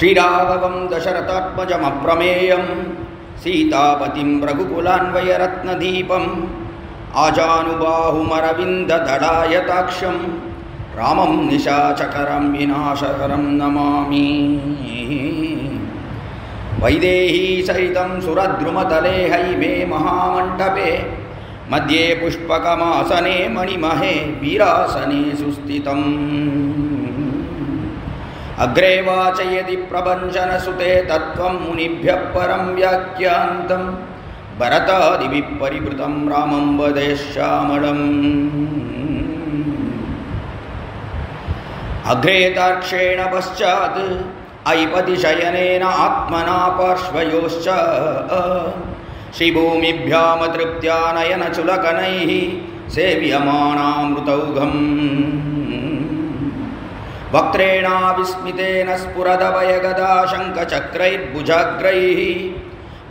श्रीराघवं दशरथात्मजमप्रमेयं सीतापतिं रघुकुलान्वयरत्नदीपम् आजानुबाहुमरविन्ददलायताक्षं रामं निशाचकरं विनाशकरं नमामि। वैदेही सहितं सुरद्रुमतले हैमे महामण्डपे मध्ये पुष्पकमासने मणिमहे वीरासने सुस्थितम्। अग्रे वाचयति प्रभञ्जनसुते तत्त्वं मुनिभ्यः परं व्याख्यान्तं भरतादिभिः परिवृतं रामं वदे श्यामलम्। अग्रे तार्क्ष्येण पश्चात् ऐपतिशयनेन आत्मना पार्श्वयोश्च श्रीभूमिभ्यामतृप्त्या नयनचुलकनैः सेव्यमानामृतौघम्। वक्त्रेणाविस्मितेन स्फुरदभयगदा शङ्खचक्रैर्भुजाग्रैः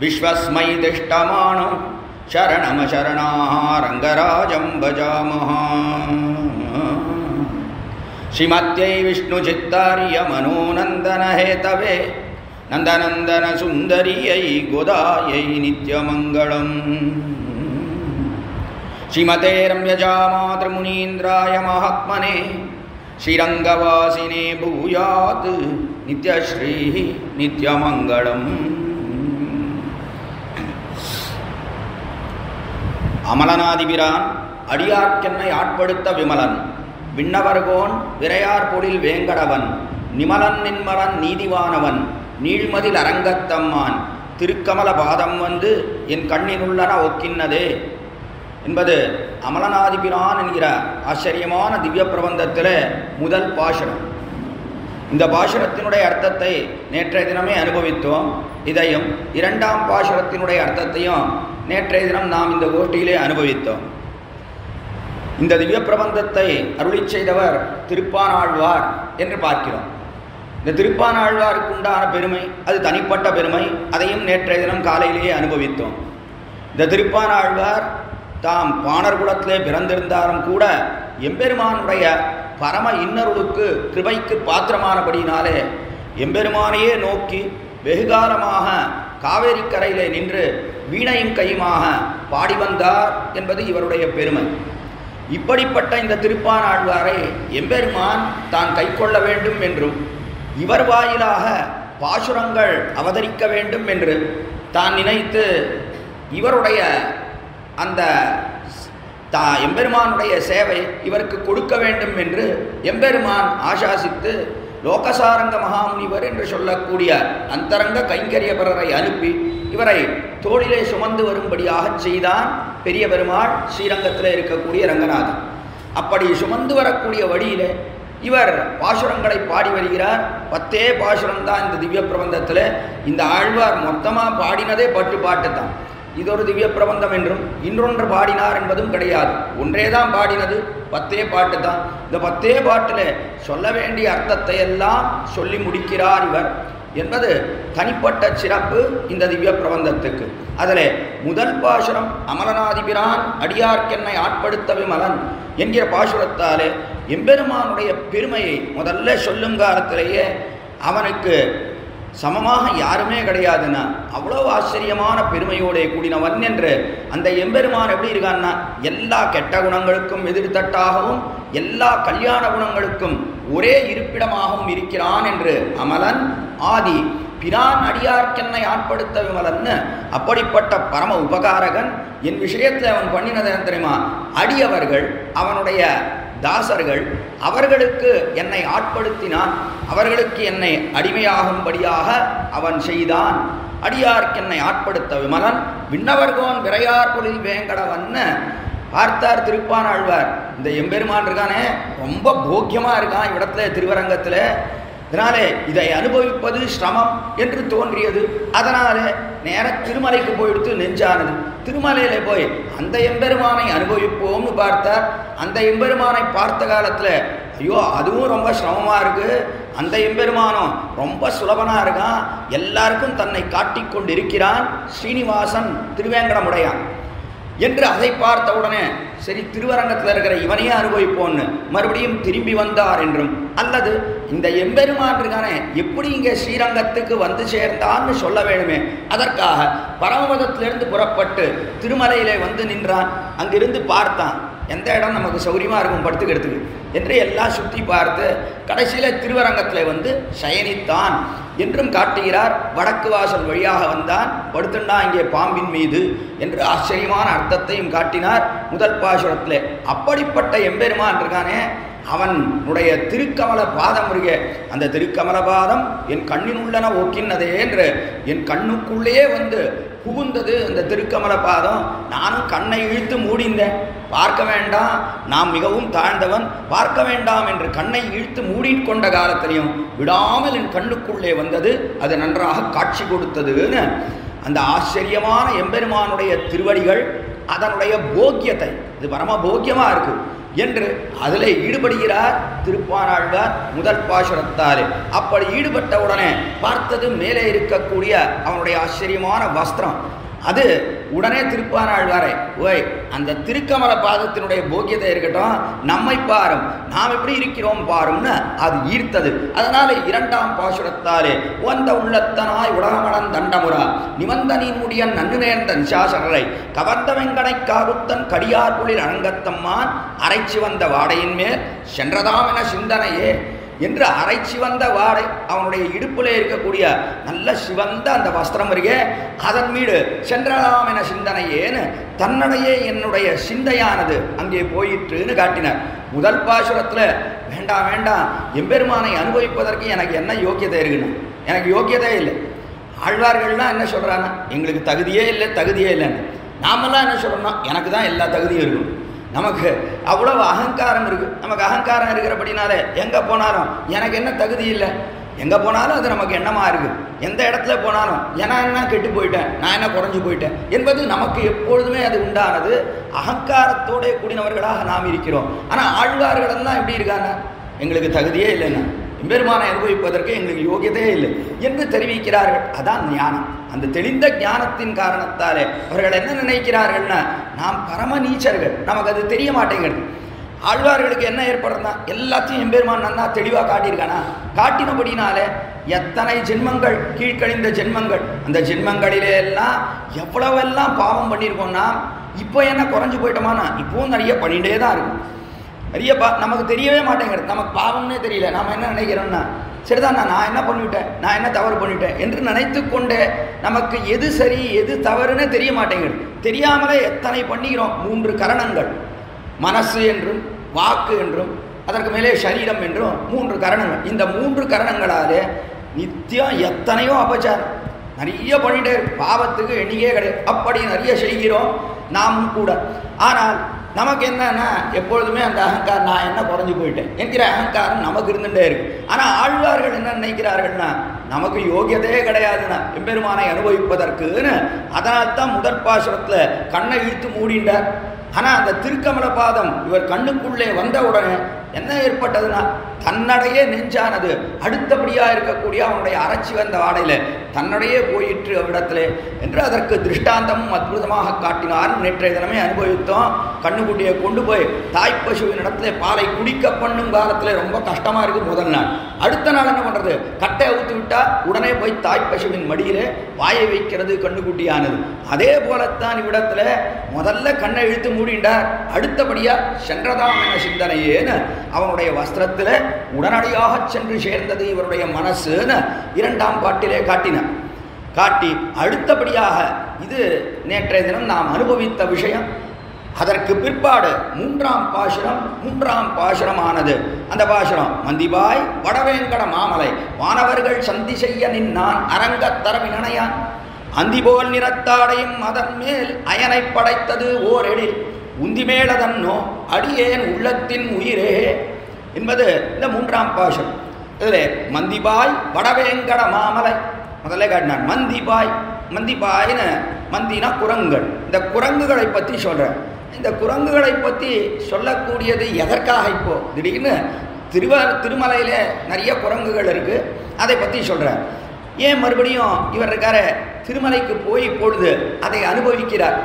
विश्वस्मै तिष्ठमानो शरणमशरणाः रङ्गराजं भजामः। श्रीमत्यै विष्णुचित्तार्यमनोनन्दनहेतवे नन्दनन्दनसुन्दर्यै गोदायै नित्यमङ्गलम्। श्रीमते रम्यजामातृमुनीन्द्राय महात्मने श्रीरङ्गवासिने भूयात् नित्यश्रीः नित्यमङ्गलम्। அமலனாதிபிரான் அடியார்க்கென்னை ஆட்படுத்த விமலன் விண்ணவர்கோன் விரையார் பொழில் வேங்கடவன் நிமலன் நின்மலன் நீதிவானவன் நீழ்மதில் அரங்கத்தம்மான் திருக்கமல பாதம் வந்து என் கண்ணினுள்ளன ஒக்கின்னதே என்பது அமலனாதிபிரான் என்கிற ஆச்சரியமான திவ்ய பிரபந்தத்தில் முதல் பாசுரம். இந்த பாசுரத்தினுடைய அர்த்தத்தை நேற்றைய தினமே அனுபவித்தோம். இதையும் இரண்டாம் பாசுரத்தினுடைய அர்த்தத்தையும் நேற்றைய தினம் நாம் இந்த கோஷ்டியிலே அனுபவித்தோம். இந்த திவ்ய பிரபந்தத்தை அருளி செய்தவர் திருப்பானாழ்வார் என்று பார்க்கிறோம். இந்த திருப்பானாழ்வாருக்கு உண்டான பெருமை அது தனிப்பட்ட பெருமை, அதையும் நேற்றைய தினம் காலையிலேயே அனுபவித்தோம். இந்த திருப்பானாழ்வார் தாம் பாணர் குலத்திலே பிறந்திருந்தாலும் கூட எம்பெருமானுடைய பரம இன்னருளுக்கு கிருபைக்கு பாத்திரமானபடினாலே எம்பெருமானையே நோக்கி வெகுகாலமாக காவேரி கரையிலே நின்று வீணையும் கையுமாக பாடி வந்தார் என்பது இவருடைய பெருமை. இப்படிப்பட்ட இந்த திருப்பானாழ்வாரை எம்பெருமான் தான் கை கொள்ள வேண்டும் என்றும் இவர் வாயிலாக பாசுரங்கள் அவதரிக்க வேண்டும் என்று தான் நினைத்து இவருடைய அந்த எம்பெருமானுடைய சேவை இவருக்கு கொடுக்க வேண்டும் என்று எம்பெருமான் ஆசாசித்து லோகசாரங்க மகாமுனிவர் என்று சொல்லக்கூடிய அந்தரங்க கைங்கரியபரரை அனுப்பி இவரை தோளிலே சுமந்து வரும்படியாக செய்தான் பெரிய பெருமாள் ஸ்ரீரங்கத்தில் இருக்கக்கூடிய ரங்கநாதன். அப்படி சுமந்து வரக்கூடிய வழியிலே இவர் பாசுரங்களை பாடி வருகிறார். 10 பாசுரம் தான் இந்த திவ்ய பிரபந்தத்தில். இந்த ஆழ்வார் மொத்தமாக பாடினதே 10 பாட்டு தான். இது ஒரு திவ்ய பிரபந்தம் என்றும் இன்னொன்று பாடினார் என்பதும் கிடையாது. ஒன்றே தான் பாடினது, 10 பாட்டு தான். இந்த 10 பாட்டில் சொல்ல வேண்டிய அர்த்தத்தை எல்லாம் சொல்லி முடிக்கிறார் இவர் என்பது தனிப்பட்ட சிறப்பு இந்த திவ்ய பிரபந்தத்துக்கு. அதில் முதல் பாசுரம் அமலனாதிபிரான் அடியார்க்கென்னை ஆட்படுத்த விமலன் என்கிற பாசுரத்தாலே எம்பெருமானுடைய பெருமையை முதல்ல சொல்லும் காலத்திலேயே அவனுக்கு சமமாக யாருமே கிடையாதுன்னா அவ்வளோ ஆச்சரியமான பெருமையோடைய கூடினவன் என்று அந்த எம்பெருமான் எப்படி இருக்கான்னா எல்லா கெட்ட குணங்களுக்கும் எதிர்த்தட்டாகவும் எல்லா கல்யாண குணங்களுக்கும் ஒரே இருப்பிடமாகவும் இருக்கிறான் என்று அமலன் ஆதி பிரான் அடியார்க்கென்னை ஆட்படுத்த விமலன்னு அப்படிப்பட்ட பரம உபகாரகன். என் விஷயத்தில் அவன் பண்ணினது தெரியுமா? அடியவர்கள் அவனுடைய தாசர்கள் அவர்களுக்கு என்னை ஆட்படுத்தினான், அவர்களுக்கு என்னை அடிமையாகும்படியாக அவன் செய்தான். அடியார்க்கென்னை ஆட்படுத்த விமலன் விண்ணவர்கோன் விரையார் பொழில் வேங்கடவன்னு பார்த்தார் திருப்பானாழ்வார். இந்த எம்பெருமான் இருக்கானே ரொம்ப போக்கியமாக இருக்கான் இவ்விடத்துல திருவரங்கத்தில். அதனாலே இதை அனுபவிப்பது சிரமம் என்று தோன்றியது. அதனாலே நேர திருமலைக்கு போயிடுத்து நெஞ்சானது. திருமலையில போய் அந்த எம்பெருமானை அனுபவிப்போம்னு பார்த்தார். அந்த எம்பெருமானை பார்த்த காலத்தில் ஐயோ அதுவும் ரொம்ப சிரமமாக இருக்குது, அந்த எம்பெருமானும் ரொம்ப சுலபனாக இருக்கான், எல்லாருக்கும் தன்னை காட்டிக்கொண்டிருக்கிறான் ஸ்ரீனிவாசன் திருவேங்கடமுடையான். என்று அதை பார்த்த உடனே சரி திருவரங்கத்தில் இருக்கிற இவனையே அனுபவிப்போன்னு மறுபடியும் திரும்பி வந்தார் என்றும், அல்லது இந்த எம்பெருமான் இருக்கானே எப்படி இங்கே ஸ்ரீரங்கத்துக்கு வந்து சேர்ந்தான்னு சொல்ல வேணுமே, அதற்காக பரமபதத்திலிருந்து புறப்பட்டு திருமலையிலே வந்து நின்றான். அங்கிருந்து பார்த்தான் எந்த இடம் நமக்கு சௌரியமாக இருக்கும் படுத்துக்கிறதுக்கு என்று எல்லாம் சுற்றி பார்த்து கடைசியில் திருவரங்கத்தில் வந்து சயனித்தான் என்றும் காட்டுகிறார். வடக்கு வாசல் வழியாக வந்தான், படுத்துண்டா இங்கே பாம்பின் மீது என்று ஆச்சரியமான அர்த்தத்தையும் காட்டினார் முதல் பாசுரத்திலே. அப்படிப்பட்ட எம்பெருமான் இருக்கானே அவனுடைய திருக்கமல பாதம் இருக்க, அந்த திருக்கமல பாதம் என் கண்ணின் உள்ளன ஓக்கின்னதே என்று என் கண்ணுக்குள்ளேயே வந்து புகுந்தது அந்த திருக்கமல பாதம். நானும் கண்ணை இழுத்து மூடிந்தேன், பார்க்க வேண்டாம் நாம் மிகவும் தாழ்ந்தவன், பார்க்க வேண்டாம் என்று கண்ணை இழுத்து மூடிக்கொண்ட காலத்திலையும் விடாமல் என் கண்ணுக்குள்ளே வந்தது, அது நன்றாக காட்சி கொடுத்ததுன்னு அந்த ஆச்சரியமான எம்பெருமானுடைய திருவடிகள், அதனுடைய போக்கியத்தை, இது பரம போக்கியமாக இருக்கு என்று அதில் ஈடுபடுகிறார் திருப்பானாழ்வார் முதல் பாசுரத்தாலே. அப்படி ஈடுபட்ட உடனே பார்த்தது மேலே இருக்கக்கூடிய அவனுடைய ஆச்சரியமான வஸ்திரம். அது உடனே திருப்பானாழ்வாரை, ஓய் அந்த திருக்கமல பாதத்தினுடைய போக்கியத்தை இருக்கட்டும், நம்மை பாரும், நாம் எப்படி இருக்கிறோம் பாரும்னு அது ஈர்த்தது. அதனால இரண்டாம் பாசுரத்தாலே வந்த உள்ளத்தனாய் உலகமளன் தண்டமுறா நிவந்த நீன்முடியன் நன்னு நேர்ந்த நிசாசரரை கவர்ந்த வெங்கனை காருத்தன் கடியார் புலில் அணங்கத்தம்மான் அரைச்சி வந்த வாடையின் மேல் சென்றதாம் என சிந்தனையே என்று அரைச்சி வந்த வாடை அவனுடைய இடுப்பில் இருக்கக்கூடிய நல்ல சிவந்த அந்த வஸ்திரம் இருக்கே அதன் மீது சென்றலாம் என சிந்தனையேன்னு தன்னுடைய என்னுடைய சிந்தையானது அங்கே போயிற்றுன்னு காட்டினார். முதல் பாசுரத்தில் வேண்டாம் வேண்டாம் எம்பெருமானை அனுபவிப்பதற்கு எனக்கு என்ன யோக்கியதை இருக்குன்னு, எனக்கு யோக்கியதே இல்லை. ஆழ்வார்கள்லாம் என்ன சொல்கிறான்னா எங்களுக்கு தகுதியே இல்லை தகுதியே இல்லைன்னு. நாமெல்லாம் என்ன சொல்கிறோம்னா எனக்கு தான் எல்லா தகுதியும் இருக்கும், நமக்கு அவ்வளவு அகங்காரம் இருக்குது. நமக்கு அகங்காரம் இருக்கிறபடினாலே எங்கே போனாலும் எனக்கு என்ன தகுதி இல்லை, எங்கே போனாலும் அது நமக்கு எண்ணமாக இருக்குது. எந்த இடத்துல போனாலும் என்ன கெட்டு போயிட்டேன், நான் என்ன குறைஞ்சி போயிட்டேன் என்பது நமக்கு எப்பொழுதுமே அது உண்டானது. அகங்காரத்தோட கூடினவர்களாக நாம் இருக்கிறோம். ஆனால் ஆழ்வார்களெல்லாம் எப்படி இருக்காங்க, எங்களுக்கு தகுதியே இல்லைன்னா, எம்பெருமானை அனுபவிப்பதற்கு எங்களுக்கு யோகியதே இல்லை என்று தெரிவிக்கிறார்கள். அதான் ஞானம். அந்த தெளிந்த ஞானத்தின் காரணத்தாலே அவர்கள் என்ன நினைக்கிறார்கள்னா நாம் பரம நீச்சர்கள், நமக்கு அது தெரிய மாட்டேங்கிறது. ஆழ்வார்களுக்கு என்ன ஏற்படுறதுனா எல்லாத்தையும் எம்பெருமான் நன்னா தெளிவாக காட்டியிருக்கானா, காட்டினபடினாலே எத்தனை ஜென்மங்கள் கீழ்கழிந்த ஜென்மங்கள், அந்த ஜென்மங்களிலே எல்லாம் எவ்வளவெல்லாம் பாவம் பண்ணியிருக்கோம்னா இப்போ என்ன குறைஞ்சி போயிட்டோமானா இப்போவும் நிறைய பண்ணிகிட்டே தான் இருக்கும். நிறைய நமக்கு தெரியவே மாட்டேங்கிறது, நமக்கு பாவம்னே தெரியல. நாம் என்ன நினைக்கிறோம்னா சரிதான் நான் என்ன பண்ணிவிட்டேன், நான் என்ன தவறு பண்ணிவிட்டேன் என்று நினைத்து கொண்டே நமக்கு எது சரி எது தவறுன்னு தெரிய மாட்டேங்கிறது. தெரியாமலே எத்தனை பண்ணிக்கிறோம். 3 கரணங்கள், மனசு என்றும் வாக்கு என்றும் அதற்கு மேலே சரீரம் என்றும் 3 கரணங்கள். இந்த 3 கரணங்களாலே நித்தியம் எத்தனையோ அபச்சாரம் நிறைய பண்ணிட்டே பாவத்துக்கு எண்ணிக்கையே கிடையாது. அப்படி நிறைய செய்கிறோம் நாமும் கூட. ஆனால் நமக்கு என்னன்னா எப்பொழுதுமே அந்த அகங்காரம் நான் என்ன குறைஞ்சி போயிட்டேன் என்கிற அகங்காரம் நமக்கு இருந்துகிட்டே இருக்கு. ஆனால் ஆழ்வார்கள் என்ன நினைக்கிறார்கள்னா நமக்கு யோகியதே கிடையாதுன்னா எம்பெருமானை அனுபவிப்பதற்குன்னு. அதனால்தான் முதற் பாசுரத்தில் கண்ணை இழுத்து மூடிண்டார். ஆனால் அந்த திருக்கமல பாதம் இவர் கண்ணுக்குள்ளே வந்த உடனே என்ன ஏற்பட்டதுன்னா தன்னடையே நெஞ்சானது அடுத்தபடியாக இருக்கக்கூடிய அவனுடைய அரைச்சி வந்த வாடையில் தன்னடையே போயிற்று அவ்விடத்திலே என்று அதற்கு திருஷ்டாந்தமும் அற்புதமாக காட்டினார். நேற்றைய தினமே அனுபவித்தோம். கண்ணுக்குட்டியை கொண்டு போய் தாய்ப்பசுவின் இடத்துல பாலை குடிக்க பண்ணும் காலத்தில் ரொம்ப கஷ்டமாக இருக்குது முதல் நாள். அடுத்த நாள் என்ன பண்ணுறது, கட்டை அவுத்து விட்டால் உடனே போய் தாய்ப்பசுவின் மடியிலே வாயை வைக்கிறது கண்ணுக்குட்டியானது. அதே போலத்தான் இவ்விடத்தில் முதல்ல கண்ணை இழுத்து மூடிண்டார். அடுத்தபடியாக சென்றதாம் என சிந்தனையேன்னு அவனுடைய வஸ்திரத்தில் உடனடியாக சென்று சேர்ந்தது இவருடைய மனசுன்னு 2ஆம் பாட்டிலே காட்டினார். காட்டி அடுத்தபடியாக இது நேற்றைய தினம் நாம் அனுபவித்த விஷயம். அதற்கு பிற்பாடு 3ஆம் பாசுரமானது. அந்த பாசுரம் மந்திபாய் வடவேங்கட மாமலை வானவர்கள் சந்தி செய்ய நின்னான் அரங்கத்தரவினையான் அந்திபோல் நிறத்தாடையும் அதன் மேல் அயனை படைத்தது ஓர் எழில் உந்திமேளதன்னோ அடியேன் உள்ளத்தின் உயிரே என்பது இந்த 3ஆம் பாசுரம். இதில் மந்திபாய் வடவேங்கட மாமலை முதல்ல காட்டினான். மந்திபாய்னு மந்தினா குரங்குகள். இந்த குரங்குகளை பற்றி சொல்கிறேன். இந்த குரங்குகளை பற்றி சொல்லக்கூடியது எதற்காக இப்போ திடீர்னு திருமலையில் நிறைய குரங்குகள் இருக்குது, அதை பற்றி சொல்கிறார். ஏன் மறுபடியும் இவர் இருக்கார திருமலைக்கு போய் பொழுது அதை அனுபவிக்கிறார்.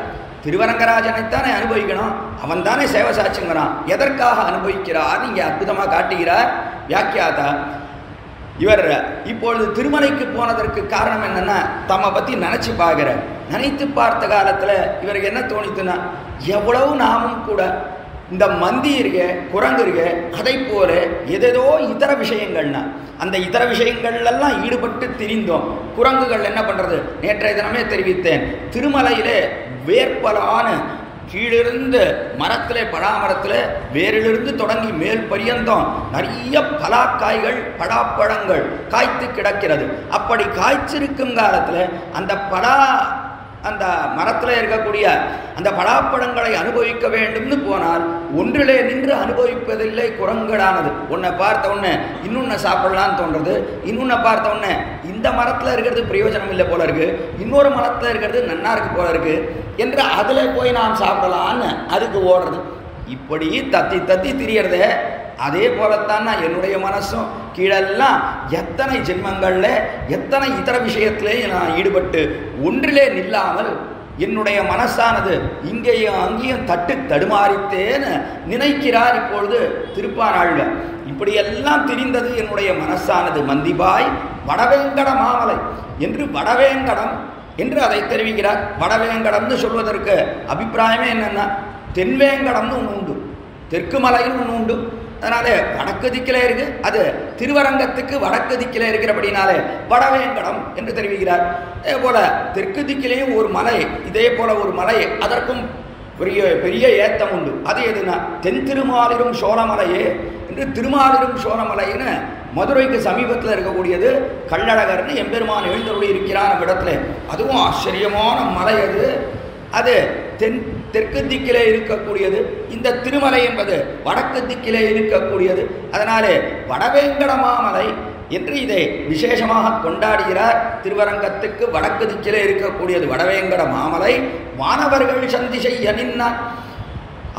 திருவரங்கராஜனைத்தானே அனுபவிக்கணும், அவன் தானே சேவை சாட்சிங்கிறான். எதற்காக அனுபவிக்கிறார் இங்கே அற்புதமாக காட்டுகிறார் வியாக்கியாதா. இவர் இப்பொழுது திருமலைக்கு போனதற்கு காரணம் என்னன்னா, தம்மை பற்றி நினச்சி பார்க்குற. நினைத்து பார்த்த காலத்தில் இவருக்கு என்ன தோணித்துன்னா, எவ்வளவு நாமும் கூட இந்த மந்தி இருக்க, குரங்கு இருக்க, அதை போல ஏதேதோ இதர விஷயங்கள்னா அந்த இதர விஷயங்கள்லாம் ஈடுபட்டு திரிந்தோம். குரங்குகள் என்ன பண்ணுறது, நேற்றைய தினமே தெரிவித்தேன், திருமலையிலே வேற்பலான கீழிருந்து மரத்தில் பழாமரத்தில் வேரிலிருந்து தொடங்கி மேல் பரியந்தம் நிறைய பலாக்காய்கள் பழாப்பழங்கள் காய்த்து கிடக்கிறது. அப்படி காய்ச்சிருக்கும் காலத்தில் அந்த மரத்தில் இருக்கக்கூடிய அந்த பலாப்பழங்களை அனுபவிக்க வேண்டும்னு போனால் ஒன்றிலே நின்று அனுபவிப்பதில்லை குரங்களானது. ஒன்றை பார்த்த உடனே இன்னொன்று சாப்பிடலான்னு தோன்றது, இன்னொன்று பார்த்த உடனே இந்த மரத்தில் இருக்கிறது பிரயோஜனம் இல்லை போல இருக்கு, இன்னொரு மரத்தில் இருக்கிறது நன்னா இருக்கு போல இருக்கு என்று அதில் போய் நாம் சாப்பிடலான்னு அதுக்கு ஓடுறது. இப்படி தத்தி தத்தி திரியறதே. அதே போலத்தான் நான் என்னுடைய மனசும் கீழெல்லாம் எத்தனை ஜென்மங்களில் எத்தனை இதர விஷயத்திலே நான் ஈடுபட்டு ஒன்றிலே நில்லாமல் என்னுடைய மனசானது இங்கேயும் அங்கேயும் தட்டு தடுமாறித்தேன்னு நினைக்கிறார் இப்பொழுது திருப்பானாழ்க. இப்படியெல்லாம் திரிந்தது என்னுடைய மனசானது. மந்திபாய் வடவேங்கட மாமலை என்று வடவேங்கடம் என்று அதை தெரிவிக்கிறார். வடவேங்கடம்னு சொல்வதற்கு அபிப்பிராயமே என்னென்னா, தென்வேங்கடம்னு ஒன்று உண்டு, தெற்கு மலைன்னு ஒன்று உண்டு. அதனால வடக்கு திக்கிலே இருக்கு, அது திருவரங்கத்துக்கு வடக்கு திக்கிலே இருக்கிறபடினாலே வடவேங்கடம் என்று தெரிவிக்கிறார். அதே போல தெற்கு திக்கிலேயும் ஒரு மலை, இதே போல ஒரு மலை, அதற்கும் பெரிய பெரிய ஏத்தம் உண்டு. அது எதுனா தென் திருமாலிரும் சோழமலையே என்று திருமாலிரும் சோழமலைன்னு மதுரைக்கு சமீபத்தில் இருக்கக்கூடியது. கள்ளழகர்னு எம்பெருமான் எழுந்தருளி இருக்கிறார் நம்ம இடத்துல. அதுவும் ஆச்சரியமான மலை அது. அது தெற்கு திக்கிலே இருக்கக்கூடியது. இந்த திருமலை என்பது வடக்கு திக்கிலே இருக்கக்கூடியது. அதனாலே வடவேங்கடமாமலை என்று இதை விசேஷமாக கொண்டாடுகிறார். திருவரங்கத்துக்கு வடக்கு திக்கிலே இருக்கக்கூடியது வடவேங்கட மாமலை. வானவர்கள் சந்தி செய்ய நின்னார்.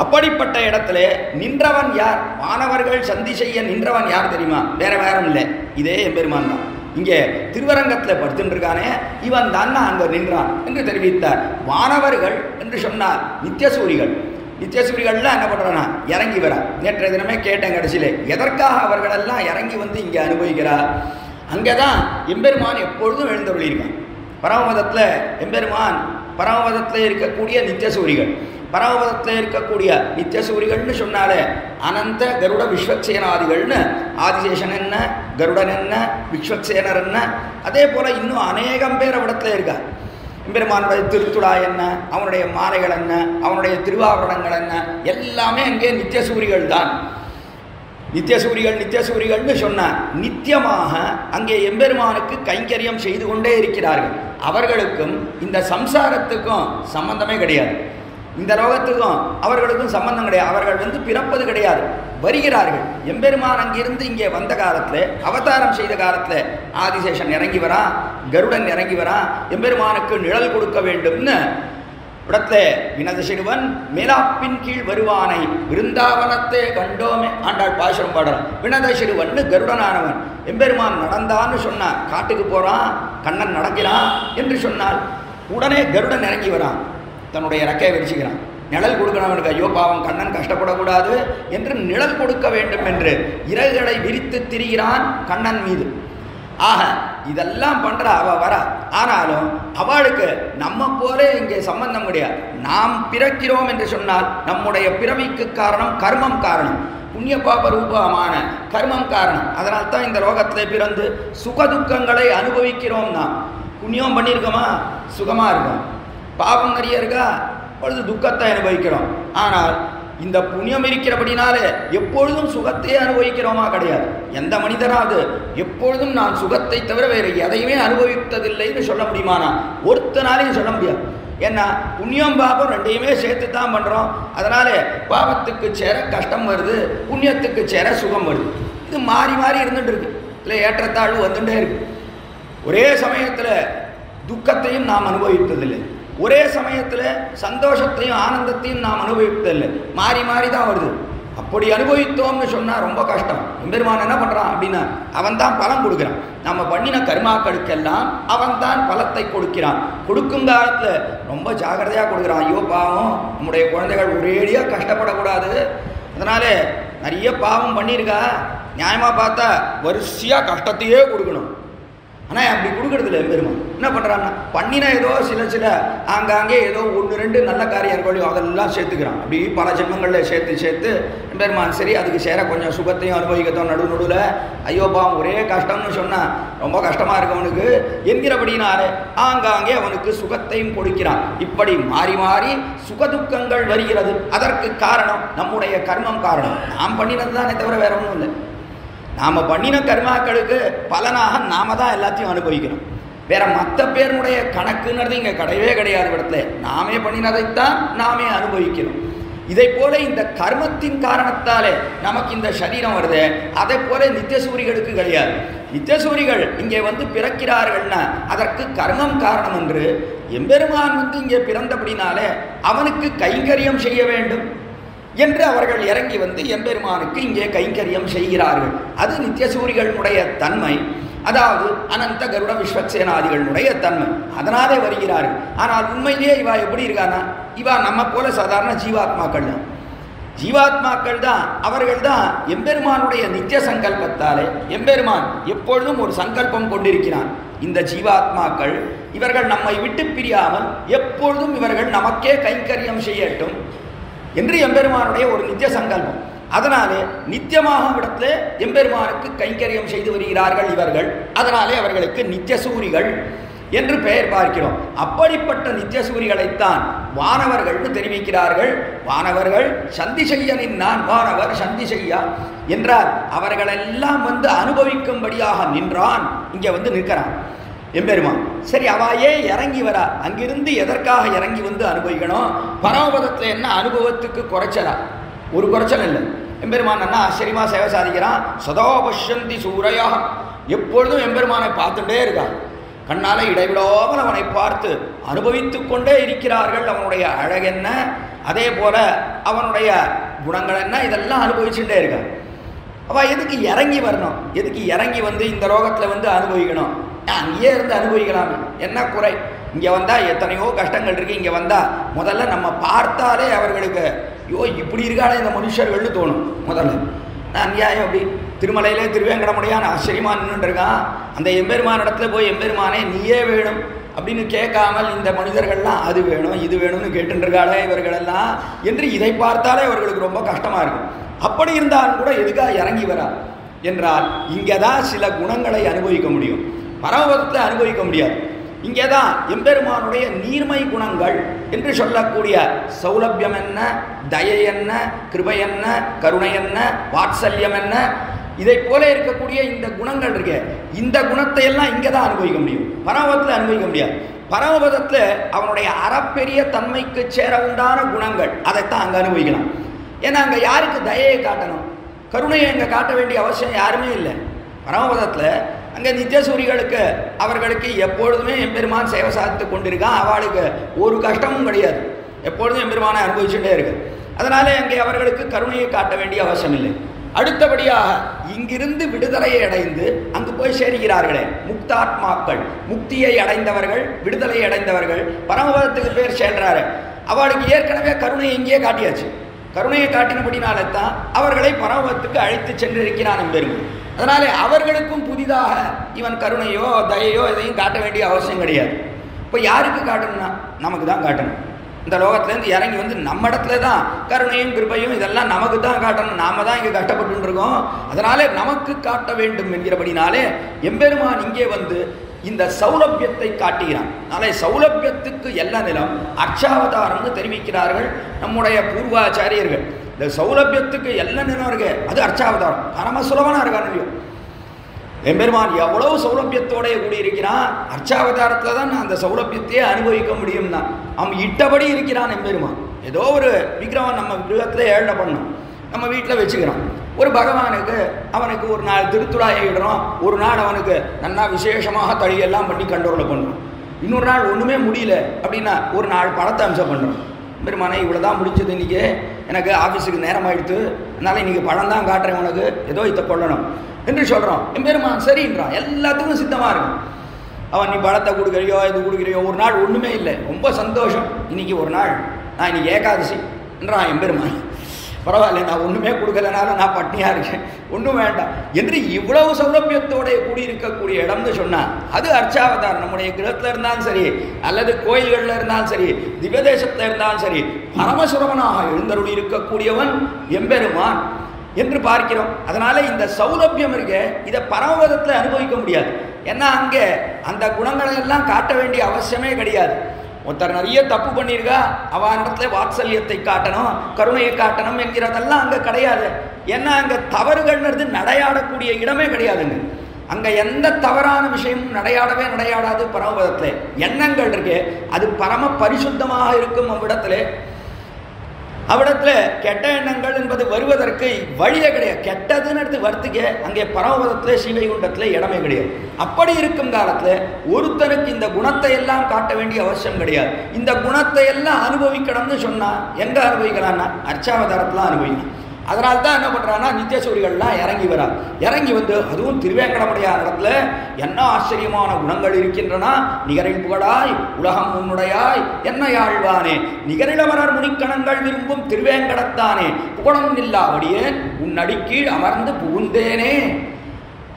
அப்படிப்பட்ட இடத்துல நின்றவன் யார்? வானவர்கள் சந்தி செய்ய நின்றவன் யார் தெரியுமா? வேற வேறும் இல்லை, இதே எம்பெருமான் தான். இங்கே திருவரங்கத்தில் படுத்துட்டு இருக்கானே இவன் தான் அங்கே நின்றான் என்று தெரிவித்தார். வானவர்கள் என்று சொன்னார் நித்தியசூரிகள். நித்தியசூரிகள்லாம் என்ன பண்ணுறானா இறங்கி வரா. நேற்றைய தினமே கேட்டேன் கடைசியிலே, எதற்காக அவர்களெல்லாம் இறங்கி வந்து இங்கே அனுபவிக்கிறார்? அங்கே தான் எம்பெருமான் எப்பொழுதும் எழுந்தருளியிருக்கான். பரமபதத்தில் எம்பெருமான் பரமபதத்தில் இருக்கக்கூடிய நித்தியசூரிகள், பரமபதத்தில் இருக்கக்கூடிய நித்தியசூரிகள்னு சொன்னாலே அனந்த கருட விஸ்வக்சேனாதிகள்னு, ஆதிசேஷன் என்ன, கருடன் என்ன, விஸ்வக்சேனர் என்ன, அதே போல் இன்னும் அநேகம் பேர் அவ்விடத்தில் இருக்கா. எம்பெருமானுடைய திருத்துடா என்ன, அவனுடைய மாலைகள் என்ன, அவனுடைய திருவாபரணங்கள் என்ன, எல்லாமே அங்கே நித்தியசூரிகள் தான். நித்தியசூரிகள்னு சொன்னால் நித்தியமாக அங்கே எம்பெருமானுக்கு கைங்கரியம் செய்து கொண்டே இருக்கிறார்கள். அவர்களுக்கும் இந்த சம்சாரத்துக்கும் சம்பந்தமே கிடையாது. இந்த லோகத்துக்கும் அவர்களுக்கும் சம்பந்தம் கிடையாது. அவர்கள் பிறப்பது கிடையாது, வருகிறார்கள். எம்பெருமான் அங்கிருந்து இங்கே வந்த காலத்தில், அவதாரம் செய்த காலத்தில் ஆதிசேஷன் இறங்கி வரான், கருடன் இறங்கி வரான், எம்பெருமானுக்கு நிழல் கொடுக்க வேண்டும்னு இடத்துல வினத சிறுவன் மேலாப்பின் கீழ் வருவானை விருந்தாவனத்தை கண்டோமே ஆண்டாள் பாசுரம் பாடுறான். வினத சிறுவன் கருடனானவன் எம்பெருமான் நடந்தான்னு சொன்னான். காட்டுக்கு போகிறான், கண்ணன் நடக்கிறான் என்று சொன்னால் உடனே கருடன் இறங்கி வரான், தன்னுடைய இறக்கையை விரிச்சுக்கிறான். நிழல் கொடுக்கணவனுக்கு ஐயோ பாவம் கண்ணன் கஷ்டப்படக்கூடாது என்று நிழல் கொடுக்க வேண்டும் என்று இறகுகளை விரித்து திரிகிறான் கண்ணன் மீது. ஆக இதெல்லாம் பண்ணுற அவ வர. ஆனாலும் அவளுக்கு நம்ம போல இங்கே சம்பந்தம் கிடையாது. நாம் பிறக்கிறோம் என்று சொன்னால் நம்முடைய பிறவிக்கு காரணம் கர்மம் காரணம், புண்ணிய பாப ரூபமான கர்மம் காரணம். அதனால்தான் இந்த லோகத்தில் பிறந்து சுகதுக்கங்களை அனுபவிக்கிறோம். நாம் புண்ணியம் பண்ணியிருக்கோமா சுகமாக இருக்கும், பாவம் நிறைய இருக்கா பொழுது துக்கத்தை அனுபவிக்கிறோம். ஆனால் இந்த புண்ணியம் இருக்கிறபடினாலே எப்பொழுதும் சுகத்தையே அனுபவிக்கிறோமா? கிடையாது. எந்த மனிதனாவது எப்பொழுதும் நான் சுகத்தை தவிர வேறு எதையுமே அனுபவித்ததில்லைன்னு சொல்ல முடியுமானா? ஒருத்தனாலையும் சொல்ல முடியாது. ஏன்னா புண்ணியம் பாபம் ரெண்டையுமே சேர்த்து தான் பண்ணுறோம். அதனால பாவத்துக்கு சேர கஷ்டம் வருது, புண்ணியத்துக்கு சேர சுகம் வருது. இது மாறி மாறி இருந்துட்டு இருக்கு. இல்லை ஏற்றத்தாழ்வு வந்துட்டே இருக்கு. ஒரே சமயத்தில் துக்கத்தையும் நாம் அனுபவித்ததில்லை, ஒரே சமயத்தில் சந்தோஷத்தையும் ஆனந்தத்தையும் நாம் அனுபவிப்பதில்லை, மாறி மாறி தான் வருது. அப்படி அனுபவித்தோம்னு சொன்னால் ரொம்ப கஷ்டம். எம்பெருமான் என்ன பண்ணுறான் அப்படின்னா, அவன் தான் பலம் கொடுக்குறான். நம்ம பண்ணின கர்மாக்களுக்கெல்லாம் அவன் தான் பலத்தை கொடுக்கிறான். கொடுக்கும் காலத்தில் ரொம்ப ஜாகிரதையாக கொடுக்குறான். ஐயோ பாவம், நம்முடைய குழந்தைகள் ஒரேடியாக கஷ்டப்படக்கூடாது, அதனால நிறைய பாவம் பண்ணியிருக்கா, நியாயமாக பார்த்தா வரிசையாக கஷ்டத்தையே கொடுக்கணும். ஆனால் அப்படி கொடுக்கறதில்ல எம்பெருமான். என்ன பண்ணுறான்னா, பண்ணின ஏதோ சில ஆங்காங்கே ஏதோ 1-2 நல்ல காரியங்களையும் அதெல்லாம் சேர்த்துக்கிறான். அப்படி பல ஜென்மங்களில் சேர்த்து எம்பெருமான் சரி அதுக்கு சேர கொஞ்சம் சுகத்தையும் அனுபவிக்கத்தான் நடுவில் ஐயோ பாவம் ஒரே கஷ்டம்னு சொன்னால் ரொம்ப கஷ்டமாக இருக்கு அவனுக்கு என்கிறபடினாலே ஆங்காங்கே அவனுக்கு சுகத்தையும் கொடுக்கிறான். இப்படி மாறி மாறி சுகதுக்கங்கள் வருகிறது. அதற்கு காரணம் நம்முடைய கர்மம் காரணம். நாம் பண்ணினது தானே தவிர வேற ஒன்றும் இல்லை. நாம் பண்ணின கர்மாக்களுக்கு பலனாக நாம தான் எல்லாத்தையும் அனுபவிக்கணும். வேற மற்ற பேருடைய கணக்குன்றது இங்கே கிடையவே கிடையாது. இடத்துல நாமே பண்ணினதைத்தான் நாமே அனுபவிக்கணும். இதை போல இந்த கர்மத்தின் காரணத்தாலே நமக்கு இந்த சரீரம் வருது. அதை போல நித்தியசூரிகளுக்கு கிடையாது. நித்தியசூரிகள் இங்கே பிறக்கிறார்கள்னா அதற்கு கர்மம் காரணம் என்று எம்பெருமான் இங்கே பிறந்தபடினாலே அவனுக்கு கைங்கரியம் செய்ய வேண்டும் என்று அவர்கள் இறங்கி எம்பெருமானுக்கு இங்கே கைங்கரியம் செய்கிறார்கள். அது நித்தியசூரிகளுடைய தன்மை. அதாவது அனந்த கருட விஸ்வக்சேனாதிகளுடைய தன்மை. அதனாலே வருகிறார்கள். ஆனால் உண்மையிலேயே இவா எப்படி இருக்கானா, இவா நம்ம போல சாதாரண ஜீவாத்மாக்கள் தான். ஜீவாத்மாக்கள் தான். அவர்கள் தான் எம்பெருமானுடைய நித்திய சங்கல்பத்தாலே எம்பெருமான் எப்பொழுதும் ஒரு சங்கல்பம் கொண்டிருக்கிறான். இந்த ஜீவாத்மாக்கள் இவர்கள் நம்மை விட்டு பிரியாமல் எப்பொழுதும் இவர்கள் நமக்கே கைங்கரியம் செய்யட்டும் என்று எம்பெருமானுடைய ஒரு நித்திய சங்கல்பம். அதனாலே நித்தியமாக இடத்துல எம்பெருமானுக்கு கைங்கரியம் செய்து வருகிறார்கள் இவர்கள். அதனாலே அவர்களுக்கு நித்தியசூரிகள் என்று பெயர் பார்க்கிறோம். அப்படிப்பட்ட நித்தியசூரிகளைத்தான் வானவர்கள் தெரிவிக்கிறார்கள். வானவர்கள் சந்திசையனின் நான் வானவர் சந்திசையா என்றால் அவர்களெல்லாம் அனுபவிக்கும்படியாக நின்றான். இங்கே நிற்கிறான் எம்பெருமான். சரி, அவாயே இறங்கி வரா, அங்கிருந்து எதற்காக இறங்கி அனுபவிக்கணும்? பரமபதத்தில் என்ன அனுபவத்துக்கு குறைச்சலா? ஒரு குறைச்சல் இல்லை. எம்பெருமான் என்ன ஆச்சரியமா சேவை சாதிக்கிறான். சதா பஷ்யந்தி சூரையா, எப்பொழுதும் எம்பெருமானை பார்த்துட்டே இருக்கான். கண்ணால இடைவிடாமல் அவனை பார்த்து அனுபவித்து கொண்டே இருக்கிறார்கள். அவனுடைய அழகென்ன, அதே போல அவனுடைய குணங்கள் என்ன, இதெல்லாம் அனுபவிச்சுட்டே இருக்கான். அவள் எதுக்கு இறங்கி வரணும்? எதுக்கு இறங்கி இந்த லோகத்தில் அனுபவிக்கணும்? அங்கேயே இருந்து அனுபவிக்கலாமே, என்ன குறை? இங்கே வந்தால் எத்தனையோ கஷ்டங்கள் இருக்குது. இங்கே வந்தால் முதல்ல நம்ம பார்த்தாலே அவர்களுக்கு ஐயோ இப்படி இருக்கானே இந்த மனுஷர்கள்னு தோணும். முதல்ல நான் அநியாயம் அப்படி திருமலையிலே திருவேங்கடமுடையான் ஆச்சரியமாக நின்றுருக்கான். அந்த எம்பெருமான இடத்துல போய் எம்பெருமானே நீயே வேணும் அப்படின்னு கேட்காமல் இந்த மனிதர்கள்லாம் அது வேணும் இது வேணும்னு கேட்டுருக்காளே இவர்களெல்லாம் என்று இதை பார்த்தாலே அவர்களுக்கு ரொம்ப கஷ்டமாக இருக்கும். அப்படி இருந்தாலும் கூட எதுக்காக இறங்கி வரா என்றால் இங்கே தான் சில குணங்களை அனுபவிக்க முடியும், பரமபதத்தை அனுபவிக்க முடியாது. இங்கே தான் எம்பெருமானுடைய நீர்மை குணங்கள் என்று சொல்லக்கூடிய சௌலபியம் என்ன, தயை என்ன, கிருபை என்ன, கருணை என்ன, வாத்சல்யம் என்ன, இதை போல இருக்கக்கூடிய இந்த குணங்கள் இருக்கு. இந்த குணத்தை எல்லாம் இங்கே தான் அனுபவிக்க முடியும், பரமபதத்தில் அனுபவிக்க முடியாது. பரமபதத்தில் அவனுடைய அறப்பெரிய தன்மைக்கு சேர உண்டான குணங்கள் அதைத்தான் அங்கே அனுபவிக்கலாம். ஏன்னா அங்கே யாருக்கு தயையை காட்டணும், கருணையை அங்கே காட்ட வேண்டிய அவசியம் யாருமே இல்லை. பரமபதத்தில் அங்கே நித்தியசூரிகளுக்கு அவர்களுக்கு எப்பொழுதுமே எம்பெருமான் சேவை சாதித்து கொண்டிருக்கான். அவளுக்கு ஒரு கஷ்டமும் கிடையாது, எப்பொழுதும் எம்பெருமானை அனுபவிச்சுட்டே இருக்கு. அதனாலே அங்கே அவர்களுக்கு கருணையை காட்ட வேண்டிய அவசியம் இல்லை. அடுத்தபடியாக இங்கிருந்து விடுதலையை அடைந்து அங்கு போய் சேருகிறார்களே முக்தாத்மாக்கள், முக்தியை அடைந்தவர்கள், விடுதலை அடைந்தவர்கள், பரமபதத்துக்கு பேர் சேர்றாரு. அவளுக்கு ஏற்கனவே கருணையை இங்கேயே காட்டியாச்சு. கருணையை காட்டினபடினாலே தான் அவர்களை பரமபதத்துக்கு அழைத்து சென்றிருக்கிறான் எம்பெருமான். அதனாலே அவர்களுக்கும் புதிதாக இவன் கருணையோ தயையோ எதையும் காட்ட வேண்டிய அவசியம் கிடையாது. இப்போ யாருக்கு காட்டணும்னா நமக்கு தான் காட்டணும். இந்த லோகத்துலேருந்து இறங்கி நம்ம இடத்துல தான் கருணையும் கிருபையும் இதெல்லாம் நமக்கு தான் காட்டணும். நாம தான் இங்கே கஷ்டப்பட்டு இருக்கோம். அதனாலே நமக்கு காட்ட வேண்டும் என்கிறபடினாலே எம்பெருமான் இங்கே இந்த சௌலபியத்தை காட்டுகிறான். அதனாலே சௌலபியத்துக்கு எல்லா நிலம் அர்ச்சாவதாரம்னு தெரிவிக்கிறார்கள் நம்முடைய பூர்வாச்சாரியர்கள். இந்த சௌலபியத்துக்கு எல்லா நிலம் இருக்கு, அது அர்ச்சாவதாரம். பரம சுலபனா இருக்கான் இல்லையோ எம்பெருமான், எவ்வளவு சௌலபியத்தோடைய கூடியிருக்கிறான். அர்ச்சாவதாரத்தில் தான் அந்த சௌலபியத்தையே அனுபவிக்க முடியும் தான். அவன் இட்டபடி இருக்கிறான் எம்பெருமான். ஏதோ ஒரு விக்கிரகம் நம்ம கிரகத்தில் ஏழை பண்ணணும், நம்ம வீட்டில் வச்சுக்கிறான். ஒரு பகவானுக்கு அவனுக்கு ஒரு நாள் திருத்துழாயை இடுறோம், ஒரு நாள் அவனுக்கு நல்லா விசேஷமாக தழியெல்லாம் பண்ணி கண்டோரலை பண்ணுறோம். இன்னொரு நாள் ஒன்றுமே முடியல அப்படின்னா ஒரு நாள் படத்தை அம்சம் பண்ணுறோம். பெருமானே இவ்வளோ தான் முடிஞ்சது இன்றைக்கி, எனக்கு ஆஃபீஸுக்கு நேரம் ஆகிடுத்து, அதனால் இன்றைக்கி பழம் தான் காட்டுறேன், உனக்கு ஏதோ இதை கொள்ளணும் என்று சொல்கிறோம். எம்பெருமான் சரின்றான், எல்லாத்துக்கும் சித்தமாக இருக்கும். அவன் நீ பழத்தை கொடுக்குறியோ இது கொடுக்குறியோ, ஒரு நாள் ஒன்றுமே இல்லை, ரொம்ப சந்தோஷம், இன்றைக்கி ஒரு நாள் நான் இன்றைக்கி ஏகாதசி என்றான் எம்பெருமான். பரவாயில்ல, நான் ஒன்றுமே கொடுக்கலனாலும் நான் பட்னியாக இருக்கேன், ஒன்றும் வேண்டாம் என்று இவ்வளவு சௌலபியத்தோட கூடியிருக்கக்கூடிய இடம்னு சொன்னால் அது அர்ச்சாவதாரம். நம்முடைய கிரகத்தில் இருந்தாலும் சரி, அல்லது கோயில்களில் இருந்தாலும் சரி, திவ்யதேசத்தில் இருந்தாலும் சரி, பரமசுரமனாக எழுந்தருளி இருக்கக்கூடியவன் எம்பெருமான் என்று பார்க்கிறோம். அதனால இந்த சௌலபியம் இருக்க இதை பரமபதத்தில் அனுபவிக்க முடியாது. ஏன்னா அங்கே அந்த குணங்களை எல்லாம் காட்ட வேண்டிய அவசியமே கிடையாது. ஒருத்தர் நிறைய தப்பு பண்ணியிருக்கா, அவன் இடத்துல வாத்சல்யத்தை காட்டணும், கருணையை காட்டணும் என்கிறதெல்லாம் அங்கே கிடையாது. ஏன்னா அங்கே தவறுகள்ன்றது நடையாடக்கூடிய இடமே கிடையாதுங்க. அங்கே எந்த தவறான விஷயமும் நடையாடாது. பரமபதத்தில் எண்ணங்கள் இருக்கு, அது பரம பரிசுத்தமாக இருக்கும். அவ்விடத்தில் கெட்ட எண்ணங்கள் என்பது வருவதற்கு வழியே கிடையாது. கெட்டதுன்னு எடுத்து வர்த்திக்க அங்கே பரமபதத்தில் ஸ்ரீவைகுண்டத்தில் இடமே கிடையாது. அப்படி இருக்கும் காலத்தில் ஒருத்தனுக்கு இந்த குணத்தை எல்லாம் காட்ட வேண்டிய அவசியம் கிடையாது. இந்த குணத்தை எல்லாம் அனுபவிக்கணும்னு சொன்னால் எங்கே அனுபவிக்கலாம்னா அர்ச்சாவதாரத்தில் அனுபவிக்கலாம். அதனால தான் என்ன பண்ணுறான்னா நித்தியசூரிகள்லாம் இறங்கி வந்து அதுவும் திருவேங்கடமுடையார் இடத்துல என்ன ஆச்சரியமான குணங்கள் இருக்கின்றன. நிகரில் புகழாய் உலகம் உன்னுடையாய் என்ன யாழ்வானே, நிகரிலமரர் முனிக்கணங்கள் விரும்பும் திருவேங்கடத்தானே, புகழம் இல்லாவடியே உன் அடிக்கீழ் அமர்ந்து புகுந்தேனே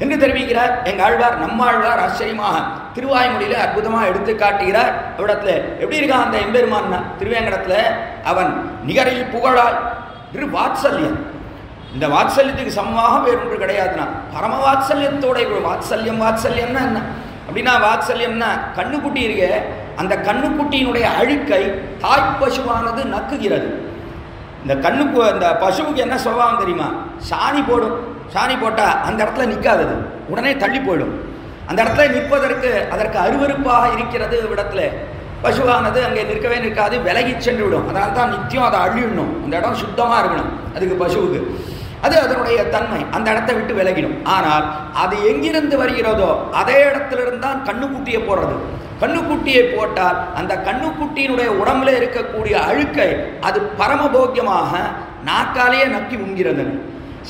என்று தெரிவிக்கிறார் எங்கள் ஆழ்வார். நம்மாழ்வார் ஆச்சரியமாக திருவாய்மொழியில் அற்புதமாக எடுத்து காட்டுகிறார். அவ்விடத்துல எப்படி இருக்கான் அந்த எம்பெருமான் திருவேங்கடத்தில்? அவன் நிகரில் புகழாய் வாத்சல்யம். இந்த வாத்சல்யத்துக்கு சமமாக வேறொன்று கிடையாதுன்னா பரம வாத்சல்யத்தோட வாத்சல்யம்னா என்ன அப்படின்னா, வாத்சல்யம்னா கண்ணுக்குட்டி இருக்க, அந்த கண்ணுக்குட்டியினுடைய அழுக்கை தாய்ப்பசுவானது நக்குகிறது. இந்த அந்த பசுவுக்கு என்ன சுபாவம் தெரியுமா? சாணி போடும். சாணி போட்டால் அந்த இடத்துல நிற்காதது, உடனே தள்ளி போயிடும். அந்த இடத்துல நிற்பதற்கு அதற்கு அருவருப்பாக இருக்கிறது. இடத்துல பசுவானது அங்கே நிற்காது, விலகி சென்று விடும். அதனால தான் நித்தியம் அதை அழியணும். அந்த இடம் சுத்தமாக இருக்கணும். அதுக்கு பசுவுக்கு அது அதனுடைய தன்மை, அந்த இடத்தை விட்டு விலகிடும். ஆனால் அது எங்கிருந்து வருகிறதோ அதே இடத்திலிருந்து தான் கண்ணுக்குட்டியை போடுறது. கண்ணுக்குட்டியை போட்டால் அந்த கண்ணுக்குட்டியினுடைய உடம்புல இருக்கக்கூடிய அழுக்கை அது பரமபோக்கியமாக நாக்காலேயே நக்கி உண்கிறது.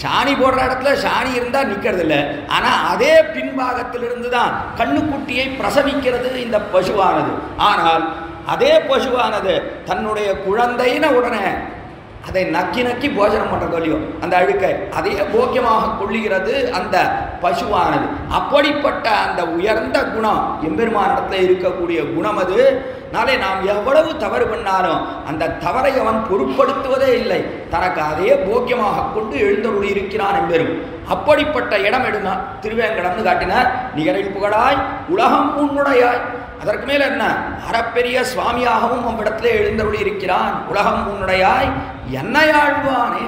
சாணி போடுற இடத்துல சாணி இருந்தால் நிற்கிறது இல்லை. ஆனால் அதே பின்பாகத்திலிருந்து தான் கண்ணுக்குட்டியை பிரசவிக்கிறது இந்த பசுவானது. ஆனால் அதே பசுவானது தன்னுடைய குழந்தைன உடனே அதை நக்கி போஜனம் பண்ணுறது இல்லையோ அந்த அழுக்கை அதையே போக்கியமாக கொள்ளுகிறது அந்த பசுவானது. அப்படிப்பட்ட அந்த உயர்ந்த குணம் எம்பெருமானிடத்தில் இருக்கக்கூடிய குணம் அது. நாளை நாம் எவ்வளவு தவறு பண்ணாலும் அந்த தவறை அவன் பொருட்படுத்துவதே இல்லை. தனக்கு அதே போக்கியமாக கொண்டு எழுந்தருளி இருக்கிறான் எம்பெரும். அப்படிப்பட்ட இடம் எடுனா திருவேங்கடம்னு காட்டினார். நிகரில் புகழாய் உலகம் உன்னுடையாய். அதற்கு மேல என்ன, அறப்பெரிய சுவாமியாகவும் அவ்விடத்திலே எழுந்தருளி இருக்கிறான். உலகம் உன்னுடையாய் என்னையாழ்வானே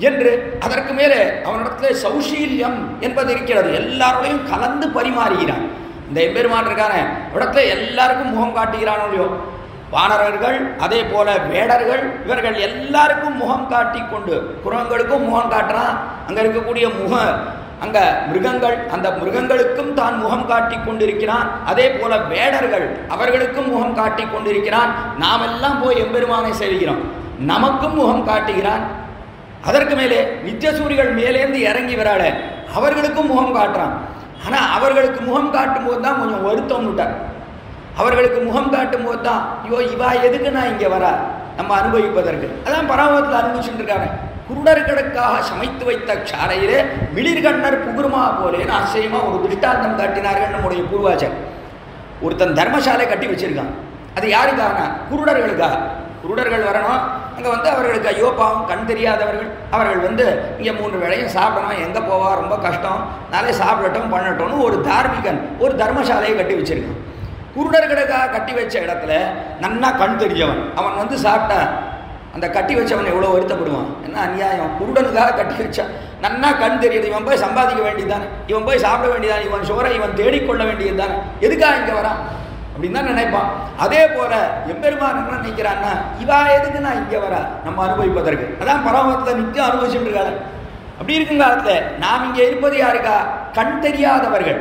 என்று. அதற்கு மேலே அவனிடத்துல சௌஷீல்யம் என்பது இருக்கிறது. எல்லாரோடையும் கலந்து பரிமாறுகிறான். இந்த எம்பெருமான் இருக்கான இடத்துல எல்லாருக்கும் முகம் காட்டுகிறானோ இல்லையோ, வானரர்கள் அதே போல வேடர்கள் இவர்கள் எல்லாருக்கும் முகம் காட்டி கொண்டு, குரங்களுக்கும் முகம் காட்டுறான். அங்க இருக்கக்கூடிய அங்க மிருகங்கள், அந்த மிருகங்களுக்கும் தான் முகம் காட்டி கொண்டிருக்கிறான். அதே போல வேடர்கள் அவர்களுக்கும் முகம் காட்டி கொண்டிருக்கிறான். நாம் எல்லாம் போய் எம்பெருமானை செய்கிறோம், நமக்கும் முகம் காட்டுகிறான். அதற்கு மேலே நித்தியசூரிகள் மேலேந்து இறங்கி வராட அவர்களுக்கும் முகம் காட்டுறான். ஆனால் அவர்களுக்கு முகம் காட்டும் போது தான் கொஞ்சம் வருத்தம் விட்டார். அவர்களுக்கு முகம் காட்டும் போது தான் ஐயோ இவா எதுக்கு நான் இங்கே வரா நம்ம அனுபவிப்பதற்கு. அதான் பரமபதத்தில் அனுபவிச்சுட்டு இருக்காங்க. குருடர்களுக்காக சமைத்து வைத்த சாலையிலே மிளிர்கண்ணர் புகுருமா போலேன்னு ஆச்சரியமாக ஒரு திருஷ்டாந்தம் காட்டினார்கள் நம்முடைய பூர்வாச்சர். ஒருத்தன் தர்மசாலை கட்டி வச்சிருக்கான். அது யாருக்காகனா குருடர்களுக்காக. குருடர்கள் வரணும், அங்கே வந்து அவர்களுக்கு ஐயோ பாவம் கண் தெரியாதவர்கள், அவர்கள் வந்து இங்கே 3 வேளையும் சாப்பிடணும், எங்கே போவா ரொம்ப கஷ்டம், நாளே சாப்பிடட்டும் பண்ணட்டும்னு ஒரு தார்மிகன் ஒரு தர்மசாலையை கட்டி வச்சிருக்கான். குருடர்களுக்காக கட்டி வச்ச இடத்துல நன்னா கண் தெரிஞ்சவன் அவன் வந்து சாப்பிட்டா அந்த கட்டி வச்சவன் எவ்வளோ வருத்தப்படுவான். என்ன அநியாயம், குருடனுக்காக கட்டி வச்சான், நன்னா கண் தெரியுது, இவன் போய் சம்பாதிக்க வேண்டியதுதானே, இவன் போய் சாப்பிட வேண்டியதானே, இவன் சோரை இவன் தேடிக்கொள்ள வேண்டியது தானே, எதுக்காக இங்கே வரான் அப்படின்னு தான் நினைப்பான். அதே போல எம்பெருமான் என்ன நினைக்கிறான்னா இவா எதுக்கு நான் இங்கே வரா நம்ம அனுபவிப்பதற்கு. அதான் பரமபதத்தை நித்தியம் அனுபவிச்சுட்டு இருக்காங்க. அப்படி இருக்கும் காலத்தில் நாம் இங்கே இருப்பது யாருக்கா? கண் தெரியாதவர்கள்,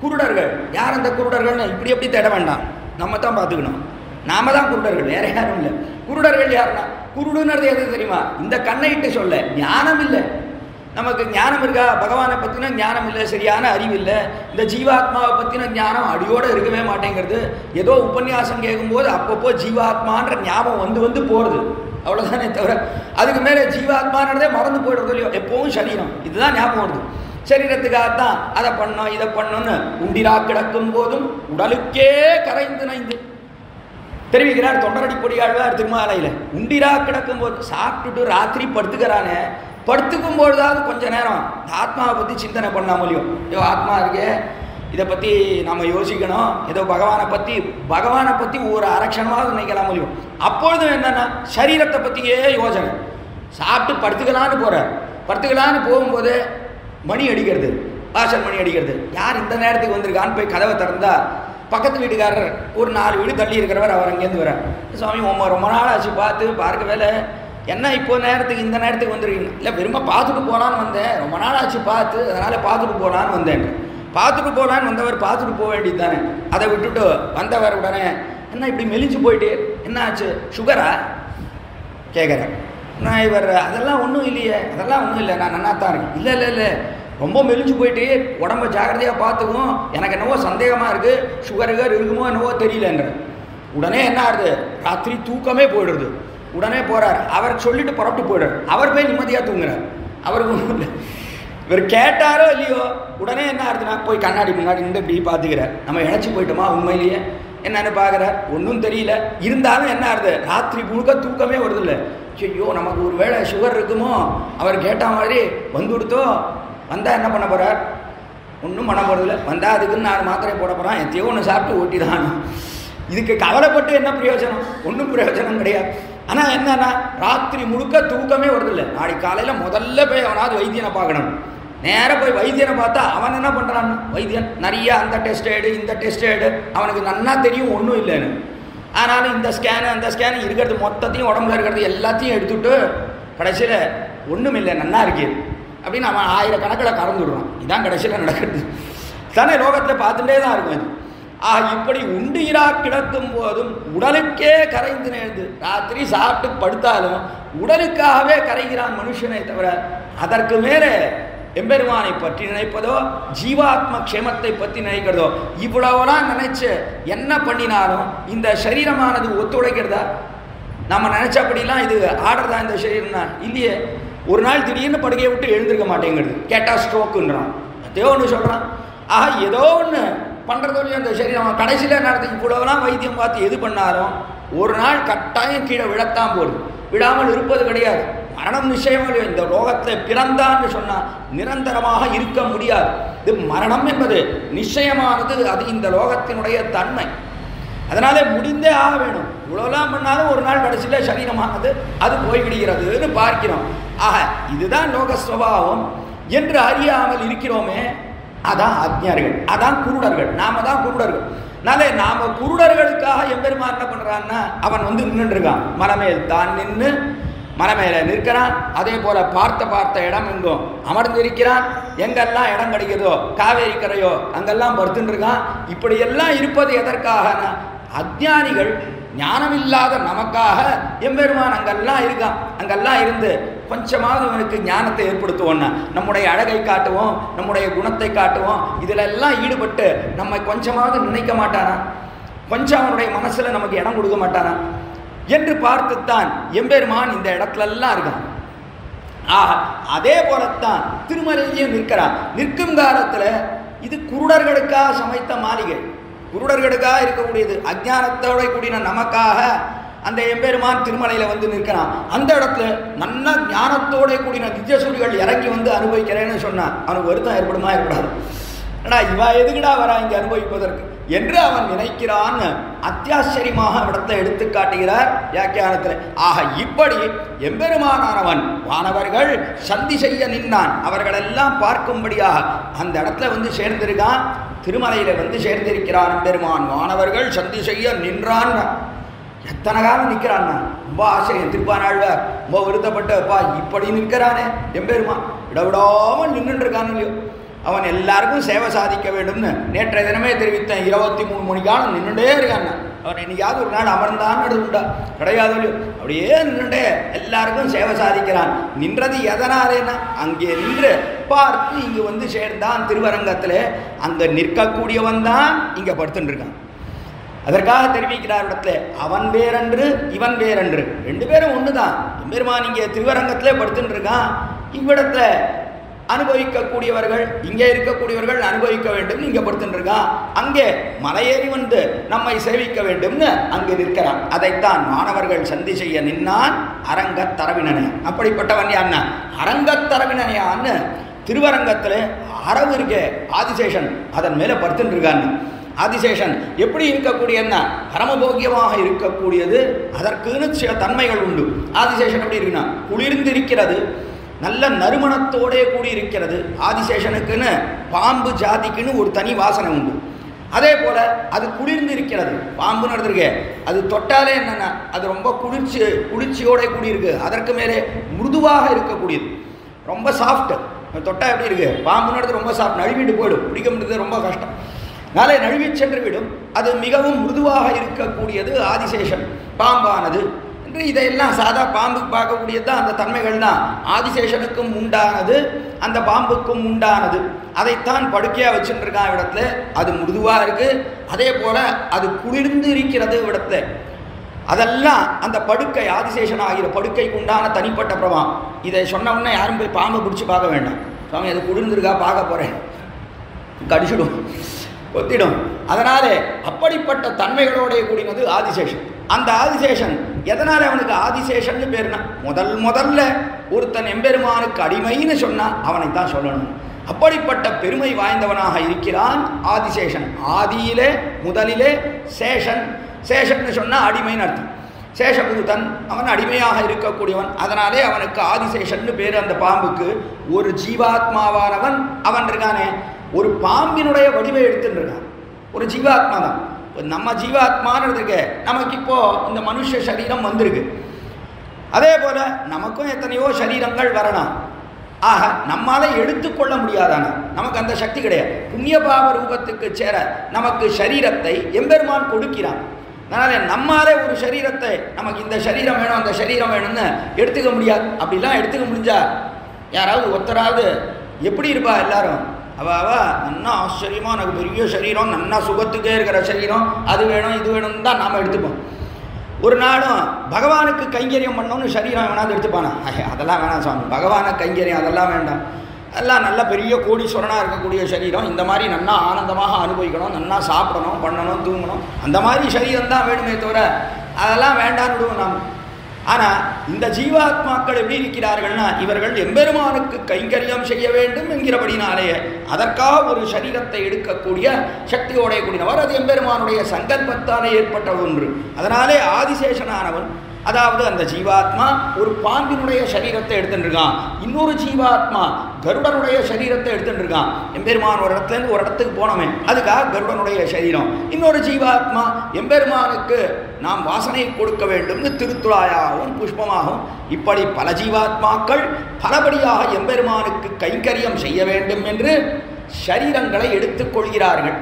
குருடர்கள். யார் அந்த குருடர்கள்னு இப்படி எப்படி தேட வேண்டாம், நம்ம தான் பார்த்துக்கணும். நாம தான் குருடர்கள், வேற யாரும் இல்லை. குருடர்கள் யாருன்னா குருடுன்றது எது தெரியுமா? இந்த கண்ணைட்டு சொல்ல ஞானம் இல்லை. நமக்கு ஞானம் இருக்கா? பகவானை பற்றின ஞானம் இல்லை, சரியான அறிவு இல்லை. இந்த ஜீவாத்மாவை பற்றின ஞானம் அடியோடு இருக்கவே மாட்டேங்கிறது. ஏதோ உபன்யாசம் கேட்கும்போது அப்பப்போ ஜீவாத்மான்ற ஞாபகம் வந்து போகிறது, அவ்வளோதானே தவிர அதுக்கு மேலே ஜீவாத்மான்றதே மறந்து போய்டுறது இல்லையோ. எப்பவும் சரீரம் இதுதான் ஞாபகம் வருது. சரீரத்துக்காகத்தான் அதை பண்ணோம் இதை பண்ணோன்னு உண்டிரா கிடக்கும் போதும் உடலுக்கே கரைந்து நைந்து தெரிவிக்கிறார் தொண்டரடி பொடியாழ்வார் திருமாலையில். உண்டிரா கிடக்கும் போது சாப்பிட்டுட்டு ராத்திரி படுத்துக்கிறானே, படுத்துக்கும் பொழுதாவது கொஞ்ச நேரம் ஆத்மாவை பற்றி சிந்தனை பண்ணாமலையும், ஐயோ ஆத்மா இருக்கே இதை பற்றி நம்ம யோசிக்கணும், ஏதோ பகவானை பற்றி ஒரு அரட்சணமாவது நினைக்கலாமலையும். அப்பொழுதும் என்னென்னா சரீரத்தை பற்றியே யோசனை. சாப்பிட்டு படுத்துக்கலான்னு போகும்போது மணி அடிக்கிறது, வாசல் மணி அடிக்கிறது. யார் இந்த நேரத்துக்கு வந்திருக்கான்னு போய் கதவை திறந்தா பக்கத்து வீட்டுக்காரர் ஒரு 4 வீடு தள்ளி இருக்கிறவர், அவர் அங்கேருந்து வர, சுவாமி ரொம்ப நாள் ஆச்சு பார்க்க வேலை, என்ன இப்போ இந்த நேரத்துக்கு வந்துருக்கீங்க? இல்லை விரும்ப பார்த்துட்டு போகலான்னு வந்தேன், ரொம்ப நாள் ஆச்சு அதனால் பார்த்துட்டு போகலான்னு வந்தேன். பார்த்துட்டு போகலான்னு வந்தவர் பார்த்துட்டு போக வேண்டியது தானே. அதை விட்டுட்டு வந்தவர் உடனே என்ன இப்படி மெலிஞ்சு போயிட்டு, என்ன ஆச்சு சுகரா கேட்குறேன். நான் இவர் அதெல்லாம் ஒன்றும் இல்லையே, அதெல்லாம் ஒன்றும் இல்லை, நான் நன்னா தான் இருக்கேன். இல்லை ரொம்ப மெலிஞ்சு போயிட்டு உடம்ப ஜாக்கிரதையாக பார்த்துக்கும், எனக்கு என்னவோ சந்தேகமாக இருக்குது, சுகர் இருக்குமோ என்னவோ தெரியலன்ற. உடனே என்ன ஆகுது, ராத்திரி தூக்கமே போயிடுறது. உடனே போகிறார், அவர் சொல்லிட்டு புறப்பட்டு போயிடுறார். அவர் போய் நிம்மதியாக தூங்குறார். அவருக்கு ஒன்றும் இல்லை. இவர் கேட்டாரோ இல்லையோ உடனே என்ன ஆகுதுன்னா போய் கண்ணாடி முன்னாடி நின்று இப்படி பார்த்துக்கிறார். நம்ம இழைச்சி போயிட்டோமா உண்மையிலேயே என்னன்னு பார்க்குறார், ஒன்றும் தெரியல. இருந்தாலும் என்ன ஆகுது, ராத்திரி முழுக்க தூக்கமே வருது இல்லை. ஐயோ நமக்கு ஒரு வேளை சுகர் இருக்குமோ, அவர் கேட்ட மாதிரி வந்து கொடுத்தோ, வந்தால் என்ன பண்ண போகிறார், ஒன்றும் பண்ண போகிறதில்ல. வந்தால் அதுக்குன்னு 4 மாத்திரை போட போகிறான், எத்தையோ ஒன்று சாப்பிட்டு ஓட்டி தான். இதுக்கு கவலைப்பட்டு என்ன பிரயோஜனம்? ஒன்றும் பிரயோஜனம் கிடையாது. ஆனால் என்னன்னா ராத்திரி முழுக்க தூக்கமே வருதில்லை. நாளைக்கு காலையில் முதல்ல போய் அவனாவது வைத்தியனை பார்க்கணும். நேராக போய் வைத்தியனை பார்த்தா அவன் என்ன பண்ணுறான்னு, வைத்தியன் நிறைய அந்த டெஸ்ட் இந்த டெஸ்ட் அவனுக்கு நன்னா தெரியும் ஒன்றும் இல்லைன்னு. ஆனாலும் இந்த ஸ்கேனு அந்த ஸ்கேனு இருக்கிறது மொத்தத்தையும் உடம்புல இருக்கிறது எல்லாத்தையும் எடுத்துட்டு கடைசியில் ஒன்றும் இல்லை நன்னா இருக்கு அப்படின்னு அவன் 1000 கணக்கில் கறந்து விடுறான். இதுதான் கடைசியில் நடக்கிறது தானே, லோகத்தில் பார்த்துட்டே தான் இருக்கும் இது. இப்படி உண்டிரா கிடக்கும் போதும் உடலுக்கே கரைந்து நேர்ந்து, ராத்திரி சாப்பிட்டு படுத்தாலும் உடலுக்காகவே கரைகிறான் மனுஷனை தவிர அதற்கு மேலே எம்பெருமானை பற்றி நினைப்பதோ ஜீவாத்ம க்ஷேமத்தை பற்றி நினைக்கிறதோ இவ்வளவுலாம் நினைச்சு என்ன பண்ணினாலும் இந்த சரீரமானது ஒத்துழைக்கிறதா? நம்ம நினைச்சபடிலாம் இது ஆடுறதா இந்த சரீரம்னா? இல்லையே. ஒரு நாள் திடீர்னு படுக்கையை விட்டு எழுந்திருக்க மாட்டேங்கிறது, கேட்டால் ஸ்ட்ரோக்குன்றான், அதே ஒன்று சொல்கிறான். ஏதோ ஒன்று பண்ணுறதோடய அந்த சரீரம் கடைசியில் நடந்து இவ்வளவுலாம் வைத்தியம் பார்த்து எது பண்ணாலும் ஒரு நாள் கட்டாயம் கீழே விழத்தான் போகுது, விழாமல் இருப்பது கிடையாது. மரணம் நிச்சயமாக இந்த லோகத்தில் பிறந்தான்னு சொன்னால் நிரந்தரமாக இருக்க முடியாது. இது மரணம் என்பது நிச்சயமானது, அது இந்த லோகத்தினுடைய தன்மை. அதனால முடிந்தே ஆக வேணும். இவ்வளோலாம் பண்ணாலும் ஒரு நாள் கடைசியில் சரீரமானது அது போய்விடுகிறதுன்னு பார்க்கிறோம். இதுதான் லோக சுபாவம் என்று அறியாமல் இருக்கிறோமே, அதான் அஜ்ஞர்கள், அதான் குருடர்கள். நாம தான் குருடர்கள். அதனால நாம குருடர்களுக்காக எம்பெருமான் என்ன பண்றான்னா, அவன் நின்றுட்டு இருக்கான், மலைமேல் தான் நின்று மலைமேல நிற்கிறான். அதே போல பார்த்த இடம் எங்கும் அமர்ந்திருக்கிறான். எங்கெல்லாம் இடம் கிடைக்கிறதோ காவேரி கரையோ அங்கெல்லாம் படுத்துட்டு இருக்கான். இப்படியெல்லாம் இருப்பது எதற்காகனா, அஜ்ஞானிகள் ஞானமில்லாத நமக்காக எம்பெருமான் அங்கெல்லாம் இருக்கான். அங்கெல்லாம் இருந்து கொஞ்சமாவது அவனுக்கு ஞானத்தை ஏற்படுத்துவோம்னா, நம்முடைய அழகை காட்டுவோம், நம்முடைய குணத்தை காட்டுவோம், இதில் எல்லாம் ஈடுபட்டு நம்ம கொஞ்சமாவது நினைக்க மாட்டானா? கொஞ்சம் அவனுடைய மனசுல நமக்கு இடம் கொடுக்க மாட்டானா என்று பார்த்துத்தான் எம்பெருமான் இந்த இடத்துலலாம் இருக்கான். அதே போலத்தான் திருமலையிலையும் நிற்கிறான். நிற்கும் காலத்தில் இது குருடர்களுக்காக சமைத்த மாளிகை, குருடர்களுக்காக இருக்கக்கூடியது. அஜ்ஞானத்தோட கூடின நமக்காக அந்த எம்பெருமான் திருமலையில் நிற்கிறான். அந்த இடத்துல நல்ல ஞானத்தோட கூடின நிஜசூரிகள் இறங்கி அனுபவிக்கிறேன்னு சொன்னான். அவனுக்கு வருத்தம் ஏற்படுமா ஏற்படாது? இவ எதுக்குடா வரா இங்கே அனுபவிப்பதற்கு என்று அவன் நினைக்கிறான். அத்தியாச்சரியமாக இடத்தை எடுத்து காட்டுகிறார் வியாக்கியானத்தில். இப்படி எம்பெருமானானவன் வானவர்கள் சந்தி செய்ய நின்றான். அவர்களெல்லாம் பார்க்கும்படியாக அந்த இடத்துல சேர்ந்திருக்கான். திருமலையில் சேர்ந்திருக்கிறான் எம்பெருமான். வானவர்கள் சந்தி செய்ய நின்றான். எத்தனை காலம் நிற்கிறான்னா, ரொம்ப ஆச்சரியம். திருப்பானாழ்வார் ரொம்ப வருத்தப்பட்டப்பா, இப்படி நிற்கிறானே எம்பெருமான், விடவிடாமல் நின்றுட்டு இருக்கான்னு இல்லையோ. அவன் எல்லாருக்கும் சேவை சாதிக்க வேண்டும்னு நேற்றைய தினமே தெரிவித்தேன். 23 மணி காலம் நின்றுட்டே இருக்கான். அவர் இன்னைக்காவது ஒரு நாள் அமர்ந்தான்னு உண்டா? கிடையாது. அப்படியே நின்றுட்டே எல்லாருக்கும் சேவை சாதிக்கிறான். நின்றது எதனாலேன்னா அங்கே நின்று பார்த்து இங்கு வந்து சேர்ந்தான் திருவரங்கத்தில். அங்கே நிற்கக்கூடியவன் தான் இங்கே படுத்துட்டு இருக்கான். அதற்காக தெரிவிக்கிறார் இடத்துல அவன் வேறன்று இவன் வேறன்று, ரெண்டு பேரும் ஒன்று தான். எம்பெருமான் இங்கே திருவரங்கத்திலே படுத்துட்டு இருக்கான். இவ்விடத்துல அனுபவிக்கக்கூடியவர்கள், இங்கே இருக்கக்கூடியவர்கள் அனுபவிக்க வேண்டும் இங்கே படுத்துட்டு இருக்கான். அங்கே மலையேறி வந்து நம்மை சேவிக்க வேண்டும்னு அங்கே நிற்கிறான். அதைத்தான் மாணவர்கள் சந்தி செய்ய நின்னான் அரங்கத்தரவினனே. அப்படிப்பட்டவன் யான்னா அரங்கத்தரவினனையான்னு திருவரங்கத்தில் அரவு இருக்கே ஆதிசேஷன் அதன் மேலே படுத்துட்டு இருக்கான்னு. ஆதிசேஷன் எப்படி இருக்கக்கூடியன்னா பரமபோக்கியமாக இருக்கக்கூடியது. அதற்குன்னு சில தன்மைகள் உண்டு. ஆதிசேஷன் எப்படி இருக்குன்னா குளிர்ந்திருக்கிறது, நல்ல நறுமணத்தோடே கூடியிருக்கிறது. ஆதிசேஷனுக்குன்னு பாம்பு ஜாதிக்குன்னு ஒரு தனி வாசனை உண்டு. அதே போல அது குளிர்ந்து இருக்கிறது. பாம்புன்னு எடுத்துருக்க அது தொட்டாலே என்னென்னா அது ரொம்ப குளிர்ச்சியோட கூடியிருக்கு. அதற்கு மேலே மிருதுவாக இருக்கக்கூடியது, ரொம்ப சாஃப்ட். தொட்டா எப்படி இருக்கு? பாம்புன்னு எடுத்து ரொம்ப சாஃப்ட், நழுவிட்டு போயிடும், பிடிக்க முடியாது, ரொம்ப கஷ்டம். நாளை நழுவி சென்று விடும். அது மிகவும் மிருதுவாக இருக்கக்கூடியது ஆதிசேஷன் பாம்பானது என்று. இதையெல்லாம் சாதா பாம்புக்கு பார்க்கக்கூடியது தான் அந்த தன்மைகள் தான் ஆதிசேஷனுக்கும் உண்டானது, அந்த பாம்புக்கும் உண்டானது. அதைத்தான் படுக்கையாக வச்சுட்டு இருக்கான் இடத்துல. அது மிருதுவாக இருக்கு, அதே போல அது குளிர்ந்து இருக்கிறது இடத்துல. அதெல்லாம் அந்த படுக்கை ஆதிசேஷன் ஆகிற படுக்கைக்கு உண்டான தனிப்பட்ட பிரபாவம். இதை சொன்ன உடனே யாரும் போய் பாம்பை பிடிச்சி பார்க்க வேண்டாம். சுவாமி அது குளிர்ந்துருக்கா பார்க்க போகிறேன், கடிச்சிடும், ஒத்திடும். அதனாலே அப்படிப்பட்ட தன்மைகளோட கூடினது ஆதிசேஷன். அந்த ஆதிசேஷன் எதனால அவனுக்கு ஆதிசேஷன் பேருனா முதல்ல ஒருத்தன் எம்பெருமானுக்கு அடிமைன்னு சொன்னா அவனைத்தான் சொல்லணும். அப்படிப்பட்ட பெருமை வாய்ந்தவனாக இருக்கிறான் ஆதிசேஷன். ஆதியிலே முதலிலே சேஷன். சேஷன்னு சொன்னா அடிமைன்னு அர்த்தம். சேஷபூதன் அவன் அடிமையாக இருக்கக்கூடியவன். அதனாலே அவனுக்கு ஆதிசேஷன்னு பேரு. அந்த பாம்புக்கு ஒரு ஜீவாத்மாவானவன் அவன் இருக்கானே, ஒரு பாம்பினுடைய வடிவை எடுத்துட்டு இருக்கான். ஒரு ஜீவாத்மா தான். நம்ம ஜீவாத்மான்னு இருக்கு. நமக்கு இப்போ இந்த மனுஷ சரீரம் வந்திருக்கு. அதே போல நமக்கும் எத்தனையோ சரீரங்கள் வரலாம். ஆக நம்மால எடுத்துக்கொள்ள முடியாதான, நமக்கு அந்த சக்தி கிடையாது. புண்ணிய பாவ ரூபத்துக்கு சேர நமக்கு சரீரத்தை எம்பெருமான் கொடுக்கிறான். அதனால நம்மாலே ஒரு சரீரத்தை நமக்கு இந்த சரீரம் வேணும் அந்த சரீரம் வேணும்னு எடுத்துக்க முடியாது. அப்படிலாம் எடுத்துக்க முடிஞ்சா யாராவது ஒருத்தராவது எப்படி இருப்பா? எல்லாரும் அவ நன்னா ஆச்சரியமாக எனக்கு பெரிய சரீரம், நன்னா சுகத்துக்கே இருக்கிற சரீரம், அது வேணும் இது வேணும்னு தான் நாம் எடுத்துப்போம். ஒரு நாளும் பகவானுக்கு கைங்கரியம் பண்ணோன்னு சரீரம் வேணாது எடுத்துப்பானா? அதெல்லாம் வேணாம் சுவாமி, பகவானை கைங்கரியம் அதெல்லாம் வேண்டாம். அதெல்லாம் நல்ல பெரிய கோடீஸ்வரனாக இருக்கக்கூடிய சரீரம், இந்த மாதிரி நன்னா ஆனந்தமாக அனுபவிக்கணும், நன்னா சாப்பிடணும், பண்ணணும், தூங்கணும், அந்த மாதிரி சரீரம் தான் வேணுமே தவிர அதெல்லாம் வேண்டான்னு விடுவோம் நாம். ஆனால் இந்த ஜீவாத்மாக்கள் எப்படி இருக்கிறார்கள்னா இவர்கள் எம்பெருமானுக்கு கைங்கரியம் செய்ய வேண்டும் என்கிறபடினாலேயே அதற்காக ஒரு சரீரத்தை எடுக்கக்கூடிய சக்தியோடைய கூடினவர். அது எம்பெருமானுடைய சங்கல்பத்தாலே ஏற்பட்ட ஒன்று. அதனாலே ஆதிசேஷனானவன், அதாவது அந்த ஜீவாத்மா ஒரு பாம்பினுடைய சரீரத்தை எடுத்துட்டு இருக்கான். இன்னொரு ஜீவாத்மா கருடனுடைய சரீரத்தை எடுத்துட்டு இருக்கான். எம்பெருமான் ஒரு இடத்துலேருந்து ஒரு இடத்துக்கு போனோமே, அதுக்காக கருடனுடைய சரீரம். இன்னொரு ஜீவாத்மா எம்பெருமானுக்கு நாம் வாசனை கொடுக்க வேண்டும்னு திருத்துழாயாகவும் புஷ்பமாகவும் இப்படி பல ஜீவாத்மாக்கள் பலபடியாக எம்பெருமானுக்கு கைங்கரியம் செய்ய வேண்டும் என்று சரீரங்களை எடுத்துக்கொள்கிறார்கள்.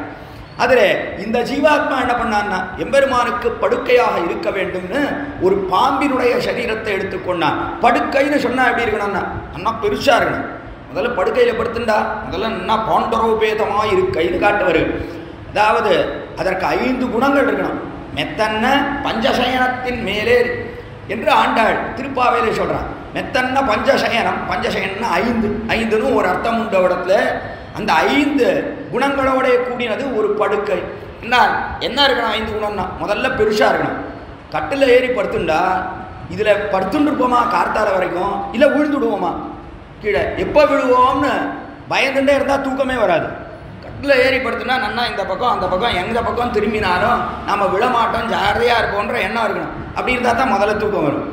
அதில் இந்த ஜீவாத்மா என்ன பண்ணான்னா எம்பெருமானுக்கு படுக்கையாக இருக்க வேண்டும்னு ஒரு பாம்பினுடைய சரீரத்தை எடுத்துக்கொண்டான். படுக்கைன்னு சொன்னால் எப்படி இருக்கணும்னா அண்ணா பெருசாக இருக்கணும். முதல்ல படுக்கையில் படுத்துண்டா முதல்ல என்ன பாண்டரோபேதமாக இருக்கைன்னு காட்டுவார். அதாவது அதற்கு 5 குணங்கள் இருக்கணும். மெத்தன்ன பஞ்சசயனத்தின் மேலே என்று ஆண்டாள் திருப்பாவையிலே சொல்கிறான். மெத்தன்ன பஞ்சசயனம், பஞ்சசயனம்னா 5ன்னு ஒரு அர்த்தம் உண்ட இடத்துல அந்த 5 குணங்களோட கூடினது ஒரு படுக்கை. என்ன இருக்கணும் 5 குணம்னா? முதல்ல பெருசாக இருக்கணும். கட்டில் ஏறி படுத்துண்டா இதில் படுத்துட்டு இருப்போமா கார்த்தால வரைக்கும், இல்லை விழுந்துடுவோமா கீழே, எப்போ விழுவோம்னு பயந்துட்டே இருந்தால் தூக்கமே வராது. கட்டில் ஏறி படுத்துனா நன்னா இந்த பக்கம் அந்த பக்கம் எந்த பக்கம் திரும்பினாலும் நம்ம விழமாட்டோம், ஜாகிரதையாக இருப்போன்ற எண்ணம் இருக்கணும். அப்படி இருந்தால் தான் முதல்ல தூக்கம் வரும்.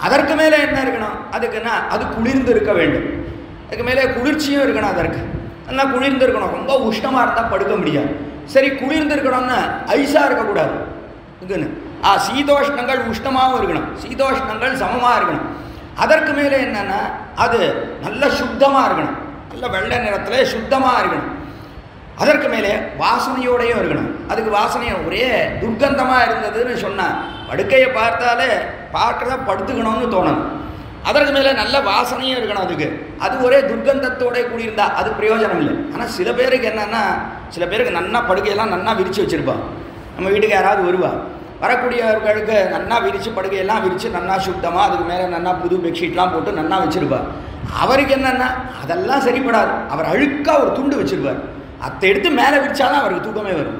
அதற்கு மேலே என்ன இருக்கணும்? அதுக்குன்னா அது குளிர்ந்து இருக்க வேண்டும். அதுக்கு மேலே குளிர்ச்சியும் இருக்கணும். அதற்கு நல்லா குளிர்ந்து இருக்கணும். ரொம்ப உஷ்ணமாக இருந்தால் படுக்க முடியாது. சரி, குளிர்ந்து இருக்கணும்னா ஐஸாக இருக்கக்கூடாது. இதுன்னு சீதோஷ்ணங்கள் உஷ்ணமாகவும் இருக்கணும், சீதோஷ்ணங்கள் சமமாக இருக்கணும். அதற்கு மேலே என்னென்னா அது நல்ல சுத்தமாக இருக்கணும், நல்ல வெள்ளை நிறத்தில் சுத்தமாக இருக்கணும். அதற்கு மேலே வாசனையோடையும் இருக்கணும். அதுக்கு வாசனை ஒரே துர்க்கந்தமாக இருந்ததுன்னு சொன்னால் படுக்கையை பார்த்தாலே பார்க்கறத படுத்துக்கணும்னு தோணணும். அதற்கு மேலே நல்ல வாசனையும் இருக்கணும். அதுக்கு அது ஒரே துர்க்கந்தத்தோட கூடியிருந்தா அது பிரயோஜனம் இல்லை. ஆனால் சில பேருக்கு என்னென்னா, சில பேருக்கு நன்னா படுக்கையெல்லாம் நன்னா விரித்து வச்சுருப்பான். நம்ம வீட்டுக்கு யாராவது வருவா, வரக்கூடியவர்களுக்கு நன்னா விரித்து படுக்கையெல்லாம் விரித்து நன்னா சுத்தமாக அதுக்கு மேலே நன்னா புது பெட்ஷீட்லாம் போட்டு நன்னா வச்சுருப்பார். அவருக்கு என்னென்னா அதெல்லாம் சரிப்படாது. அவர் அழுக்காக ஒரு துண்டு வச்சுருப்பார். அதை எடுத்து மேலே விரிச்சாதான் அவருக்கு தூக்கமே வரும்.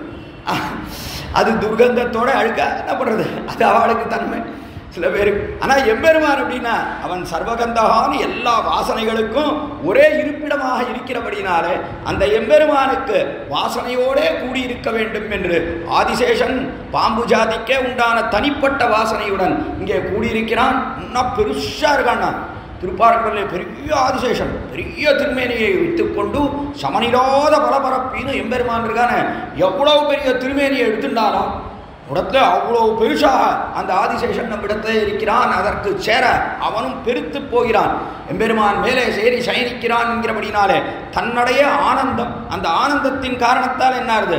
அது துர்கந்தத்தோட அழுக்கா என்ன பண்ணுறது, அது அவளுக்கு தன்மை சில பேருக்கு. ஆனால் எம்பெருமான் அப்படின்னா அவன் சர்வகந்தகான்னு எல்லா வாசனைகளுக்கும் ஒரே இருப்பிடமாக இருக்கிறபடினாலே அந்த எம்பெருமானுக்கு வாசனையோடே கூடியிருக்க வேண்டும் என்று ஆதிசேஷன் பாம்பு ஜாதிக்கே உண்டான தனிப்பட்ட வாசனையுடன் இங்கே கூடியிருக்கிறான். இன்னும் பெருசாக இருக்கான்னா திருப்பார்கடலே பெரிய ஆதிசேஷன் பெரிய திருமேனியை வைத்துக்கொண்டு சமனில்லாத பலபரப்பின்னு எம்பெருமான் இருக்கான எவ்வளவு பெரிய திருமேனியை எடுத்துட்டாலும் உடத்துல அவ்வளவு பெருசாக அந்த ஆதிசேஷன் நம்மிடத்தை இருக்கிறான். அதற்கு சேர அவனும் பெருத்து போகிறான். எம்பெருமான் மேலே சேரி சயனிக்கிறான் என்கிறபடினாலே தன்னுடைய ஆனந்தம், அந்த ஆனந்தத்தின் காரணத்தால் என்ன ஆகுது,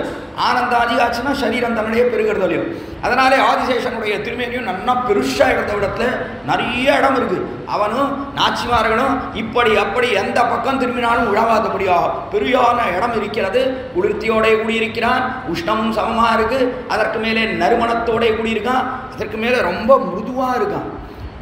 ஆனந்தம் அதிகாச்சுன்னா சரீரம் தன்னுடைய பெருகிறது இல்லையோ. அதனாலே ஆதிசேஷனுடைய திருமேனியும் நல்லா பெருசாக எடுத்த இடத்துல நிறைய இடம் இருக்குது. அவனும் நாச்சிமார்களும் இப்படி அப்படி எந்த பக்கம் திரும்பினாலும் உழவாதபடியாக பெரியான இடம் இருக்கிறது. குளிர்த்தியோட கூடியிருக்கிறான். உஷ்ணமும் சமமாக இருக்குது. அதற்கு மேலே நறுமணத்தோட கூடியிருக்கான். அதற்கு மேலே ரொம்ப மிருதுவாக இருக்கான்.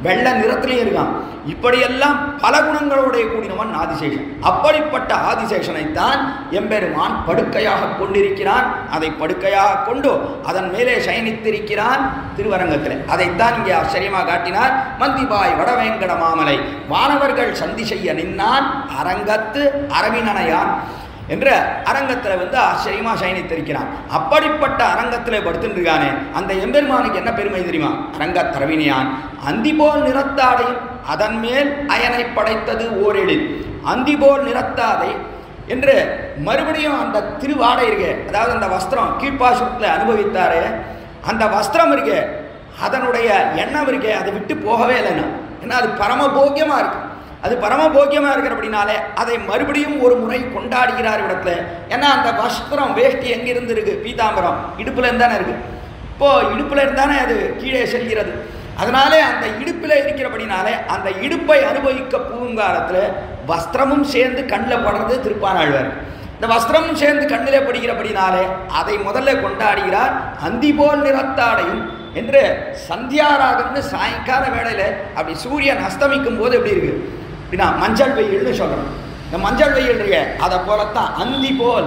வெள்ளை நிறத்திலையும் இருக்கான். இப்படியெல்லாம் பல குணங்களோட கூடினவன் ஆதிசேஷன். அப்படிப்பட்ட ஆதிசேஷனைத்தான் எம்பெருமான் படுக்கையாக கொண்டிருக்கிறான். அதை படுக்கையாக கொண்டு அதன் மேலே சயனித்திருக்கிறான் திருவரங்கத்தில். அதைத்தான் இங்கே ஆச்சரியமாக காட்டினார். மந்திபாய் வடவேங்கட மாமலை வானவர்கள் சந்தி செய்ய நின்னான் அரங்கத்து அரவினனையான் என்ற அரங்கத்தில் ஆச்சரியமா சயனித்திருக்கிறான். அப்படிப்பட்ட அரங்கத்தில் படுத்துருக்கானே அந்த எம்பெருமானுக்கு என்ன பெருமை தெரியுமா? அரங்கத்தரவினியான் அந்திபோல் நிறத்தாடையும் அதன் மேல் அயனை படைத்தது ஓரெழில். அந்திபோல் நிறத்தாடை என்று மறுபடியும் அந்த திருவாடை இருக்கு, அதாவது அந்த வஸ்திரம் கீழ்ப்பாசுரத்தில் அனுபவித்தாரே அந்த வஸ்திரம் இருக்கு, அதனுடைய எண்ணம் இருக்கு, அதை விட்டு போகவே இல்லைன்னா. ஏன்னா அது பரமபோக்கியமாக இருக்கு. அது பரமபோக்கியமாக இருக்கிற அப்படின்னாலே அதை மறுபடியும் ஒரு முறை கொண்டாடுகிறார் இடத்துல. ஏன்னா அந்த வஸ்திரம் வேஷ்டி எங்கிருந்து இருக்கு, பீதாம்பரம் இடுப்புல இருந்தானே இருக்கு. இப்போ இடுப்புல இருந்தானே அது கீழே செல்கிறது. அதனாலே அந்த இடுப்பில் இருக்கிறபடினாலே அந்த இடுப்பை அனுபவிக்க பூங்காலத்தில் வஸ்திரமும் சேர்ந்து கண்ணில் படுறது திருப்பானாழ்வார். இந்த வஸ்திரமும் சேர்ந்து கண்ணிலே படுகிறபடினாலே அதை முதல்ல கொண்டாடுகிறார். அந்திபோல் நிறத்தாடையும் என்று சந்தியாராகம்னு சாயங்கால வேளையில் அப்படி சூரியன் அஸ்தமிக்கும் போது எப்படி இருக்கு அப்படின்னா மஞ்சள் வெயில்னு சொல்கிறோம். இந்த மஞ்சள் வெயில் இருக்கு, அதை போலத்தான் அந்தி போல்.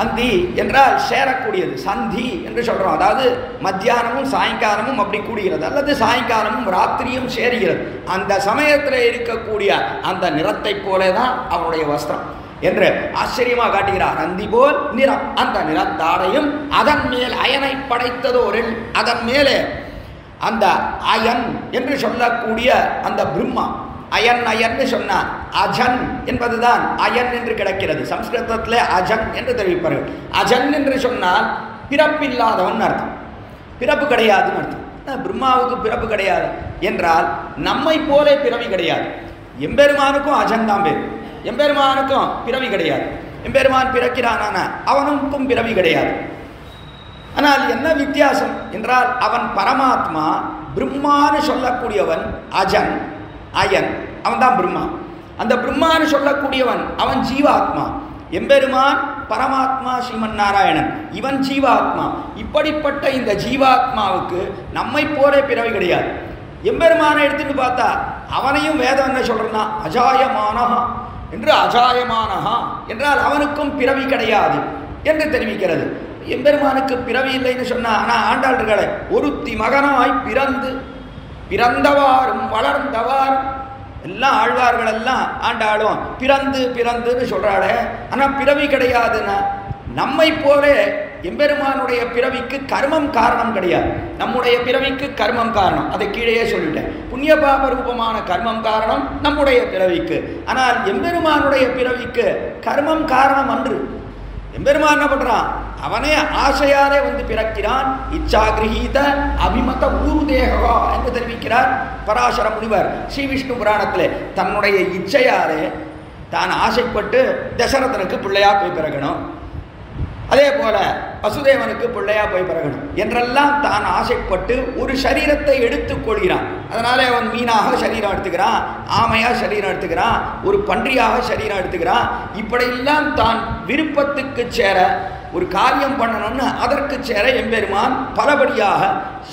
அந்தி என்றால் சேரக்கூடியது, சந்தி என்று சொல்கிறோம். அதாவது மத்தியானமும் சாயங்காலமும் அப்படி கூடுகிறது, அல்லது சாயங்காலமும் ராத்திரியும் சேருகிறது. அந்த சமயத்தில் இருக்கக்கூடிய அந்த நிறத்தை போலே தான் அவனுடைய வஸ்திரம் என்று ஆச்சரியமாக காட்டுகிறார். அந்தி போல் நிறம், அந்த நிறத்தாடையும் அதன் மேல் அயனை படைத்ததோரில் அதன் மேலே அந்த அயன் என்று சொல்லக்கூடிய அந்த பிரம்மா, அயன் அயன்னு சொன்னார். அஜன் என்பதுதான் அயன் என்று கிடக்கிறது. சம்ஸ்கிருதத்தில் அஜன் என்று தெரிவிப்பார்கள். அஜன் என்று சொன்னால் பிறப்பில்லாதவன் அர்த்தம், பிறப்பு கிடையாதுன்னு அர்த்தம். பிரம்மாவுக்கு பிறப்பு கிடையாது என்றால் நம்மை போலே பிறவி கிடையாது. எம்பெருமானுக்கும் அஜன் தான் பேர், எம்பெருமானுக்கும் பிறவி கிடையாது. எம்பெருமான் பிறக்கிறானான அவனுக்கும் பிறவி கிடையாது. ஆனால் என்ன வித்தியாசம் என்றால் அவன் பரமாத்மா, பிரம்மான்னு சொல்லக்கூடியவன் அஜன், அயன், அவன் தான் பிரம்மா. அந்த பிரம்மான்னு சொல்லக்கூடியவன் அவன் ஜீவாத்மா. எம்பெருமான் பரமாத்மா ஸ்ரீமன் நாராயணன், இவன் ஜீவாத்மா. இப்படிப்பட்ட இந்த ஜீவாத்மாவுக்கு நம்மை போலே பிறவி கிடையாது. எம்பெருமானை எடுத்துட்டு பார்த்தா அவனையும் வேதம் என்ன சொல்றா, அஜாயமானஹா என்று. அஜாயமானஹா என்றால் அவனுக்கும் பிறவி கிடையாது என்று தெரிவிக்கிறது. எம்பெருமானுக்கு பிறவி இல்லைன்னு சொன்னா, ஆனால் ஆண்டாள் இருக்காளே, ஒருத்தி மகனாய் பிறந்து பிறந்தவாறும் வளர்ந்தவாறும் எல்லாம் ஆழ்வார்கள் எல்லாம் ஆண்டாளும் பிறந்து பிறந்துன்னு சொல்றாளே, ஆனால் பிறவி கிடையாதுன்னா நம்மை போல எம்பெருமானுடைய பிறவிக்கு கர்மம் காரணம் கிடையாது. நம்முடைய பிறவிக்கு கர்மம் காரணம், அதை கீழே சொல்லிட்டேன். புண்ணிய பாப ரூபமான கர்மம் காரணம் நம்முடைய பிறவிக்கு. ஆனால் எம்பெருமானுடைய பிறவிக்கு கர்மம் காரணம் அன்று. எம்பெருமான் என்ன பண்றான், அவனே ஆசையாலே பிறக்கிறான். இச்சா கிரகீத அபிமத ஊரு தேகவா என்று தெரிவிக்கிறார் பராசர முனிவர் ஸ்ரீ விஷ்ணு புராணத்தில். தன்னுடைய இச்சையாலே தான் ஆசைப்பட்டு தசரதனுக்கு பிள்ளையா போய் பிறக்கணும், அதே போல வசுதேவனுக்கு பிள்ளையா போய் பிறகணும் என்றெல்லாம் தான் ஆசைப்பட்டு ஒரு சரீரத்தை எடுத்துக் கொள்கிறான். அதனாலே அவன் மீனாக சரீரம் எடுத்துக்கிறான், ஆமையா சரீரம் எடுத்துக்கிறான், ஒரு பன்றியாக சரீரம் எடுத்துக்கிறான். இப்படியெல்லாம் தான் விருப்பத்துக்கு சேர ஒரு காரியம் பண்ணணும்னு அதற்கு சேர எம்பெருமான் பலபடியாக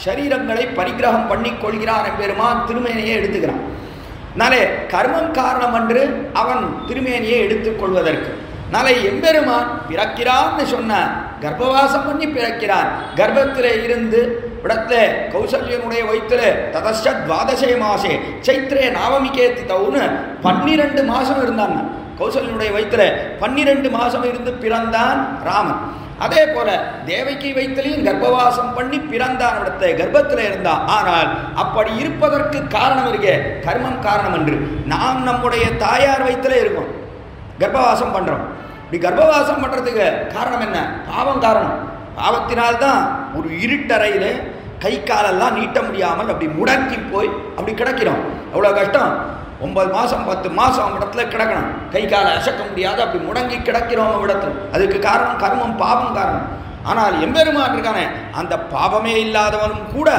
சரீரங்களை பரிகிரகம் பண்ணி கொள்கிறான். எம்பெருமான் திருமேனியை எடுத்துக்கிறான். நாளே கர்மம் காரணம் என்று அவன் திருமேனியை எடுத்துக்கொள்வதற்கு நாளை எம்பெருமான் பிறக்கிறான்னு சொன்ன கர்ப்பவாசம் பண்ணி பிறக்கிறான். கர்ப்பத்திலே இருந்து இடத்துல கௌசல்யனுடைய வயிற்றுல ததச்ச துவாதசே மாசே சைத்ரே நாவமிகே திதவுன்னு 12 மாதம் இருந்தான். கௌசல்யனுடைய வயிற்றுல 12 மாதம் இருந்து பிறந்தான் ராமன். அதே போல தேவகி வயிற்றிலையும் கர்ப்பவாசம் பண்ணி பிறந்தான். இடத்தை கர்ப்பத்தில் இருந்தான். ஆனால் அப்படி இருப்பதற்கு காரணம் இருக்கே கர்மம் காரணம் என்று. நாம் நம்முடைய தாயார் வயிற்றில இருக்கோம், கர்ப்பவாசம் பண்றோம். இப்படி கர்ப்பவாசம் பண்றதுக்கு காரணம் என்ன? பாவம் காரணம். பாவத்தினால்தான் ஒரு இருட்டறையில கை காலெல்லாம் நீட்ட முடியாமல் அப்படி முடக்கி போய் அப்படி கிடக்கிறோம். அவ்வளோ கஷ்டம். 9 மாதம் 10 மாதம் இடத்துல கிடக்கணும், கை காலை அசைக்க முடியாது, அப்படி முடங்கி கிடக்கிறோம் இடத்துல. அதுக்கு காரணம் கர்மம், பாவம் காரணம். ஆனால் எம்பெருமான் இருக்கானே அந்த பாவமே இல்லாதவனும் கூட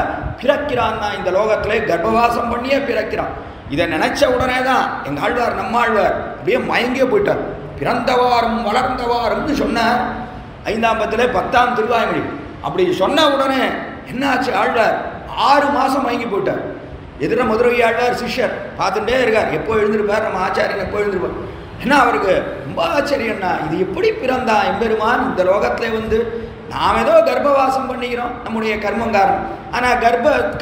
பிறக்கிறான்னா இந்த லோகத்திலே கர்ப்பவாசம் பண்ணியே பிறக்கிறான். இதை நினைச்ச உடனே தான் எங்கள் ஆழ்வார் நம்மாழ்வார் அப்படியே மயங்கியே போயிட்டார். பிறந்தவாறும் வளர்ந்தவாறும்னு சொன்னார் 5ஆம் பத்திலே 10ஆம் திருவாய்மொழி. அப்படி சொன்ன உடனே என்னாச்சு? ஆழ்வார் 6 மாதம் மயங்கி போயிட்டார். எதிர மதுரை ஆழ்வார் சிஷ்யர் பார்த்துட்டே இருக்கார். எப்போ எழுந்திருப்பார் நம்ம ஆச்சாரியன், எப்போ எழுந்திருப்பார்? ஏன்னா அவருக்கு ரொம்ப ஆச்சரியம்னா இது எப்படி பிறந்தான் எம்பெருமான் இந்த லோகத்திலே வந்து? நாம் ஏதோ கர்ப்பவாசம் பண்ணிக்கிறோம், நம்முடைய கர்மம் காரணம். ஆனால்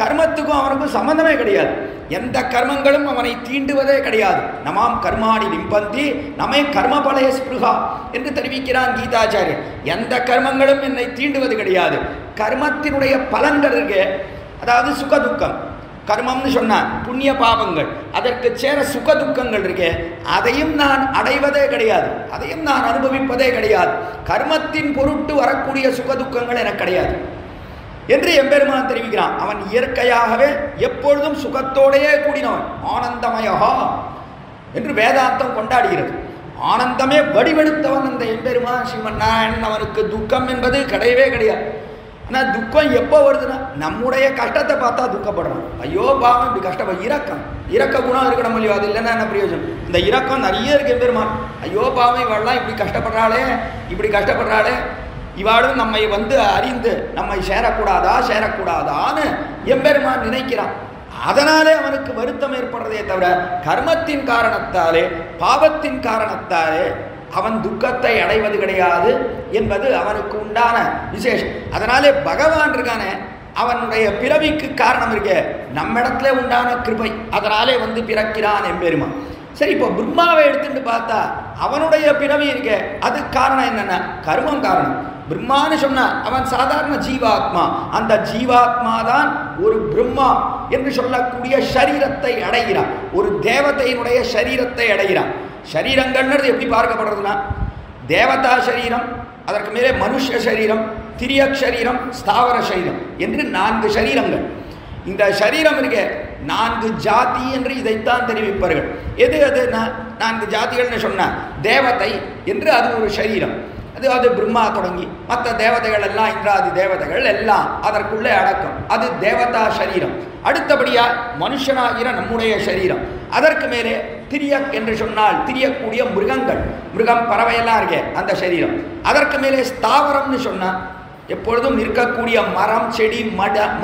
கர்மத்துக்கும் அவனுக்கும் சம்பந்தமே கிடையாது. எந்த கர்மங்களும் அவனை தீண்டுவதே கிடையாது. நமாம் கர்மாணி லிம்பந்தி நம்மை கர்மபலய ஸ்பிருகா என்று தெரிவிக்கிறான் கீதாச்சாரியர். எந்த கர்மங்களும் என்னை தீண்டுவது கிடையாது. கர்மத்தினுடைய பலன்கள் இருக்கு, அதாவது சுகதுக்கம். கர்மம்னு சொன்னா புண்ணிய பாவங்கள், அதற்கு சேர சுகதுக்கங்கள் இருக்கு. அதையும் நான் அடைவதே கிடையாது, அதையும் நான் அனுபவிப்பதே கிடையாது. கர்மத்தின் பொருட்டு வரக்கூடிய சுகதுக்கங்கள் எனக்கு கிடையாது என்று எம்பெருமான் தெரிவிக்கிறான். அவன் இயற்கையாகவே எப்பொழுதும் சுகத்தோடையே கூடினவன். ஆனந்தமயஹா என்று வேதாந்தம் கொண்டாடுகிறது. ஆனந்தமே வடிவெடுத்தவன் அந்த எம்பெருமான் ஸ்ரீமன் நாராயணன். அவனுக்கு துக்கம் என்பது கிடையவே கிடையாது. ஆனால் துக்கம் எப்போ வருதுன்னா நம்முடைய கஷ்டத்தை பார்த்தா துக்கப்படுறோம். ஐயோ பாவம் இப்படி கஷ்டப்படும். இறக்க குணம் இருக்கணும் இல்லையோ, அது இல்லைன்னா என்ன பிரயோஜனம்? இந்த இறக்கம் நிறைய இருக்கு எம்பெருமான். ஐயோ பாவம் இவெல்லாம் இப்படி கஷ்டப்படுறாளே, இவாளும் நம்மை வந்து அறிந்து நம்மை சேரக்கூடாதான்னு எம்பெருமான் நினைக்கிறான். அதனாலே அவனுக்கு வருத்தம் ஏற்படுறதே தவிர கர்மத்தின் காரணத்தாலே பாவத்தின் காரணத்தாலே அவன் துக்கத்தை அடைவது கிடையாது என்பது அவனுக்கு உண்டான விசேஷம். அதனாலே பகவான் இருக்கானே அவனுடைய பிறவிக்கு காரணம் இருக்க நம்மிடத்துல உண்டான கிருபை. அதனாலே வந்து பிறக்கிறான் எம்பெருமான். சரி, இப்போ பிரம்மாவை எடுத்துட்டு பார்த்தா அவனுடைய பிறவி இருக்க அது காரணம் என்னன்னா கர்மம் காரணம். பிரம்மான்னு சொன்னா அவன் சாதாரண ஜீவாத்மா. அந்த ஜீவாத்மா தான் ஒரு பிரம்மா என்று சொல்லக்கூடிய சரீரத்தை அடைகிறான், ஒரு தேவதையினுடைய சரீரத்தை அடைகிறான். சரீரங்கள்ன்றது எப்படி பார்க்கப்படுறதுன்னா தேவதா சரீரம், அதற்கு மேலே மனுஷ சரீரம், திரியக் சரீரம், ஸ்தாவர சரீரம் என்று 4 சரீரங்கள். இந்த சரீரம் இருக்க 4 ஜாதி என்று இதைத்தான் தெரிவிப்பார்கள். எது 4 ஜாதிகள்னு சொன்ன தேவதை என்று அது ஒரு சரீரம். அது பிரம்மா தொடங்கி மற்ற தேவதைகள் எல்லாம், இந்திராதி தேவதைகள் எல்லாம் அதற்குள்ளே அடக்கம். அது தேவதா சரீரம். அடுத்தபடியா மனுஷனாகிற நம்முடைய சரீரம். அதற்கு மேலே திரியக் என்று சொன்னால் திரியக்கூடிய மிருகங்கள், மிருகம் பறவையெல்லாம் இருக்கே அந்த சரீரம். அதற்கு மேலே ஸ்தாவரம்னு சொன்னால் எப்பொழுதும் இருக்கக்கூடிய மரம், செடி,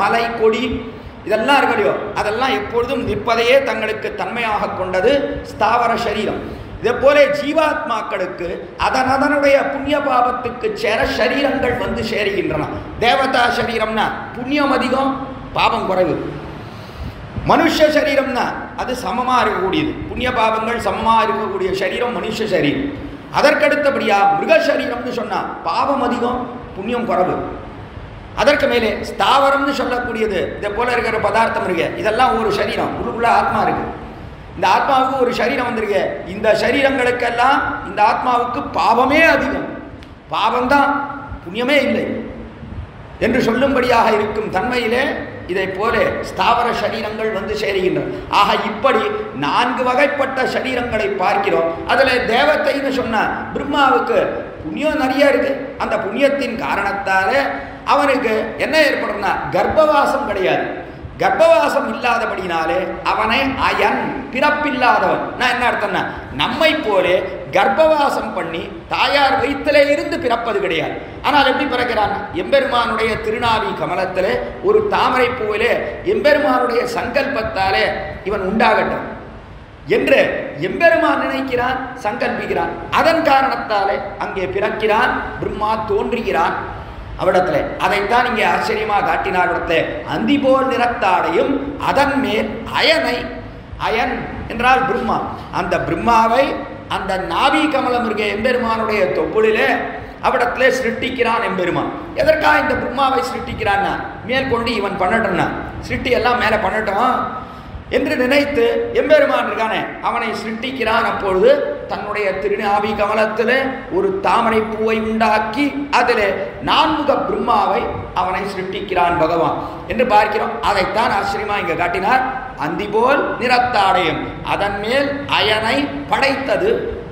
மலை, கொடி இதெல்லாம் இருக்கலையோ அதெல்லாம் எப்பொழுதும் நிற்பதையே தங்களுக்கு தன்மையாக கொண்டது ஸ்தாவர சரீரம். இதே போல ஜீவாத்மாக்களுக்கு அதனுடைய புண்ணிய பாவத்துக்கு சேர சரீரங்கள் வந்து சேருகின்றன. தேவதா சரீரம்னா புண்ணியம் அதிகம், பாவம் குறைவு. மனுஷ சரீரம்னா அது சமமாக இருக்கக்கூடியது, புண்ணிய பாவங்கள் சமமாக இருக்கக்கூடிய சரீரம் மனுஷ சரீரம். அதற்கடுத்தபடியா மிருக சரீரம்னு சொன்னா பாவம் அதிகம், புண்ணியம் குறைவு. அதற்கு மேலே ஸ்தாவரம்னு சொல்லக்கூடியது இதே போல இருக்கிற பதார்த்தம் இருக்கு. இதெல்லாம் ஒரு சரீரம், உள்ளுக்குள்ள ஆத்மா இருக்கு. இந்த ஆத்மாவுக்கு ஒரு சரீரம் வந்திருக்கு. இந்த சரீரங்களுக்கெல்லாம் இந்த ஆத்மாவுக்கு பாவமே அதிகம், பாவம்தான், புண்ணியமே இல்லை என்று சொல்லும்படியாக இருக்கும் தன்மையிலே இதை போல ஸ்தாவர சரீரங்கள் வந்து சேருகின்றன. ஆக இப்படி 4 வகைப்பட்ட சரீரங்களை பார்க்கிறோம். அதில் தேவதைன்னு சொன்ன பிரம்மாவுக்கு புண்ணியம் நிறைய இருக்கு. அந்த புண்ணியத்தின் காரணத்தால அவனுக்கு என்ன ஏற்படும்னா கர்ப்பவாசம் கிடையாது. கர்ப்பவாசம் இல்லாதபடினாலே அவனை அயன், பிறப்பில்லாதவன். நான் என்ன அர்த்தம்னா நம்மை போல கர்ப்பவாசம் பண்ணி தாயார் வயிற்றிலே இருந்து பிறப்பது கிடையாது. ஆனால் எப்படி பிறக்கிறான்? எம்பெருமானுடைய திருநாவி கமலத்திலே ஒரு தாமரை பூவிலே எம்பெருமானுடைய சங்கல்பத்தாலே இவன் உண்டாகட்டும் என்று எம்பெருமான் நினைக்கிறான், சங்கல்பிக்கிறான். அதன் காரணத்தாலே அங்கே பிறக்கிறான், பிரம்மா தோன்றுகிறான் அவிடத்துல. அதைத்தான் இங்கே ஆச்சரியமாக காட்டினார். இடத்துல அந்தி போல் நிறத்தாடையும் அதன் மேல் அயனை, அயன் என்றால் பிரம்மா, அந்த பிரம்மாவை அந்த நாவி கமலம் இருக்க எம்பெருமானுடைய தொப்புளிலே அவிடத்திலே சிருஷ்டிக்கிறான் எம்பெருமான். எதற்காக இந்த பிரம்மாவை சிருஷ்டிக்கிறான்னா மேற்கொண்டு இவன் பண்ணட்டோம்னா சிருஷ்டி எல்லாம் மேலே பண்ணட்டும் என்று நினைத்து எம்பெருமான் இருக்கானே அவனை சிருஷ்டிக்கிறான். அப்பொழுது தன்னுடைய திருநாவி கமலத்தில் ஒரு தாமரை பூவை உண்டாக்கி அதில் நான்முக பிரம்மாவை அவனை சிருஷ்டிக்கிறான் பகவான் என்று பார்க்கிறோம். அதைத்தான் ஆச்சரியமா இங்க காட்டினார். அந்தி போல் நிறத்தாடையும் அதன் மேல் அயனை படைத்தது,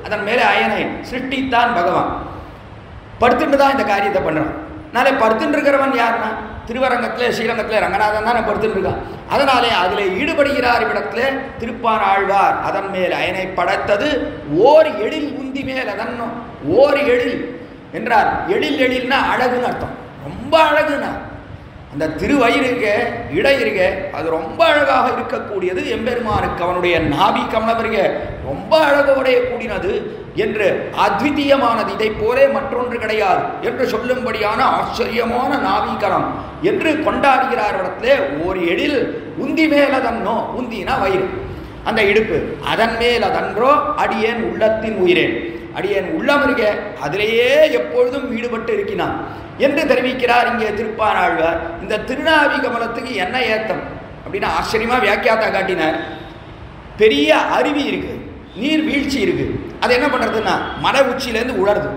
அதன் மேலே அயனை சிருஷ்டித்தான் பகவான். படுத்துட்டு தான் இந்த காரியத்தை பண்றான். நாளை படுத்துட்டு இருக்கிறவன் யாருன்னா திருவரங்கத்தில் ஸ்ரீரங்கத்தில் ரங்கநாதன் தான் படுத்துட்டு இருக்கான். அதனாலே அதில் ஈடுபடுகிறார் இவ்விடத்தில் திருப்பான் ஆழ்வார். அதன் மேல் அயனை படைத்தது ஓர் எழில் உந்தி மேல் அதன் ஓர் எழில் என்றார். எழில் எழில்னா அழகுன்னு அர்த்தம், ரொம்ப அழகுனா. அந்த திருவயிறுக இடை இருக்க அது ரொம்ப அழகாக இருக்கக்கூடியது எம்பெருமானுக்கு. அவனுடைய நாபி கமலம் இருக்க ரொம்ப அழகோடைய கூடினது என்று அத்விதீயமானது, இதை போலே மற்றொன்று கிடையாது என்று சொல்லும்படியான ஆச்சரியமான நாவிகரம் என்று கொண்டாடுகிறார். இடத்துல ஒரு எழில் உந்தி மேலதன்னோ, உந்தினா வயிறு, அந்த இடுப்பு, அதன் மேல் அதன்றோ அடியேன் உள்ளத்தின் உயிரேன், அடியேன் உள்ளம் இருக்க அதிலேயே எப்பொழுதும் ஈடுபட்டு இருக்கிறான் என்று தெரிவிக்கிறார் இங்கே திருப்பானாழ்வார். இந்த திருநாவி கமலத்துக்கு என்ன ஏத்தம் அப்படின்னா ஆச்சரியமா வியாக்கியாத்தா காட்டினார். பெரிய அருவி இருக்கு, நீர் வீழ்ச்சி இருக்கு. அது என்ன பண்றதுன்னா மலை உச்சியிலேருந்து உலருது.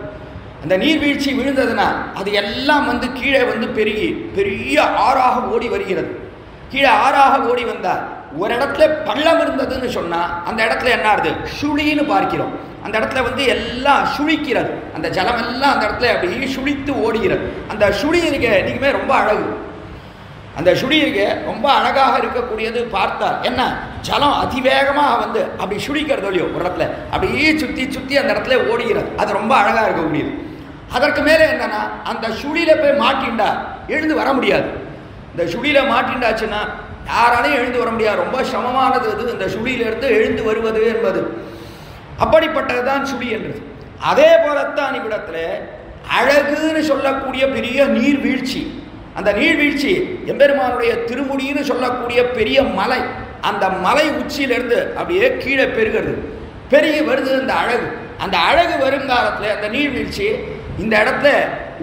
அந்த நீர்வீழ்ச்சி விழுந்ததுன்னா அது எல்லாம் கீழே பெருகி பெரிய ஆறாக ஓடி வருகிறது. கீழே ஆறாக ஓடி வந்தால் ஒரு இடத்துல பள்ளம் இருந்ததுன்னு சொன்னா அந்த இடத்துல என்ன ஆகுது? சுழின்னு பார்க்கிறோம். அந்த இடத்துல எல்லாம் சுழிக்கிறது, அந்த ஜலம் எல்லாம் அந்த இடத்துல அப்படி சுழித்து ஓடுகிறது. அந்த சுழி இருக்க இன்னைக்குமே ரொம்ப அழகு. அந்த சுழி இருக்க ரொம்ப அழகாக இருக்கக்கூடியது. பார்த்தா என்ன ஜலம் அதிவேகமாக அப்படி சுழிக்கிறது இல்லையோ ஒரு இடத்துல அப்படியே சுற்றி சுற்றி அந்த இடத்துல ஓடுகிறது. அது ரொம்ப அழகாக இருக்கக்கூடியது. அதற்கு மேலே என்னன்னா அந்த சுழியில போய் மாட்டிண்டா எழுந்து வர முடியாது. இந்த சுழியில மாட்டிண்டாச்சுன்னா யாராலையும் எழுந்து வர முடியாது. ரொம்ப சிரமமானது அது இந்த சுழியிலிருந்து எழுந்து வருவது என்பது. அப்படிப்பட்டதுதான் சுழி என்றது. அதே போலத்தான் இவ்விடத்துல அழகுன்னு சொல்லக்கூடிய பெரிய நீர்வீழ்ச்சி, அந்த நீர்வீழ்ச்சி எம்பெருமானுடைய திருமுடின்னு சொல்லக்கூடிய பெரிய மலை, அந்த மலை உச்சியிலிருந்து அப்படியே கீழே பெருகிறது, பெருகி வருது அந்த அழகு. அந்த அழகு வருங்காலத்தில் அந்த நீர்வீழ்ச்சி இந்த இடத்துல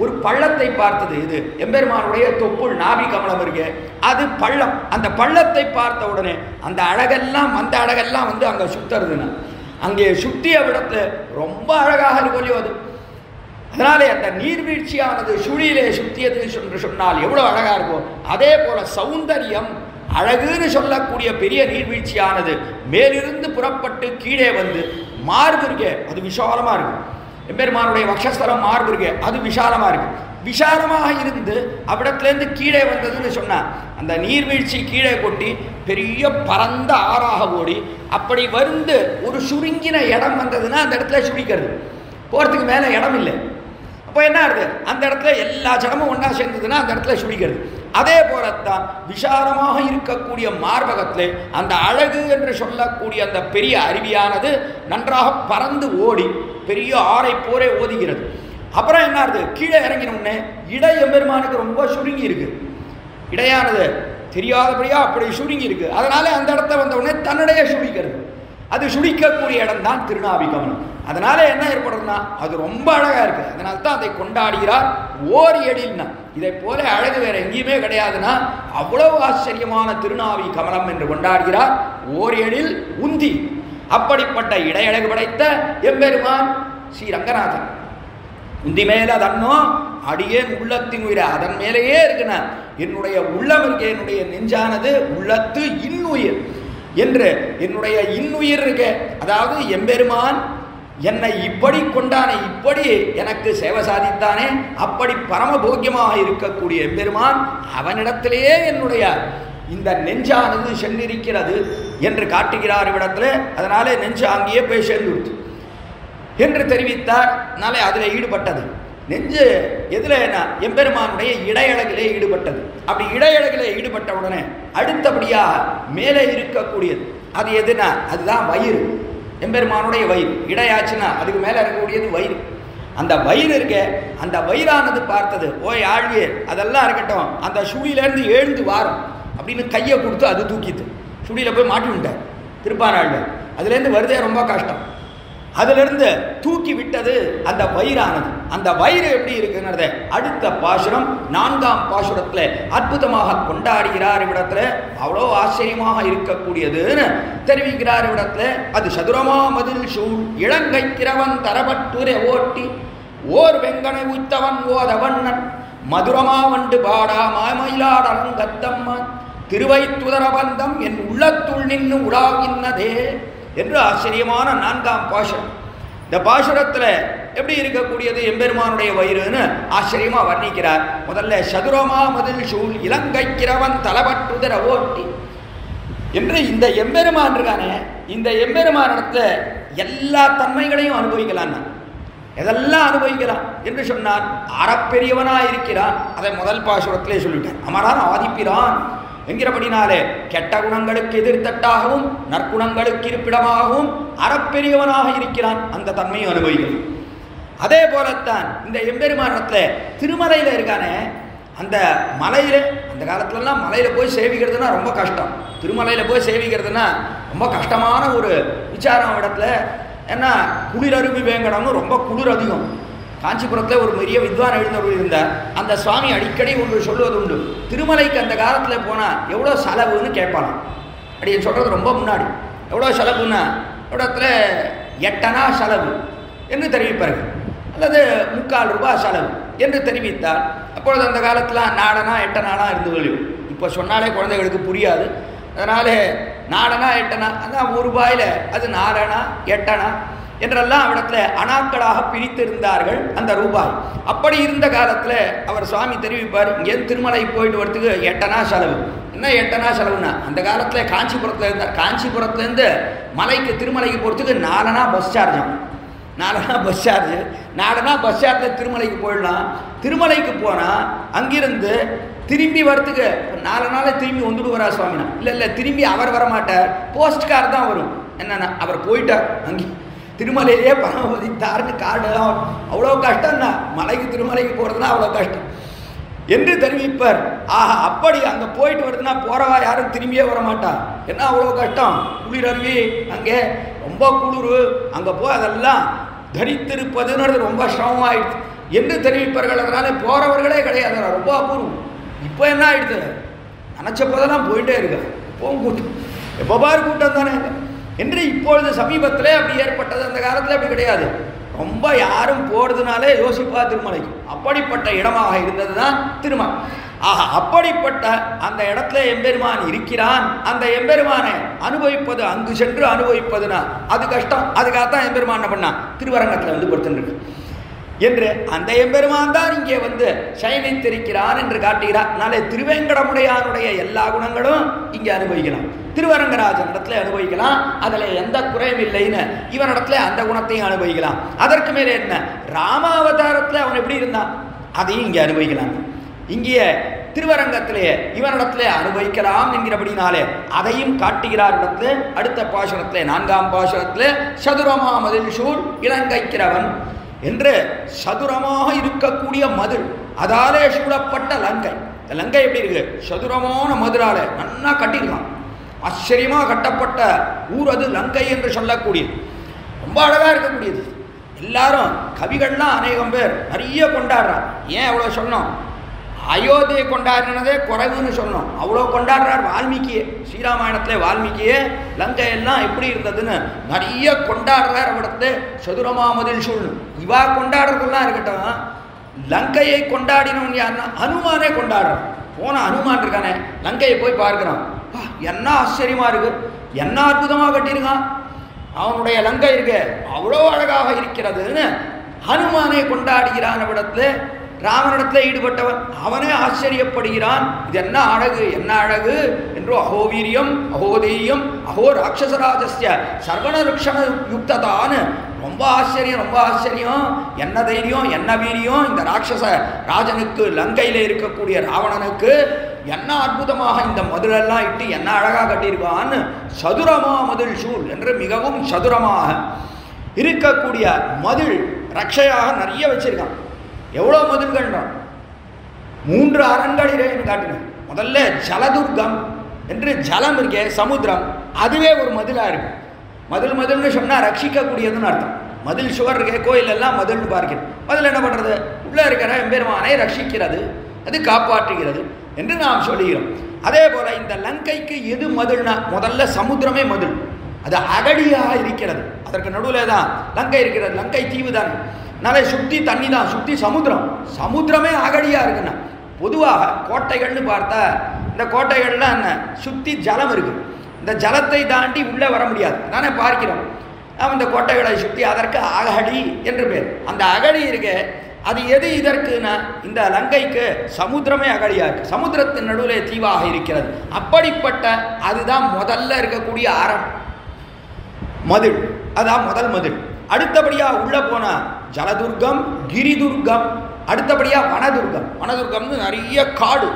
ஒரு பள்ளத்தை பார்த்தது. இது எம்பெருமானுடைய தொப்புள் நாபி கமலம் இருக்கு, அது பள்ளம். அந்த பள்ளத்தை பார்த்த உடனே அந்த அழகெல்லாம் அங்கே சுத்துறதுன்னா அங்கே சுற்றிய விடத்துல ரொம்ப அழகாக இருக்கும் அது. அதனாலே அந்த நீர்வீழ்ச்சியானது சுழியிலே சுற்றியது என்று சொன்னால் எவ்வளவு அழகா இருக்கும். அதே போல சௌந்தரியம், அழகுன்னு சொல்லக்கூடிய பெரிய நீர்வீழ்ச்சியானது மேலிருந்து புறப்பட்டு கீழே மார்பு இருக்கே அது விஷாலமா இருக்கு. எம்பெருமானுடைய வக்ஷஸ்தலம் மார்பு இருக்கே அது விஷாலமா இருக்கு. விஷாலமாக இருந்து அவ்விடத்திலேருந்து கீழே வந்ததுன்னு சொன்னா அந்த நீர்வீழ்ச்சி கீழே கொட்டி பெரிய பரந்த ஆறாக ஓடி அப்படி ஒரு சுருங்கின இடம் வந்ததுன்னா அந்த இடத்துல சுழிக்கிறது, போறதுக்கு மேல இடம் இல்லை. அப்போ என்ன ஆகுது? அந்த இடத்துல எல்லா ஜனமும் ஒன்றா சேர்ந்ததுன்னா அந்த இடத்துல சுழிக்கிறது. அதே போலத்தான் விசாலமாக இருக்கக்கூடிய மார்பகத்திலே அந்த அழகு என்று சொல்லக்கூடிய அந்த பெரிய அருவியானது நன்றாக பறந்து ஓடி பெரிய ஆறை போரே ஓதுகிறது. அப்புறம் என்ன ஆகுது? கீழே இறங்கினோடனே இடை எம்பெருமானுக்கு ரொம்ப சுருங்கி இருக்கு. இடையானது தெரியாதபடியா அப்படி சுருங்கி இருக்கு. அதனால அந்த இடத்த வந்த உடனே தன்னிடையே சுழிக்கிறது. அது சுழிக்கக்கூடிய இடம் தான் திருநாபி கமலம். அதனால என்ன ஏற்படுறதுன்னா அது ரொம்ப அழகா இருக்கு. அதனால தான் அதை கொண்டாடுகிறார். ஓர் எழில்னா இதை போல அழகு வேற எங்கேயுமே கிடையாதுன்னா அவ்வளவு ஆச்சரியமான திருநாவி கமலம் என்று கொண்டாடுகிறார். ஓர் எழில் உந்தி, அப்படிப்பட்ட இடையழகு படைத்த எம்பெருமான் ஸ்ரீ ரங்கநாதன். உந்தி மேல தன்னோ அடியேன் உள்ளத்தின் உயிரை, அதன் மேலேயே இருக்குன்னா என்னுடைய உள்ளம் இருக்க, என்னுடைய நெஞ்சானது உள்ளத்து இன்னுயிர் என்று என்னுடைய இன்னுயிர் இருக்க. அதாவது எம்பெருமான் என்னை இப்படி கொண்டானே, இப்படி எனக்கு சேவை சாதித்தானே, அப்படி பரமபோக்கியமாக இருக்கக்கூடிய எம்பெருமான் அவனிடத்திலேயே என்னுடைய இந்த நெஞ்சானது சென்றிருக்கிறது என்று காட்டுகிறார் இவ்விடத்தில். அதனாலே நெஞ்சு அங்கேயே போய் சேர்ந்து என்று தெரிவித்தார். அதனாலே அதில் ஈடுபட்டது நெஞ்சு எதில் எம்பெருமானுடைய இடையழகிலே ஈடுபட்டது. அப்படி இடையழகிலே ஈடுபட்ட உடனே அடுத்தபடியாக மேலே இருக்கக்கூடியது அது எதுனா அதுதான் வயிறு. எம்பெருமானுடைய வயிறு இடையாச்சுன்னா அதுக்கு மேலே இருக்கக்கூடியது வயிறு. அந்த வயிறு இருக்க, அந்த வயிறானது பார்த்தது, ஓய் ஆழ்வியே அதெல்லாம் இருக்கட்டும், அந்த சுழியிலேருந்து எழுந்து வாரம் அப்படின்னு கையை கொடுத்து அது தூக்கிட்டு சுழியில் போய் மாட்டி விட்டார் திருப்பானாழ்வார். அதுலேருந்து வருதே ரொம்ப கஷ்டம். அதிலிருந்து தூக்கி விட்டது அந்த வயிறானது. அந்த வயிறு எப்படி இருக்குங்கிறத அடுத்த பாசுரம் 4ஆம் பாசுரத்தில் அற்புதமாக கொண்டாடுகிறார் இவ்விடத்தில். அவ்வளோ ஆச்சரியமாக இருக்கக்கூடியதுன்னு தெரிவிக்கிறார் இவ்விடத்தில். அது சதுரமா மதில் சூழ் இளங்கை கிரவன் தரபட்டுரை ஓட்டி ஓர் வெங்கனை உத்தவன் ஓதவண்ணன் மதுரமா வண்டு பாடா மாமயிலாடரங்கத்தம்மன் திருவைத்துதரபந்தம் என் உள்ளத்துள் நின்று உலாவின்னதே என்று ஆச்சரியமான 4ஆம் பாசுரம். இந்த பாசுரத்தில் எப்படி இருக்கக்கூடியது எம்பெருமானுடைய வயிறுன்னு ஆச்சரியமாக வர்ணிக்கிறார். முதல்ல சதுரமா மதில் சூழ் இலங்கை கிரவன் தலபட்டுதர ஓட்டி என்று இந்த எம்பெருமான் இருக்கானே, இந்த எம்பெருமானிடத்துல எல்லா தன்மைகளையும் அனுபவிக்கலாம். எதெல்லாம் அனுபவிக்கலாம் என்று சொன்னார். அறப்பெரியவனாக இருக்கிறான். அதை முதல் பாசுரத்திலே சொல்லிட்டார். அமரான் ஆதிப்பிரான் என்கிறபடினாலே கெட்ட குணங்களுக்கு எதிர்த்தட்டாகவும் நற்குணங்களுக்கு இருப்பிடமாகவும் அறப்பெரியவனாக இருக்கிறான். அந்த தன்மையும் அனுபவிக்கலாம். அதே போலத்தான் இந்த எம்பெருமானத்தில் திருமலையில் இருக்கானே, அந்த மலையில் அந்த காலத்துலலாம் மலையில் போய் சேவிக்கிறதுனா ரொம்ப கஷ்டம். திருமலையில் போய் சேவிக்கிறதுனா ரொம்ப கஷ்டமான ஒரு விசாரம் இடத்துல. ஏன்னா குளிரருவி வேங்கடம்னு ரொம்ப குளிர் அதிகம். காஞ்சிபுரத்தில் ஒரு பெரிய வித்வான் எழுந்தவர் இருந்தார். அந்த சுவாமி அடிக்கடி ஒன்று சொல்லுவது உண்டு. திருமலைக்கு அந்த காலத்தில் போனால் எவ்வளோ செலவுன்னு கேட்பாங்க. அப்படின்னு சொல்கிறது ரொம்ப முன்னாடி. எவ்வளோ செலவுன்னா இடத்துல 8 அணா செலவு என்று தெரிவிப்பார்கள், அல்லது 3/4 ரூபாய் செலவு என்று தெரிவித்தார். அப்பொழுது அந்த காலத்தில் 4 அணா 8 அணா இருந்து இப்போ சொன்னாலே குழந்தைகளுக்கு புரியாது. அதனால் 4 அணா 8 அணா அதான் ₹1 அது 4 அணா 8 அணா என்றெல்லாம் அவடத்தில் அணாக்களாக பிரித்திருந்தார்கள் அந்த ரூபாய். அப்படி இருந்த காலத்தில் அவர் சுவாமி தெரிவிப்பார், இங்கே திருமலை போயிட்டு வரத்துக்கு 8 அணா செலவு. என்ன 8 அணா செலவுன்னா அந்த காலத்தில் காஞ்சிபுரத்தில் இருந்தார். காஞ்சிபுரத்துலேருந்து மலைக்கு திருமலைக்கு போகிறதுக்கு 4 அணா பஸ் சார்ஜாம். 4 அணா பஸ் சார்ஜ். 4 அணா பஸ் சார்ஜில் திருமலைக்கு போயிடலாம். திருமலைக்கு போனால் அங்கிருந்து திரும்பி வரத்துக்கு 4 நாள் திரும்பி வந்துடுவாரா சுவாமினா? இல்லை திரும்பி அவர் வரமாட்டார், போஸ்ட் கார் தான் வரும். என்னன்னா அவர் போயிட்டார், அங்கே திருமலையிலேயே பரமபதித்தார்னு காடு. அவ்வளோ கஷ்டம்னா மலைக்கு திருமலைக்கு போகிறதுனா அவ்வளோ கஷ்டம் என்று தெரிவிப்பார். ஆஹா, அப்படி அங்கே போயிட்டு வருதுன்னா போகிறவா யாரும் திரும்பியே வரமாட்டா. என்ன அவ்வளோ கஷ்டம், குளிர் அருவி, அங்கே ரொம்ப குளிர், அங்கே போய் அதெல்லாம் தரித்திருப்பதுன்றது ரொம்ப சிரமமாயிடுது என்று தெரிவிப்பார்கள். அதனால போகிறவர்களே கிடையாது, ரொம்ப அபூர்வம். இப்போ என்ன ஆயிடுது, நினச்ச போதெல்லாம் போயிட்டே இருக்கா. எப்போவும் கூட்டம், எப்போ பாரு கூட்டம் தானே என்று இப்பொழுது சமீபத்தில் அப்படி ஏற்பட்டது. அந்த காலத்தில் அப்படி கிடையாது. ரொம்ப யாரும் போகிறதுனாலே யோசிப்பா திருமலைக்கு. அப்படிப்பட்ட இடமாக இருந்தது தான் திருமலை. ஆஹா, அப்படிப்பட்ட அந்த இடத்துல எம்பெருமான் இருக்கிறான். அந்த எம்பெருமானை அனுபவிப்பது, அங்கு சென்று அனுபவிப்பதுனா அது கஷ்டம். அதுக்காகத்தான் எம்பெருமான் என்ன பண்ணா திருவரங்கத்தில் வந்து படுத்துருக்கு என்று அந்த எம்பெருமான் தான் இங்கே வந்து சயனித்திருக்கிறான் என்று காட்டுகிறார். நாளை திருவேங்கடமுடையானுடைய எல்லா குணங்களும் இங்கே அனுபவிக்கலாம். திருவரங்கராஜன் இடத்துல அனுபவிக்கலாம், அதில் எந்த குறையும் இல்லைன்னு இவனிடத்துல அந்த குணத்தையும் அனுபவிக்கலாம். அதற்கு மேலே என்ன, ராமாவதாரத்தில் அவன் எப்படி இருந்தான் அதையும் இங்கே அனுபவிக்கலாம். இங்கே திருவரங்கத்திலே இவனிடத்திலே அனுபவிக்கலாம் என்கிறபடினாலே அதையும் காட்டுகிறார். இடத்துல அடுத்த பாசுரத்திலே 4ஆம் பாசுரத்திலே சதுரமா மதில் சூழ் இலங்கைக்கிறவன் என்று சதுரமாக இருக்கக்கூடிய மதில், அதாலே சூழப்பட்ட லங்கை. இந்த லங்கை எப்படி இருக்கு, சதுரமான மதுரால நன்னா கட்டியிருக்கான். ஆச்சரியமாக கட்டப்பட்ட ஊர் அது லங்கை என்று சொல்லக்கூடியது. ரொம்ப அழகாக இருக்கக்கூடியது. எல்லாரும் கவிகள்லாம் அநேகம் பேர் நிறைய கொண்டாடுறார். ஏன் அவ்வளோ சொன்னோம், அயோத்தியை கொண்டாடினதே குறைவுன்னு சொன்னோம். அவ்வளோ கொண்டாடுறார் வால்மீகியே. ஸ்ரீராமாயணத்தில் வால்மீகியே லங்கையெல்லாம் எப்படி இருந்ததுன்னு நிறைய கொண்டாடுறார். அவடத்து சதுரமாமதில் சூழ்நிலை இவா கொண்டாடுறதுலாம் இருக்கட்டும், லங்கையை கொண்டாடினவன் யாருன்னா அனுமானே கொண்டாடுறான். போன அனுமான் இருக்கானே, லங்கையை போய் பார்க்குறான். என்ன ஆச்சரியமாக இருக்கு, என்ன அற்புதமாக கட்டியிருக்கான். அவனுடைய லங்கை இருக்கு அவ்வளோ அழகாக இருக்கிறதுன்னு ஹனுமானை கொண்டாடுகிறான். இடத்துல ராவனிடத்தில் ஈடுபட்டவன் அவனே ஆச்சரியப்படுகிறான். இது என்ன அழகு என்ன அழகு என்று அகோவீரியம் அகோதேயம் அகோ ராட்சசராஜஸ்ய சர்வணருக்ஷண யுக்ததான்னு ரொம்ப ஆச்சரியம். என்ன தைரியம் என்ன வீரியம் இந்த ராட்சச ராஜனுக்கு, லங்கையில் இருக்கக்கூடிய ராவணனுக்கு என்ன அற்புதமாக இந்த மதிலெல்லாம் இட்டு என்ன அழகாக கட்டியிருக்கான்னு. சதுரமா மதில் சூழ் என்று மிகவும் சதுரமாக இருக்கக்கூடிய மதில் ரட்சையாக நிறைய வச்சிருக்கான். எவ்வளோ மதில்கள்? 3 அரண்களிலே காட்டுங்க. முதல்ல ஜலதுர்கம் என்று ஜலம் இருக்கே சமுத்திரம், அதுவே ஒரு மதிலாக இருக்கு. மதில்னு சொன்னால் ரட்சிக்கக்கூடியதுன்னு அர்த்தம். மதில் சுவர் இருக்கே கோயிலெல்லாம் மதில்னு பார்க்கிறது. மதில் என்ன பண்ணுறது? உள்ளே இருக்கிற எம்பெருமானை ரட்சிக்கிறது, அது காப்பாற்றுகிறது என்று நாம் சொல்லுகிறோம். அதே போல இந்த லங்கைக்கு எது மதில்னா முதல்ல சமுத்திரமே மதில். அது அகடியாக இருக்கிறது. அதற்கு நடுவில் தான் லங்கை இருக்கிறது. லங்கை தீவு தானே, அதனால சுற்றி தண்ணி தான், சுற்றி சமுத்திரமே அகடியாக இருக்குண்ணா. பொதுவாக கோட்டைகள்னு பார்த்தா இந்த கோட்டைகள்ல என்ன சுற்றி ஜலம் இருக்கு. இந்த ஜலத்தை தாண்டி உள்ளே வர முடியாது தானே பார்க்கிறோம். நாம் இந்த கோட்டைகளை சுற்றி அதற்கு அகடி என்று பேர். அந்த அகடி இருக்கு அது எது இதற்குன்னா இந்த லங்கைக்கு சமுத்திரமே அகடியாக இருக்கு. சமுத்திரத்தின் நடுவிலே தீவாக இருக்கிறது. அப்படிப்பட்ட அதுதான் முதல்ல இருக்கக்கூடிய அரண் மதில், அதான் முதல் மதில். அடுத்தபடியா உள்ள போன ஜலதுர்கம், கிரிதுர்கம், அடுத்தபடியா வனதுர்கம்னு நிறைய காடு.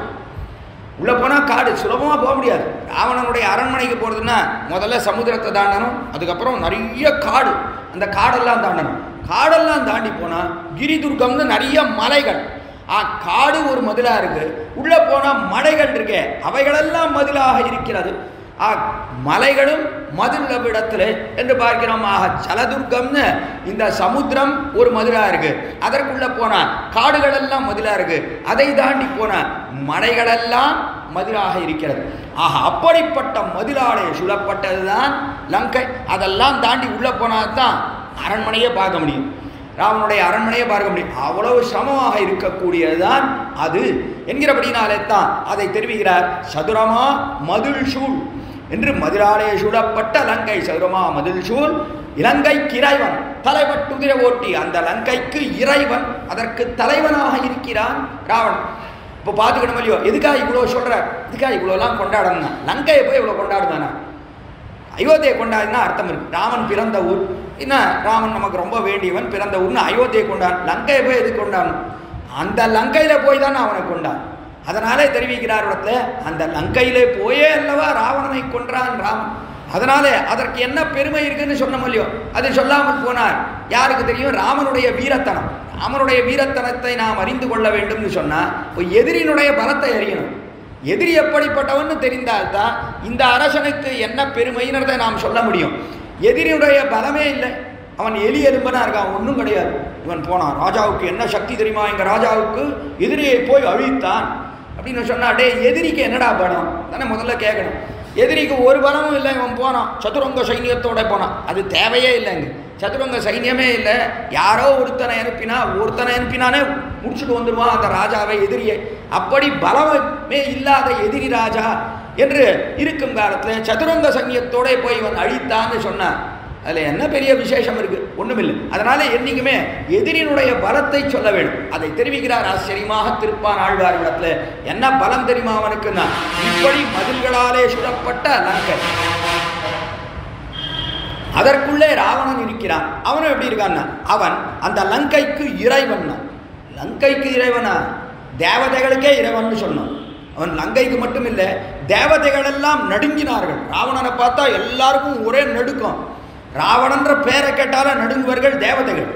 உள்ள போனா காடு, சுலபமா போக முடியாது. ராவணனுடைய அரண்மனைக்கு போறதுன்னா முதல்ல சமுத்திரத்தை தாண்டணும், அதுக்கப்புறம் நிறைய காடு, அந்த காடெல்லாம் தாண்டணும். காடெல்லாம் தாண்டி போனா கிரிதுர்கம்னு நிறைய மலைகள். காடு ஒரு மதிலா இருக்கு, உள்ள போனா மலைகள் இருக்கே அவைகளெல்லாம் மதிலாக இருக்கிறது. மலைகளும் மதில் இடத்துல என்று பார்க்கிறோம். ஜலதுர்கம்னு இந்த சமுத்திரம் ஒரு மதிலா இருக்கு, அதற்குள்ள போனா காடுகள் எல்லாம் மதிலா இருக்கு, அதை தாண்டி போன மலைகளெல்லாம் மதிலாக இருக்கிறது. அப்படிப்பட்ட மதிலாலே சூழப்பட்டதுதான் லங்கை. அதெல்லாம் தாண்டி உள்ள போனாதான் அரண்மனையே பார்க்க முடியும், ராவனுடைய அரண்மனையை பார்க்க முடியும். அவ்வளவு சிரமமாக இருக்கக்கூடியதுதான் அது என்கிறபடினாலே தான் அதை தெரிவிக்கிறார். சதுரமா மதில் சூழ் என்று மதிலாலே சூழப்பட்ட லங்கை சதுரமா மதில் சூழ் இலங்கைக்கு இறைவன் தலைவட்டுதிர ஓட்டி. அந்த லங்கைக்கு இறைவன், அதற்கு தலைவனாக இருக்கிறான் ராவணன். இப்போ பார்த்துக்கணும் இல்லையோ, எதுக்காக இவ்வளோ சொல்கிறார், எதுக்காக இவ்வளோலாம் கொண்டாடணும்னா லங்கையை போய் இவ்வளோ கொண்டாடுதானா? அயோத்தியை கொண்டாடினா அர்த்தம் இருக்கு. ராமன் பிறந்த ஊர், என்ன ராமன் நமக்கு ரொம்ப வேண்டியவன், பிறந்த ஊர்னு அயோத்தியை கொண்டான். லங்கையை போய் எது கொண்டாடணும்? அந்த லங்கையில் போய் தானே அவனை கொண்டான். அதனாலே தெரிவிக்கிறார் இடத்துல, அந்த லங்கையிலே போயே அல்லவா ராவணனை கொன்றான் ராமன். அதனாலே அதற்கு என்ன பெருமை இருக்குன்னு சொன்னோம் இல்லையோ, அது சொல்லாமல் போனார். யாருக்கு தெரியும் ராமனுடைய வீரத்தனம்? ராமனுடைய வீரத்தனத்தை நாம் அறிந்து கொள்ள வேண்டும்னு சொன்னால் எதிரினுடைய பலத்தை அறியணும். எதிரி எப்படிப்பட்டவன்னு தெரிந்தால்தான் இந்த அரசனுக்கு என்ன பெருமைன்றதை நாம் சொல்ல முடியும். எதிரியுடைய பலமே இல்லை, அவன் எலி எலும்பனா இருக்கான், ஒன்றும் கிடையாது. இவன் போனான், ராஜாவுக்கு என்ன சக்தி தெரியுமா, எங்கள் ராஜாவுக்கு எதிரியை போய் அழித்தான் அப்படின்னு சொன்னா, டே எதிரிக்கு என்னடா பலம் தானே முதல்ல கேட்கணும். எதிரிக்கு ஒரு பலமும் இல்லை, இவன் போனான் சதுரங்க சைன்யத்தோட போனான். அது தேவையே இல்லைங்க, சதுரங்க சைன்யமே இல்லை. யாரோ ஒருத்தனை அனுப்பினானே முடிச்சுட்டு வந்துடுவான் அந்த ராஜாவை, எதிரியை. அப்படி பலமே இல்லாத எதிரி ராஜா என்று இருக்கும் காலத்தில் சதுரங்க சைன்யத்தோட போய் இவன் அழித்தான்னு சொன்னான். அதில் என்ன பெரிய விசேஷம் இருக்கு? ஒன்றுமில்லை. அதனால என்னைக்குமே எதிரினுடைய பலத்தை சொல்ல வேண்டும். அதை தெரிவிக்கிறார் ஆச்சரியமாக திருப்பான் ஆழ்வார் இடத்துல. என்ன பலம் தெரியுமா அவனுக்குன்னா, இப்படி மதில்களாலே சுடப்பட்ட லங்கை, அதற்குள்ளே ராவணன் இருக்கிறான். அவனும் எப்படி இருக்கான்னா, அவன் அந்த லங்கைக்கு இறைவன். லங்கைக்கு இறைவனா? தேவதைகளுக்கே இறைவன் சொன்னான். அவன் லங்கைக்கு மட்டும் இல்லை, தேவதைகள் எல்லாம் நடுங்கினார்கள். ராவணனை பார்த்தா எல்லாருக்கும் ஒரே நடுக்கம். ராவணன்ற பேரை கேட்டால நடுங்குவர்கள் தேவதைகள்.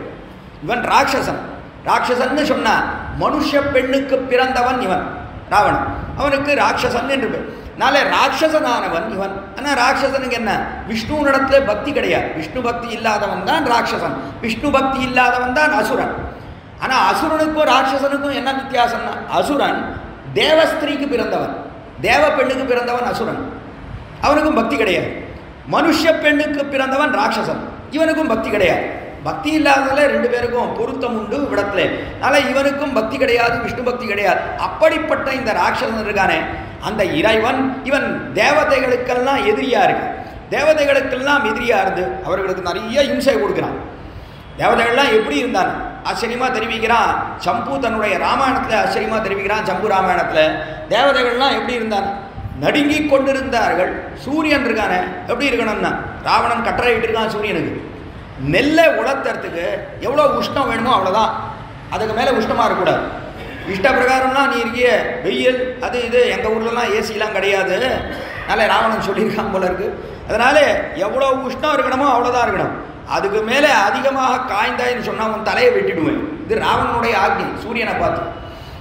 இவன் ராட்சசன் சொன்னா மனுஷ பெண்ணுக்கு பிறந்தவன் இவன் ராவணன். அவனுக்கு ராட்சசன் என்று பேர். நாளே ராட்சசனானவன் இவன். ஆனால் ராட்சசனுக்கு என்ன, விஷ்ணுவிடத்துல பக்தி கிடையாது. விஷ்ணு பக்தி இல்லாதவன் தான் ராட்சசன், விஷ்ணு பக்தி இல்லாதவன் தான் அசுரன். ஆனால் அசுரனுக்கும் ராட்சசனுக்கும் என்ன வித்தியாசம்னா, அசுரன் தேவஸ்திரீக்கு பிறந்தவன், தேவ பெண்ணுக்கு பிறந்தவன் அசுரன், அவனுக்கும் பக்தி கிடையாது. மனுஷ பெண்ணுக்கு பிறந்தவன் ராட்சசன், இவனுக்கும் பக்தி கிடையாது. பக்தி இல்லாததுல ரெண்டு பேருக்கும் பொருத்தம் உண்டு விடத்துல. அதனால் இவனுக்கும் பக்தி கிடையாது, விஷ்ணு பக்தி கிடையாது. அப்படிப்பட்ட இந்த ராட்சசன் இருக்கானே, அந்த இறைவன் இவன் தேவதைகளுக்கெல்லாம் எதிரியா இருக்கு. தேவதைகளுக்கெல்லாம் எதிரியாக இருந்து அவர்களுக்கு நிறைய இம்சை கொடுக்குறான். தேவதைகள்லாம் எப்படி இருந்தான் ஆச்சரியமாக தெரிவிக்கிறான் சம்பு தன்னுடைய ராமாயணத்தில். ஆச்சரியமாக தெரிவிக்கிறான் சம்பு ராமாயணத்தில் தேவதைகள்லாம் எப்படி இருந்தான், நடுங்கி கொண்டிருந்தார்கள். சூரியன் இருக்கானே எப்படி இருக்கணும்னா, ராவணன் கட்டளை இட்டிருக்கான் சூரியனுக்கு, நெல்லை உலர்த்துறதுக்கு எவ்வளோ உஷ்ணம் வேணுமோ அவ்வளோதான், அதுக்கு மேலே உஷ்ணமாக இருக்கக்கூடாது. இஷ்ட பிரகாரம்லாம் நீ இருக்கிய வெயில் அது இது, எங்கள் ஊர்லலாம் ஏசிலாம் கிடையாது, அதனால் ராவணன் சொல்லியிருக்கான் போல இருக்கு. அதனால் எவ்வளோ உஷ்ணம் இருக்கணுமோ அவ்வளோதான் இருக்கணும், அதுக்கு மேலே அதிகமாக காய்ந்தாயின்னு சொன்னால் உன் தலையை வெட்டிடுவேன். இது ராவணனுடைய ஆக்னி சூரியனை பார்த்து.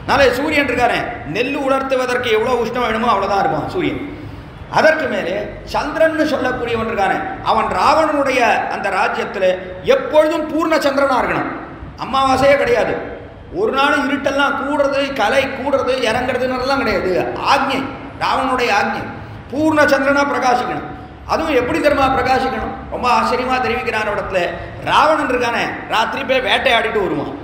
அதனால சூரியன் இருக்கானே நெல் உலர்த்துவதற்கு எவ்வளோ உஷ்ணம் வேணுமோ அவ்வளோதான் இருப்பான் சூரியன். அதற்கு மேலே சந்திரன் சொல்லக்கூடியவன் இருக்கானே, அவன் ராவணனுடைய அந்த ராஜ்யத்தில் எப்பொழுதும் பூர்ண சந்திரனாக இருக்கணும், அமாவாசையே கிடையாது. ஒரு நாள் இருட்டெல்லாம் கூடுறது, கலை கூடுறது இறங்குறதுன்னெல்லாம் கிடையாது. ஆக்ஞை, ராவணனுடைய ஆக்ஞை, பூர்ண சந்திரனாக பிரகாசிக்கணும். அதுவும் எப்படி தெரியுமா பிரகாசிக்கணும், ரொம்ப ஆச்சரியமாக தெரிவிக்கிறான் இடத்துல. ராவணன் இருக்கானே ராத்திரி போய் வேட்டையாடிட்டு வருவான்,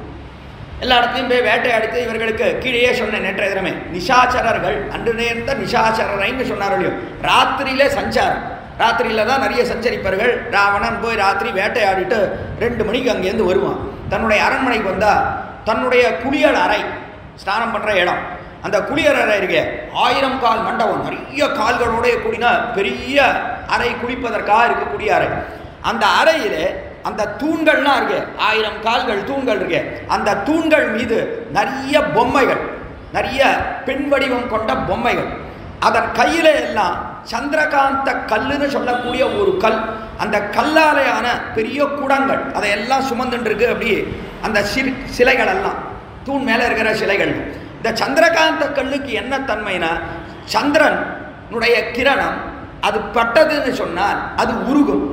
எல்லா இடத்துலையும் போய் வேட்டையாடித்து இவர்களுக்கு கீழே சொன்ன நேற்றைய தினமே நிஷாச்சரர்கள் அன்று நேர்ந்த நிஷாச்சரரைன்னு சொன்னார்களோ, ராத்திரியிலே சஞ்சாரம், ராத்திரியில் தான் நிறைய சஞ்சரிப்பார்கள். ராவணன் போய் ராத்திரி வேட்டையாடிட்டு 2 மணிக்கு அங்கேருந்து வருவான். தன்னுடைய அரண்மனைக்கு வந்தால் தன்னுடைய குளியல் அறை, ஸ்நானம் பண்ணுற இடம், அந்த குளியல் அறை இருக்கே 1000 கால் மண்டபம், நிறைய கால்களோடைய கூடின பெரிய அறை, குளிப்பதற்காக இருக்கக்கூடிய அறை. அந்த அறையில் அந்த தூண்கள்லாம் இருக்கு, 1000 கால்கள் தூண்கள் இருக்கு. அந்த தூண்கள் மீது நிறைய பொம்மைகள், நிறைய பெண் வடிவம் கொண்ட பொம்மைகள். அதன் கையில எல்லாம் சந்திரகாந்த கல்லுன்னு சொல்லக்கூடிய ஒரு கல், அந்த கல்லாலையான பெரிய குடங்கள் அதையெல்லாம் சுமந்துட்டு இருக்கு. அப்படி அந்த சிலைகள் எல்லாம் தூண் மேலே இருக்கிற சிலைகள். இந்த சந்திரகாந்த கல்லுக்கு என்ன தன்மைனா, சந்திரனுடைய கிரணம் அது பட்டதுன்னு சொன்னால் அது உருகும்,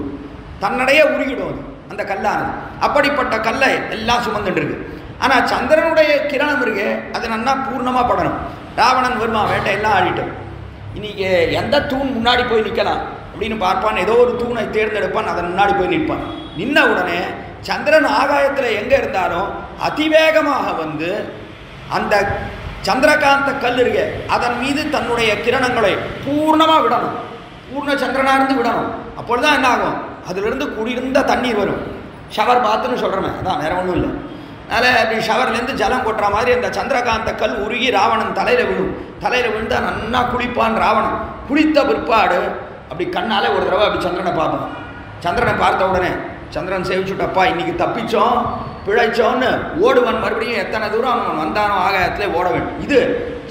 தன்னுடைய உருகிடும் அந்த கல்லானது. அப்படிப்பட்ட கல்லை எல்லாம் சுமந்துட்டு இருக்கு. ஆனால் சந்திரனுடைய கிரணம் இருக்கு, அது நல்லா பூர்ணமாக படணும். ராவணன் வருவான் வேட்டையெல்லாம் ஆடிட்டு, இன்னைக்கு எந்த தூண் முன்னாடி போய் நிற்கலாம் அப்படின்னு பார்ப்பான். ஏதோ ஒரு தூணை தேர்ந்தெடுப்பான், அதன் முன்னாடி போய் நிற்பான். நின்ன உடனே சந்திரன் ஆகாயத்தில் எங்கே இருந்தாலும் அதிவேகமாக வந்து அந்த சந்திரகாந்த கல் இருக்கு அதன் மீது தன்னுடைய கிரணங்களை பூர்ணமாக விடணும், பூர்ண சந்திரனாக இருந்து விடணும். அப்பொழுதுதான் என்ன ஆகும், அதிலிருந்து குடியிருந்த தண்ணீர் வரும். ஷவர் பாத்துன்னு சொல்கிறோமே, அதான் வேற ஒன்றும் இல்லை. அதனால் அப்படி ஷவர்லேருந்து ஜலம் கொட்டுற மாதிரி அந்த சந்திரகாந்த கல் உருகி ராவணன் தலையில் விழும். தலையில் விழுந்தா நன்னா குளிப்பான் ராவணன். குளித்த பிற்பாடு அப்படி கண்ணாலே ஒரு தடவை அப்படி சந்திரனை பார்ப்பான். சந்திரனை பார்த்த உடனே சந்திரன் சேவிச்சுட்டப்பா இன்னைக்கு தப்பிச்சோம் பிழைச்சோன்னு ஓடுவன். மறுபடியும் எத்தனை தூரம் அவன் வந்தானோ ஆகாயத்திலே ஓட வேண்டும். இது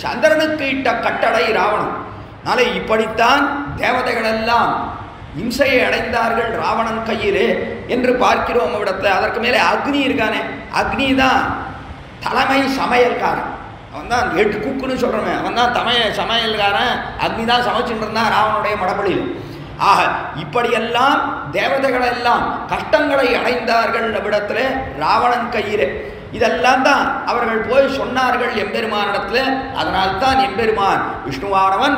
சந்திரனுக்கு இட்ட கட்டளை ராவணன். நாளை இப்படித்தான் தேவதைகள் எல்லாம் இம்சையை அடைந்தார்கள் ராவணன் கையிலே என்று பார்க்கிறோம் இடத்துல. அதற்கு மேலே அக்னி இருக்கானே, அக்னி தான் தலைமை சமையல்காரன். அவன் தான் 8 குக்குன்னு சொல்கிறவன், அவன் தான் சமையல்காரன். அக்னி தான் சமைச்சுட்டு இருந்தான் ராவனுடைய மடப்படியில். ஆக இப்படியெல்லாம் தேவதைகள் எல்லாம் கஷ்டங்களை அடைந்தார்கள் அவ்விடத்தில் ராவணன் கையிலே. இதெல்லாம் தான் அவர்கள் போய் சொன்னார்கள் எம்பெருமானிடத்தில். அதனால்தான் எம்பெருமான் விஷ்ணுவானவன்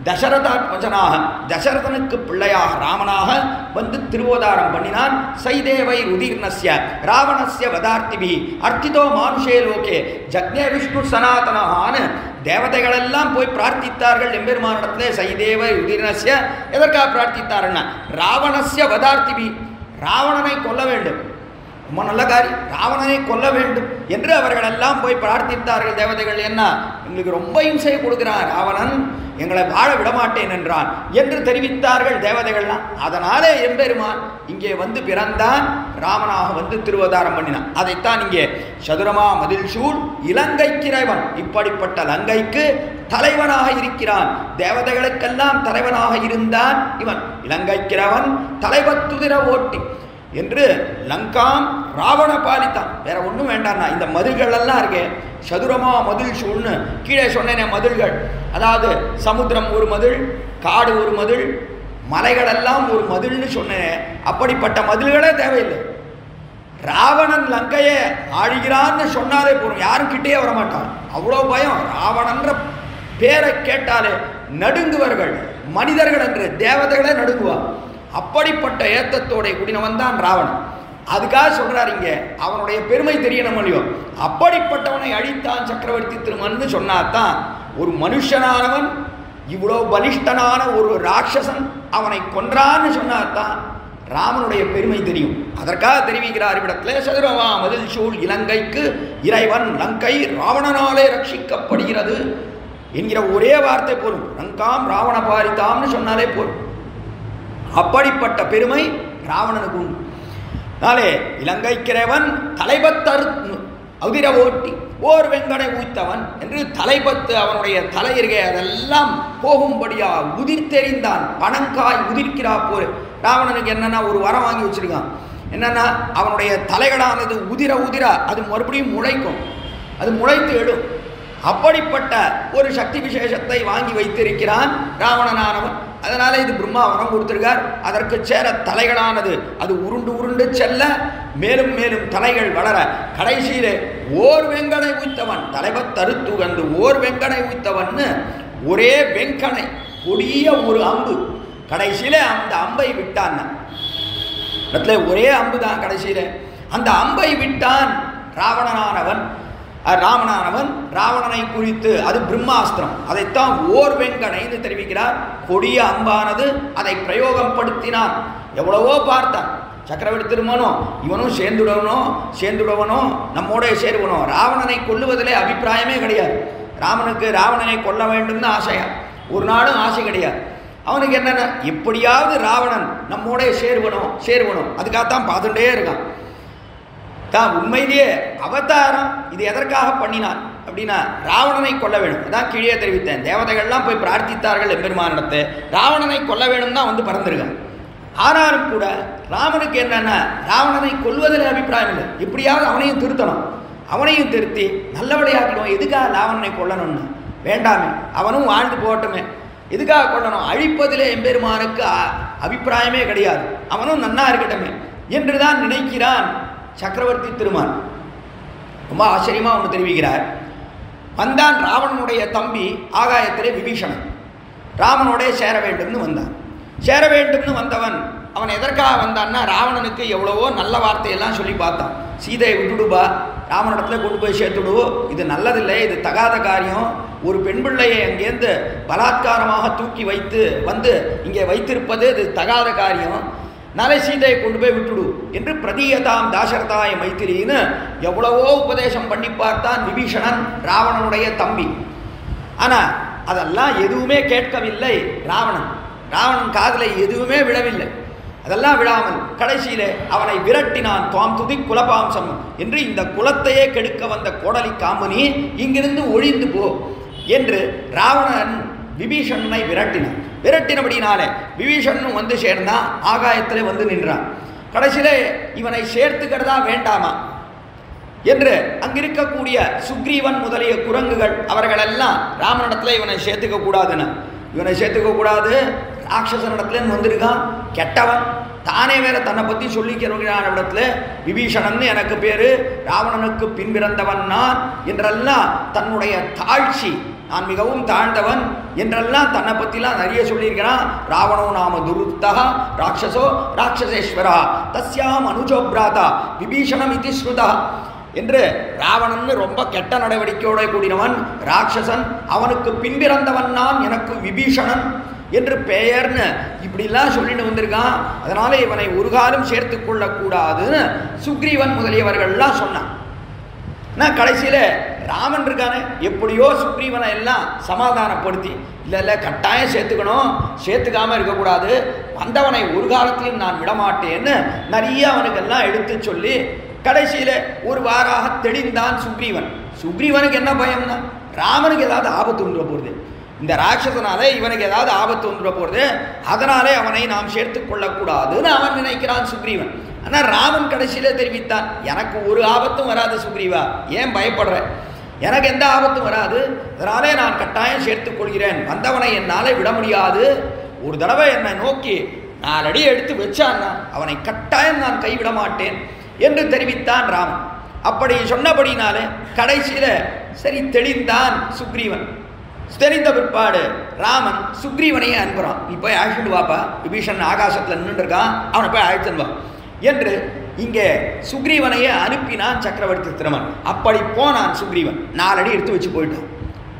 தசரதாத்மஜனாக, தசரதனுக்கு பிள்ளையாக ராமனாக வந்து திருவோதாரம் பண்ணினான். சைதேவை உதீர்ணஸ்ய ராவணஸ்ய வதார்த்திபி அர்த்திதோ மானுஷே லோகே ஜக்ஞே விஷ்ணு சனாதனஹான்னு தேவதைகளெல்லாம் போய் பிரார்த்தித்தார்கள் எம்பெருமானிடத்திலே. சைதேவை உதீர்ணஸ்ய எதற்காக பிரார்த்தித்தார்கள், ராவணஸ்ய வதார்த்திபி, ராவணனை கொல்ல வேண்டும், ரொம்ப நல்ல காரியம், ராவணனை கொல்ல வேண்டும் என்று அவர்கள் எல்லாம் போய் பிரார்த்தித்தார்கள் தேவதைகள். என்ன, எங்களுக்கு ரொம்ப இம்சையை கொடுக்கிறான் ராவணன், எங்களை வாழ விடமாட்டேன் என்றான் என்று தெரிவித்தார்கள் தேவதைகள்லாம். அதனாலே எம்பெருமான் இங்கே வந்து பிறந்தான், ராமனாக வந்து திருவதாரம் பண்ணினான். அதைத்தான் இங்கே சதுரமா மதில் சூழ் இலங்கைக்கிறைவன், இப்படிப்பட்ட லங்கைக்கு தலைவனாக இருக்கிறான். தேவதைகளுக்கெல்லாம் தலைவனாக இருந்தான் இவன். இலங்கைக்கிறைவன் தலைவத்துதிர ஓட்டி என்று லங்காம் ராவண பாலித்தான். வேற ஒன்றும் வேண்டாம்னா இந்த மதில்கள் எல்லாம் இருக்கே, சதுரமா மதில் சூழ்னு கீழே சொன்னேனே மதில்கள், அதாவது சமுத்திரம் ஒரு மதில், காடு ஒரு மதில், மலைகள் எல்லாம் ஒரு மதில்னு சொன்னேன். அப்படிப்பட்ட மதில்களே தேவையில்லை. ராவணன் லங்கையை ஆழ்கிறான்னு சொன்னாலே போதும், யாரும் கிட்டே வரமாட்டான். அவ்வளோ பயம். ராவணன்ற பேரை கேட்டாலே நடுங்குவர்கள், மனிதர்கள் என்று தேவதைகளே நடுங்குவார். அப்படிப்பட்ட ஏத்தத்தோட கூடினவன் தான் ராவணன். அதுக்காக சொல்றாரு இங்க, அவனுடைய பெருமை தெரியணும் இல்லையோ. அப்படிப்பட்டவனை அழித்தான் சக்கரவர்த்தி திருமன்னு சொன்னாதான் ஒரு மனுஷனானவன் இவ்வளோ பலிஷ்டனான ஒரு ராட்சசன் அவனை கொன்றான்னு சொன்னாதான் ராமனுடைய பெருமை தெரியும். அதற்காக தெரிவிக்கிறார் இவ்விடத்துல, சதுரவா மதில் சூழ் இலங்கைக்கு இறைவன் லங்கை ராவணனாலே ரட்சிக்கப்படுகிறது என்கிற ஒரே வார்த்தை போரும். லங்காம் ராவண பாரிதாம்னு சொன்னாலே போரும். அப்படிப்பட்ட பெருமை ராவணனுக்கு உண்டு. நாளே இலங்கைக்கிறவன் தலைபத்தரு உதிர ஓட்டி ஓர் வெங்கடை ஊய்த்தவன் என்று தலைபத்து அவனுடைய தலையிருகை அதெல்லாம் போகும்படியா உதிர்த்தெறிந்தான். பணங்காய் உதிர்க்கிறா போர். ராவணனுக்கு என்னன்னா ஒரு வரம் வாங்கி வச்சிருக்கான். என்னன்னா அவனுடைய தலைகளானது உதிர உதிர அது மறுபடியும் முளைக்கும், அது முளைத்து எழும். அப்படிப்பட்ட ஒரு சக்தி விசேஷத்தை வாங்கி வைத்திருக்கிறான் ராவணனானவன். அதனால இது பிரம்மா வரம் கொடுத்திருக்கார். அதற்கு சேர தலைகளானது அது உருண்டு உருண்டு செல்ல, மேலும் மேலும் தலைகள் வளர, கடைசியிலே ஓர் வெங்கடை உய்த்தவன் தலைபத்தருத்து வந்து ஓர் வெங்கடை உய்த்தவன் ஒரே வெங்கனை கொடிய ஒரு அம்பு. கடைசியில அந்த அம்பை விட்டான். ஒரே அம்பு தான் கடைசியில அந்த அம்பை விட்டான் ராவணனானவன். ராவணனை குறித்து அது பிரம்மாஸ்திரம், அதைத்தான் ஓர் வெங்கனைன்னு தெரிவிக்கிறார். கொடிய அம்பானது அதை பிரயோகம் படுத்தினான். எவ்வளவோ பார்த்தான் சக்கரவர்த்தி திருமனோ, இவனும் சேர்ந்துடவனோ நம்மோட சேருவனோ. ராவணனை கொல்லுவதிலே அபிப்பிராயமே கிடையாது. ராவணனை கொல்ல வேண்டும்னு ஆசையா, ஒரு நாளும் ஆசை கிடையாது அவனுக்கு. என்னன்னா எப்படியாவது ராவணன் நம்மோட சேருவனோ அதுக்காகத்தான் பார்த்துட்டே இருக்கான். தான் உண்மையிலேயே அவதாரம் இது எதற்காக பண்ணினான் அப்படின்னா ராவணனை கொல்ல வேணும். அதான் கீழே தெரிவித்தேன். தேவதைகள்லாம் போய் பிரார்த்தித்தார்கள் எம்பெருமானிடத்தை, ராவணனை கொல்ல வேணும் தான் வந்து பறந்துருக்கான். ஆனாலும் கூட ராமனுக்கு என்னன்னா ராவணனை கொல்வதில் அபிப்பிராயம் இல்லை. எப்படியாவது அவனையும் திருத்தணும், அவனையும் திருத்தி நல்லபடியாக்கணும். எதுக்காக ராவணனை கொல்லணும்னு வேண்டாமே, அவனும் வாழ்ந்து போகட்டுமே, எதுக்காக கொல்லணும்? அழிப்பதிலே எம்பெருமானுக்கு அபிப்பிராயமே கிடையாது, அவனும் நன்னா இருக்கட்டுமே என்றுதான் நினைக்கிறான் சக்கரவர்த்தி திருமான். ரொம்ப ஆச்சரியமா ஒன்று தெரிவிக்கிறார். வந்தான் ராவணனுடைய தம்பி ஆகாயத்திலே விபீஷணன். ராமனோட சேர வேண்டும்னு வந்தான். சேர வேண்டும்னு வந்தவன் அவன் எதற்காக வந்தான்னா ராவணனுக்கு எவ்வளவோ நல்ல வார்த்தையெல்லாம் சொல்லி பார்த்தான். சீதையை விட்டுடுபா, ராமனிடத்துல கொண்டு போய் சேர்த்துடு, இது நல்லதில்லை, இது தகாத காரியம். ஒரு பெண் பிள்ளையை அங்கேருந்து பலாத்காரமாக தூக்கி வைத்து வந்து இங்கே வைத்திருப்பது இது தகாத காரியம். நாளை சீதையை கொண்டு போய் விட்டுடு என்று பிரதீயதாம் தாசரதாய மைத்திரின்னு எவ்வளவோ உபதேசம் பண்ணி பார்த்தான் விபீஷணன், ராவணனுடைய தம்பி. ஆனால் அதெல்லாம் எதுவுமே கேட்கவில்லை ராவணன். ராவணன் காதில் எதுவுமே விழவில்லை. அதெல்லாம் விழாமல் கடைசியிலே அவனை விரட்டினான். துவாம் துதி குலபாம்சம் என்று இந்த குலத்தையே கெடுக்க வந்த கோடலி காம்பனி இங்கிருந்து ஒழிந்து போ என்று ராவணன் விபீஷணனை விரட்டினபடினாலே விபீஷணனும் வந்து சேர்ந்தான், ஆகாயத்தில் வந்து நின்றான். கடைசியிலே இவனை சேர்த்துக்கிறதா வேண்டாமா என்று அங்கிருக்கக்கூடிய சுக்ரீவன் முதலிய குரங்குகள் அவர்களெல்லாம் ராமனிடத்தில் இவனை சேர்த்துக்க கூடாதுன்னு, இவனை சேர்த்துக்க கூடாது, ராட்சசனிடத்துலேன்னு வந்திருக்கான், கெட்டவன், தானே வேற தன்னை பற்றி சொல்லிக்கிறான் இடத்துல. விபீஷணன் எனக்கு பேரு, ராவணனுக்கு பின்பிறந்தவன் நான் என்றெல்லாம் தன்னுடைய தாழ்ச்சி, நான் மிகவும் தாழ்ந்தவன் என்றெல்லாம் தன்னை பற்றிலாம் நிறைய சொல்லியிருக்கிறான். ராவணோ நாம துருத்தா ராட்சசோ ராட்சசேஸ்வரா தஸ்யாம் அனுஜோபிராதா விபீஷணம் இதி ஸ்ருதா என்று ராவணன் ரொம்ப கெட்ட நடவடிக்கையோட கூடினவன், ராட்சசன், அவனுக்கு பின்பிறந்தவன் நான், எனக்கு விபீஷணன் என்று பெயர்னு இப்படிலாம் சொல்லிட்டு வந்திருக்கான். அதனால இவனை ஒரு காலம் சேர்த்து கொள்ளக்கூடாதுன்னு சுக்ரீவன் முதலியவர்கள்லாம் சொன்னான். நான் கடைசியில் ராமன் இருக்கானே எப்படியோ சுக்ரீவனை எல்லாம் சமாதானப்படுத்தி, இல்லை கட்டாயம் சேர்த்துக்கணும், சேர்த்துக்காமல் இருக்கக்கூடாது, வந்தவனை ஒரு காலத்திலும் நான் விடமாட்டேன்னு நிறைய அவனுக்கெல்லாம் எடுத்து சொல்லி கடைசியில் ஒரு வாராக தெளிந்தான் சுக்ரீவன். சுக்ரீவனுக்கு என்ன பயம்னா ராமனுக்கு ஏதாவது ஆபத்து வந்துட போகிறது, இந்த ராட்சசனாலே இவனுக்கு ஏதாவது ஆபத்து வந்துட போகிறது, அதனாலே அவனை நாம் சேர்த்து கொள்ளக்கூடாதுன்னு அவன் நினைக்கிறான் சுக்ரீவன். ஆனால் ராமன் கடைசியில் தெரிவித்தான், எனக்கு ஒரு ஆபத்தும் வராது சுக்ரீவா, ஏன் பயப்படுற, எனக்கு எந்த ஆபத்தும் வராது, அதனாலே நான் கட்டாயம் சேர்த்துக் கொள்கிறேன், வந்தவனை என்னால் விட முடியாது, ஒரு தடவை என்னை நோக்கி 4 அடி எடுத்து வச்சான்னா அவனை கட்டாயம் நான் கைவிட மாட்டேன் என்று தெரிவித்தான் ராமன். அப்படி சொன்னபடினாலே கடைசியில் சரி தெளிந்தான் சுக்ரீவன். தெரிந்த பிற்பாடு ராமன் சுக்ரீவனையே அனுப்புகிறான், நீ போய் அழைச்சிட்டு வாப்பா, விபீஷன் ஆகாசத்தில் நின்றுருக்கான், அவனை போய் அழைத்துன்னு வா என்று இங்கே சுக்ரீவனையே அனுப்பினான் சக்கரவர்த்தி திருமன். அப்படி போனான் சுக்ரீவன், 4 அடி எடுத்து வச்சு போயிட்டான்.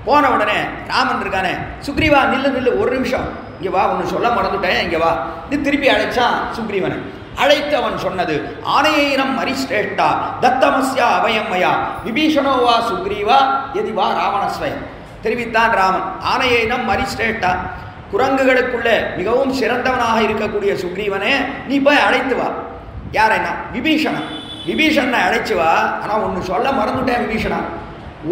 போன உடனே ராமன் இருக்கானே, சுக்ரீவா நில்லு நில்லு, ஒரு நிமிஷம் இங்கே வா, ஒன்று சொல்ல மறந்துட்டேன், இங்கே வா. நீ திருப்பி அழைச்சான் சுக்ரீவனை. அழைத்து அவன் சொன்னது, ஆனையினம் மரிஷ்டேஷ்டா தத்தமஸ்யா அபயம்மயா விபீஷணோவா சுக்ரீவா எதி வா ராவணஸ்வயம். தெரிவித்தான் ராமன். ஆனையினம் மரிஷ்டேஷ்டா, குரங்குகளுக்குள்ளே மிகவும் சிறந்தவனாக இருக்கக்கூடிய சுக்ரீவனே, நீ போய் அழைத்து வா. யாரைனா? விபீஷணன். விபீஷணனை அழைச்சு வா. ஆனால் ஒன்று சொல்ல மறந்துட்டேன் விபீஷணா,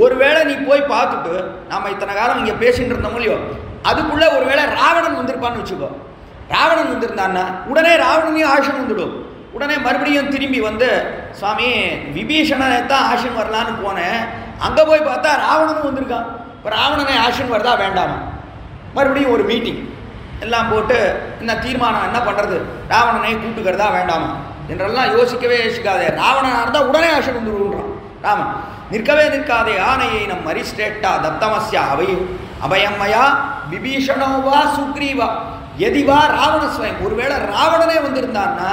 ஒருவேளை நீ போய் பார்த்துட்டு நாம் இத்தனை காலம் இங்கே பேசிட்டு இருந்தோம் இல்லையோ, அதுக்குள்ளே ஒருவேளை ராவணன் வந்திருப்பான்னு வச்சுக்கோ. ராவணன் வந்திருந்தான்னா உடனே ராவணனையும் ஆஷன் வந்துடும். உடனே மறுபடியும் திரும்பி வந்து, சுவாமி விபீஷணனை தான் ஆஷன் வரலான்னு போனேன், அங்கே போய் பார்த்தா ராவணனும் வந்திருக்கான். இப்போ ராவணனை ஆஷன் வருதா வேண்டாமா? மறுபடியும் ஒரு மீட்டிங் எல்லாம் போட்டு இந்த தீர்மானம் என்ன பண்ணுறது, ராவணனை கூட்டுக்கிறதா வேண்டாமா என்றெல்லாம் யோசிக்கவே யோசிக்காதே. ராவணனாக இருந்தால் உடனே ஆஷன் வந்துடுன்றான் ராமன். நிற்கவே நிற்காதே, ஆனையை நம் மரிஷ்டேட்டா தத்தமஸ்யா அபயம்மயா விபீஷணோவா சுக்ரீவா எதிவா ராவணஸ்வயம். ஒருவேளை ராவணனே வந்திருந்தான்னா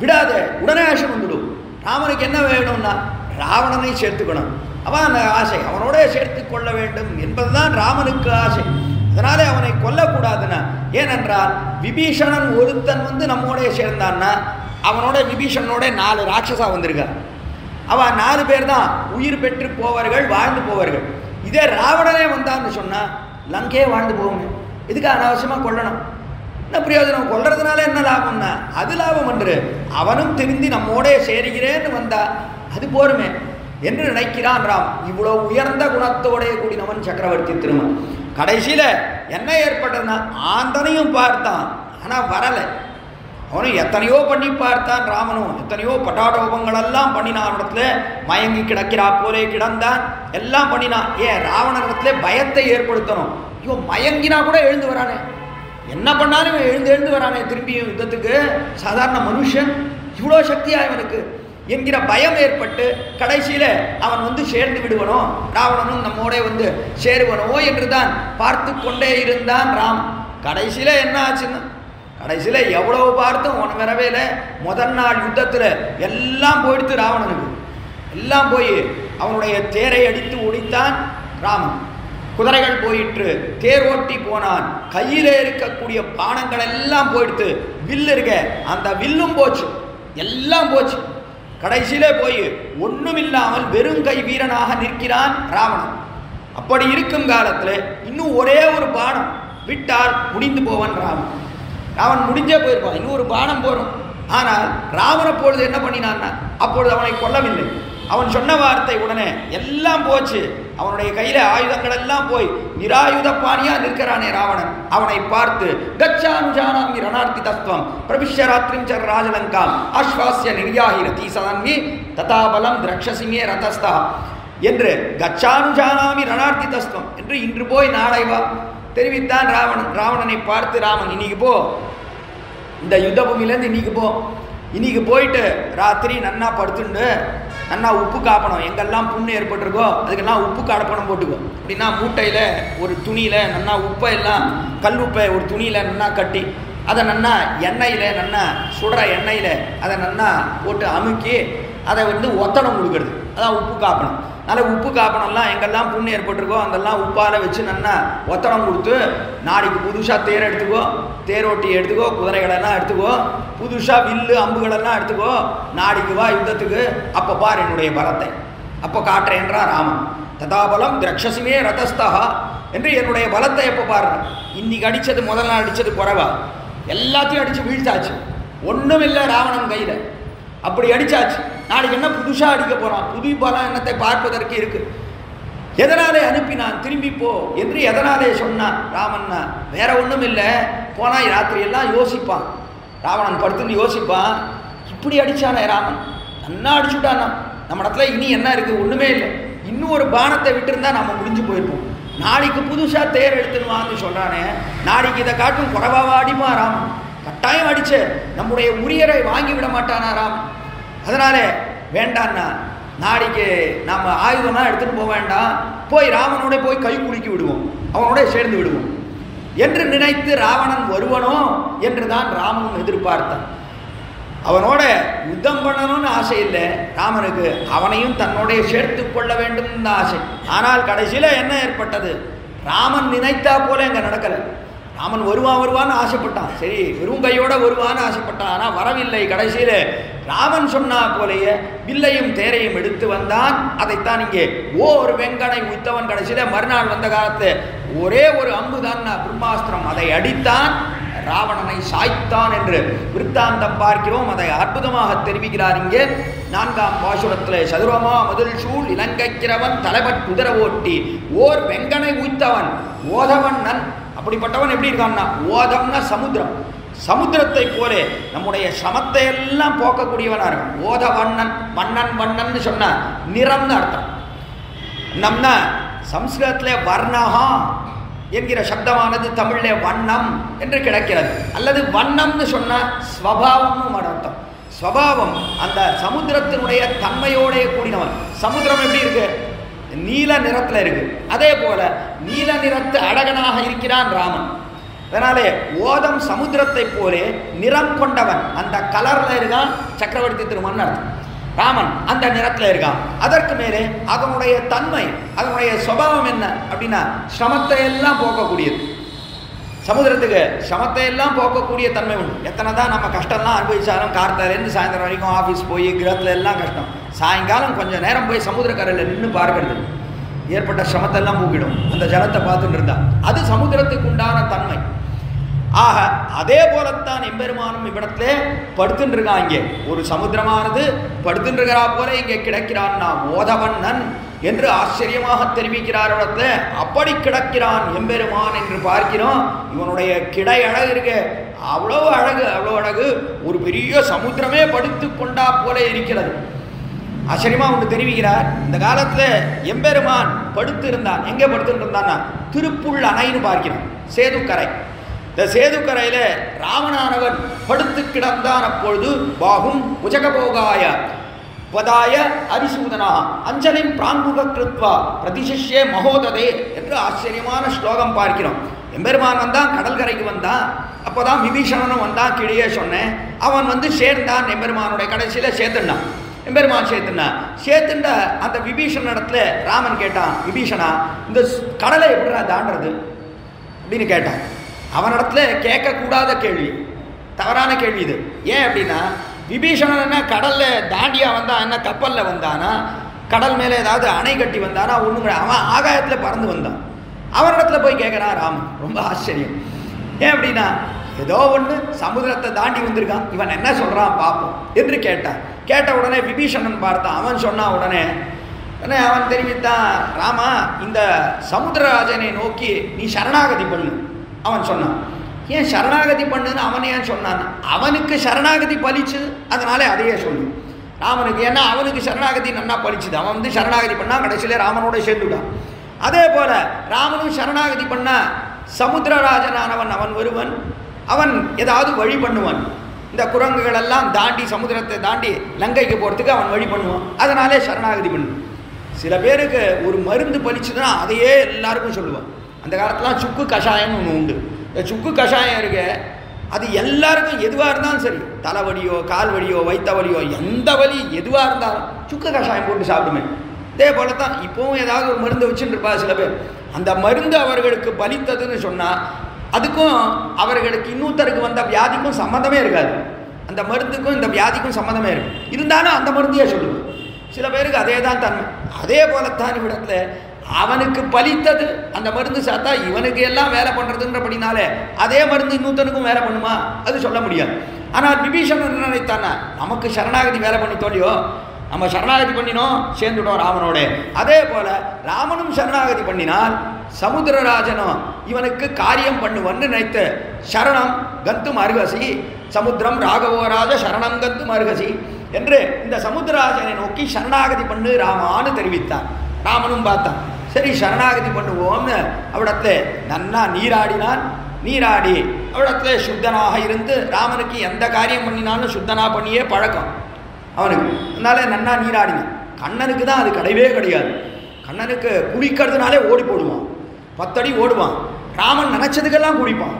விடாதே, உடனே ஆஷன் வந்துடும். ராமனுக்கு என்ன வேணும்னா ராவணனை சேர்த்துக்கணும். அவன் அந்த ஆசை, அவனோட சேர்த்து கொள்ள வேண்டும் என்பதுதான் ராமனுக்கு ஆசை. அதனாலே அவனை கொல்லக்கூடாதுன்னா, ஏனென்றால் விபீஷணன் ஒருத்தன் வந்து நம்மோடைய சேர்ந்தான்னா அவனோட விபீஷணனோட 4 ராட்சசா வந்திருக்கா. அவன் 4 பேர் தான் உயிர் பெற்று போவார்கள், வாழ்ந்து போவார்கள். இதே ராவணனே வந்தான்னு சொன்னால் லங்கையே வாழ்ந்து போகுங்க. இதுக்கு அனாவசியமாக கொல்லணும், என்ன பிரயோஜனம்? கொல்றதுனால என்ன லாபம்னா அது லாபம் என்று அவனும் திருந்தி நம்மோட சேருகிறேன்னு வந்தா அது போருமே என்று நினைக்கிறான் ராம். இவ்வளோ உயர்ந்த குணத்தோடைய கூடினவன் சக்கரவர்த்தி திருமன். கடைசியில் என்ன ஏற்பட்டதுன்னா, ஆந்தனையும் பார்த்தான், ஆனால் வரலை. அவனும் எத்தனையோ பண்ணி பார்த்தான். ராமனும் எத்தனையோ பட்டாடோபங்களெல்லாம் பண்ணினான். இடத்துல மயங்கி கிடக்கிறா போலே கிடந்தான், எல்லாம் பண்ணினான். ஏன் ராவணனிடத்துல பயத்தை ஏற்படுத்தணும். ஐயோ மயங்கினா கூட எழுந்து வரானே, என்ன பண்ணாலும் எழுந்து வரானே திரும்பியும் யுத்தத்துக்கு. சாதாரண மனுஷன், இவ்வளோ சக்தியா இவனுக்கு என்கிற பயம் ஏற்பட்டு கடைசியில் அவன் வந்து சேர்ந்து விடுவனோ, ராவணனும் நம்மோட வந்து சேருவனோ என்று தான் பார்த்து கொண்டே இருந்தான் ராம். கடைசியில் என்ன ஆச்சுன்னு, கடைசியில் எவ்வளவு பார்த்தும் அவன் வரவே இல்லை. முதல் நாள் யுத்தத்தில் எல்லாம் போயிடுத்து ராவணனுக்கு. எல்லாம் போய் அவனுடைய தேரை அடித்து ஒடித்தான் ராமன். குதிரைகள் போயிற்று, தேர் ஓட்டி போனான். கையில் இருக்கக்கூடிய பானங்கள் எல்லாம் போயிடுத்து. வில்லு இருக்க, அந்த வில்லும் போச்சு, எல்லாம் போச்சு. கடைசியிலே போய் ஒன்றும் இல்லாமல் வெறும் கை வீரனாக நிற்கிறான் ராவணன். அப்படி இருக்கும் காலத்தில் இன்னும் ஒரே ஒரு பானம் விட்டால் முடிந்து போவன் ராமன். ராவன் முடிஞ்சே போயிருப்பான், இன்னும் ஒரு பானம் போகிறோம். ஆனால் ராமன் அப்பொழுது என்ன பண்ணினான்னா, அப்பொழுது அவனை கொல்லவில்லை. அவன் சொன்ன வார்த்தை உடனே எல்லாம் போச்சு. அவனுடைய கையில் ஆயுதங்கள் எல்லாம் போய் நிராயுத பாணியா நிற்கிறானே ராவணன். அவனை பார்த்து கச்சானுஜானாமி ரணார்த்தி தத்துவம் பிரவிஷ்ய ராத்திரிம் சர் ராஜலங்காம் ஆஸ்வாசிய நிர்யாஹி ரதி சதான்வி ததாபலம் திரக்ஷசிமே ரதஸ்தா என்று கச்சானுஜானாமி ரணார்த்தி தத்துவம் என்று இன்று போய் நாளை வா தெரிவித்தான் ராவணன். ராவணனை பார்த்து ராமன், இன்னைக்கு போ, இந்த யுத்த பூமியிலேருந்து இன்னைக்கு போ, இன்னைக்கு போயிட்டு ராத்திரி நன்னா படுத்துண்டு நன்னா உப்பு காப்பணும், எங்கெல்லாம் புண்ணு ஏற்பட்டிருக்கோ அதுக்கெல்லாம் உப்பு காப்பணம் போட்டுக்கோ. அப்படின்னா மூட்டையில் ஒரு துணியில் நன்னா உப்பை எல்லாம் கல் உப்பை ஒரு துணியில் நன்னா கட்டி அதை நன்னா எண்ணெயில் நன்னா சுடுற எண்ணெயில் அதை நன்னா போட்டு அமுக்கி அதை வந்து ஒத்தடம் கொடுக்கறது, அதான் உப்பு காப்பணம். அதனால் உப்பு காப்பணம்லாம் எங்கெல்லாம் புண்ணு ஏற்பட்டிருக்கோ அங்கெல்லாம் உப்பால் வச்சு நன்னா ஒத்தடம் கொடுத்து, நாளைக்கு புதுசாக தேர் எடுத்துக்கோ, தேரோட்டி எடுத்துக்கோ, குதிரைகளெல்லாம் எடுத்துக்கோ, புதுசாக வில்லு அம்புகளெல்லாம் எடுத்துக்கோ, நாளைக்கு வா யுத்தத்துக்கு, அப்போ பார் என்னுடைய பலத்தை, அப்போ காட்டுறேன்றா ராமன். ததாபலம் திரக்ஷசிமே ரதஸ்தா என்று என்னுடைய பலத்தை எப்போ பாருங்க. இன்னைக்கு அடித்தது முதல் நாள் அடித்தது குறைவா, எல்லாத்தையும் அடித்து வீழ்த்தாச்சு, ஒன்றும் இல்லை ராவணன் கையில். அப்படி அடித்தாச்சு, நாளைக்கு என்ன புதுசாக அடிக்க போகிறான், புது பலம் என்னத்தை பார்ப்பதற்கு இருக்கு. எதனாலே அனுப்பினான், திரும்பி போ என்று எதனாலே சொன்னான் ராமன்னா, வேற ஒன்றும் இல்லை. போனால் ராத்திரியெல்லாம் யோசிப்பான், ராவணன் படுத்துன்னு யோசிப்பான், இப்படி அடித்தானே ராமன், நன்னா அடிச்சுட்டானா, நம்ம இடத்துல இனி என்ன இருக்குது, ஒன்றுமே இல்லை, இன்னும் ஒரு பானத்தை விட்டுருந்தா நம்ம முடிஞ்சு போயிருப்போம். நாளைக்கு புதுசாக தேர் எடுத்துடுவான்னு சொல்கிறானே, நாளைக்கு இதை காட்டும் குறைவாக அடிமா ராமன், கட்டாயம் அடிச்சு நம்முடைய உரியரை வாங்கி விட மாட்டானா ராமன். அதனால வேண்டான்னா நாளைக்கு நம்ம ஆயுதம்லாம் எடுத்துகிட்டு போக வேண்டாம், போய் ராவனோட போய் கை குலுக்கி விடுவோம், அவனோட சேர்ந்து விடுவோம் என்று நினைத்து ராவணன் வருவனோ என்று தான் ராமனும் எதிர்பார்த்தான். அவனோட யுத்தம் பண்ணணும்னு ஆசை இல்லை ராமனுக்கு, அவனையும் தன்னோடைய சேர்த்து கொள்ள வேண்டும் ஆசை. ஆனால் கடைசியில் என்ன ஏற்பட்டது, ராமன் நினைத்தா போல இங்கே நடக்கலை. ராமன் வருவான்னு ஆசைப்பட்டான். சரி, வெறும் கையோட வருவான்னு ஆசைப்பட்டான். ஆனால் வரவில்லை. கடைசியில் ராமன் சொன்னா போலேயே வில்லையும் தேரையும் எடுத்து வந்தான். அதைத்தான் இங்கே ஓர் வெங்கனை உய்த்தவன். கடைசியில் மறுநாள் வந்த காலத்து ஒரே ஒரு அம்புதான் பிரம்மாஸ்திரம், அதை அடித்தான், ராவணனை சாய்த்தான் என்று விருத்தாந்தம் பார்க்கிறோம். அதை அற்புதமாக தெரிவிக்கிறார் இங்கே 4ஆம் பாசுரத்தில். சதுரமா மதில் சூழ் இலங்கைக்கிறவன் தலைவன் குதிரை ஓட்டி ஓர் வெங்கனை உய்த்தவன் ஓதவன். அப்படிப்பட்டவன் எப்படி இருக்கான்னா, ஓதம்னா சமுத்திரம், சமுத்திரத்தை போலே நம்முடைய சமத்தை எல்லாம் போக்கக்கூடியவனா இருக்கும். ஓத வண்ணன், வண்ணன் வண்ணன் சொன்ன நிறம்னு அர்த்தம். நம்மனா சம்ஸ்கிருதத்தில் வர்ணஹா என்கிற சப்தமானது தமிழ்ல வண்ணம் என்று கிடைக்கிறது. அல்லது வண்ணம்னு சொன்ன ஸ்வபாவம்னு அர்த்தம். ஸ்வபாவம் அந்த சமுத்திரத்தினுடைய தன்மையோட கூடினவன். சமுத்திரம் எப்படி இருக்கு, நீல நிறத்தில் இருக்கு. அதே போல நீல நிறத்து அழகனாக இருக்கிறான் ராமன். அதனாலே ஓதம் சமுத்திரத்தை போலே நிறம் கொண்டவன், அந்த கலர்ல இருக்கான் சக்கரவர்த்தி திருமன் அர்த்தம். ராமன் அந்த நிறத்தில் இருக்கான். அதற்கு மேலே அதனுடைய தன்மை, அதனுடைய சுபாவம் என்ன அப்படின்னா சிரமத்தை எல்லாம் போக்கக்கூடியது. சமுதிரத்துக்கு சிரமத்தை எல்லாம் போக்கக்கூடிய தன்மை உண்டு. எத்தனை தான் நம்ம கஷ்டம்லாம் அனுபவிச்சாலும் கார்த்தாலேருந்து சாயந்தரம் வரைக்கும் ஆஃபீஸ் போய் கிரகத்தில் எல்லாம் கஷ்டம், சாயங்காலம் கொஞ்சம் நேரம் போய் சமுதிரக்கரையில் நின்று பார்க்கறது ஏற்பட்ட சிரமத்தெல்லாம் போக்கிடும். அந்த ஜலத்தை பார்த்துட்டு இருந்தா அது சமுதிரத்துக்கு உண்டான தன்மை. ஆக அதே போலத்தான் எம்பெருமானும் இவ்விடத்திலே படுத்துட்டு இருக்கான். இங்கே ஒரு சமுத்திரமானது படுத்துட்டு இருக்கிறா போல இங்கே கிடக்கிறான்னா ஓதவண்ணன் என்று ஆச்சரியமாக தெரிவிக்கிறார். இடத்துல அப்படி கிடக்கிறான் எம்பெருமான் என்று பார்க்கிறோம். இவனுடைய கிடை அழகு இருக்கு, அவ்வளோ அழகு, அவ்வளோ அழகு. ஒரு பெரிய சமுத்திரமே படுத்து கொண்டா போல இருக்கிறது. ஆச்சரியமா ஒன்று தெரிவிக்கிறார். இந்த காலத்தில் எம்பெருமான் படுத்து இருந்தான். எங்கே படுத்துட்டு இருந்தான்னா திருப்புள் அணைன்னு பார்க்கிறோம், சேதுக்கரை. இந்த சேதுக்கரையில ராமனானவன் படுத்து கிடந்தான். அப்பொழுது பாகும் உஜகபோகாய பதாய அரிசூதனா அஞ்சலிம் பிராங்குக கிருத்வா பிரதிசிஷ்யே மகோததே என்று ஆச்சரியமான ஸ்லோகம் பார்க்கிறோம். எம்பெருமான் வந்தான், கடற்கரைக்கு வந்தான். அப்போதான் விபீஷணனும் வந்தான். கீழே சொன்னேன், அவன் வந்து சேர்ந்தான். எம்பெருமானுடைய கடைசியில் சேர்த்துண்டான். எம்பெருமான் சேர்த்துண்ட அந்த விபீஷண இடத்துல ராமன் கேட்டான், விபீஷணா இந்த கடலை எப்படிடா தாண்டது அப்படின்னு கேட்டான். அவனிடத்துல கேட்கக்கூடாத கேள்வி, தவறான கேள்வி இது. ஏன் அப்படின்னா விபீஷணன் என்ன கடலில் தாண்டியா வந்தான், என்ன கப்பலில் வந்தானா, கடல் மேலே ஏதாவது அணை கட்டி வந்தானா, ஒன்றுங்க அவன் ஆகாயத்தில் பறந்து வந்தான். அவனிடத்துல போய் கேட்குறான் ராமன். ரொம்ப ஆச்சரியம். ஏன் அப்படின்னா ஏதோ ஒன்று சமுதிரத்தை தாண்டி வந்திருக்கான், இவன் என்ன சொல்கிறான் பார்ப்போம் என்று கேட்டான். கேட்ட உடனே விபீஷணன் பார்த்தான். அவன் சொன்னான் உடனே அவன் தெரிவித்தான், ராமா இந்த சமுத்திரராஜனை நோக்கி நீ சரணாகதி பண்ணு அவன் சொன்னான். ஏன் சரணாகதி பண்ணுன்னு அவன் ஏன் சொன்னான்? அவனுக்கு சரணாகதி பலிச்சு, அதனால அதையே சொல்லு ராமனுக்கு. ஏன்னா அவனுக்கு சரணாகதி நன்னா பலிச்சுது. அவன் வந்து சரணாகதி பண்ணா கடைசியில ராமனோட சேர்ந்துட்டான். அதே போல ராமனும் சரணாகதி பண்ணா சமுத்திரராஜனானவன் அவன் வருவன், அவன் ஏதாவது வழி பண்ணுவான். இந்த குரங்குகள் எல்லாம் தாண்டி சமுத்திரத்தை தாண்டி லங்கைக்கு போகிறதுக்கு அவன் வழி பண்ணுவான். அதனாலே சரணாகதி பண்ணு. சில பேருக்கு ஒரு மருந்து பலிச்சுன்னா அதையே எல்லாருக்கும் சொல்லுவான். அந்த காலத்துலாம் சுக்கு கஷாயம்னு ஒன்று உண்டு. இந்த சுக்கு கஷாயம் இருக்கு, அது எல்லாருக்கும் எதுவாக இருந்தாலும் சரி, தலைவலியோ கால் வலியோ வைத்த வலியோ எந்த வலி எதுவாக இருந்தாலும் சுக்கு கஷாயம் போட்டு சாப்பிடுமே. இதே போல தான் இப்போவும் ஏதாவது ஒரு மருந்து வச்சுட்டு இருப்பா சில பேர். அந்த மருந்து அவர்களுக்கு பலித்ததுன்னு சொன்னால் அதுக்கும் அவர்களுக்கு இன்னொருத்தருக்கு வந்த வியாதிக்கும் சம்மந்தமே இருக்காது. அந்த மருந்துக்கும் இந்த வியாதிக்கும் சம்மந்தமே இருக்கும். இருந்தாலும் அந்த மருந்தையே சொல்லுவோம். சில பேருக்கு அதே தான் தன்மை. அதே போலத்தான் இவ்விடத்துல அவனுக்கு பலித்தது அந்த மருந்து சாத்தா இவனுக்கு எல்லாம் வேலை பண்ணுறதுன்றபடினாலே அதே மருந்து இன்னொருத்தனுக்கும் வேலை பண்ணுமா? அது சொல்ல முடியாது. ஆனால் விபீஷணன் என்ன நினைத்தானா, நமக்கு சரணாகதி வேலை பண்ணி தோழியோ, நம்ம சரணாகதி பண்ணினோம் சேர்ந்துட்டோம் ராமனோட. அதே போல ராமனும் சரணாகதி பண்ணினால் சமுத்திரராஜனும் இவனுக்கு காரியம் பண்ணுவன்னு நினைத்து சரணம் கந்தும் அருகசி சமுத்திரம் ராகவோராஜ சரணம் கந்தும் அருகசி என்று இந்த சமுத்திரராஜனை நோக்கி சரணாகதி பண்ணு ராமான்னு தெரிவித்தான். ராமனும் பார்த்தான், சரி சரணாகதி பண்ணுவோம்னு அவிடத்துல நன்னா நீராடினான். நீராடி அவிடத்துல சுத்தனாக இருந்து, ராமனுக்கு எந்த காரியம் பண்ணினாலும் சுத்தனா பண்ணியே பழக்கம் அவனுக்கு. அதனால நன்னா நீராடினான். கண்ணனுக்கு தான் அது கிடையவே கிடையாது. கண்ணனுக்கு குளிக்கிறதுனாலே ஓடி போடுவான், 10 அடி ஓடுவான். ராமன் நினைச்சதுக்கெல்லாம் குளிப்பான்.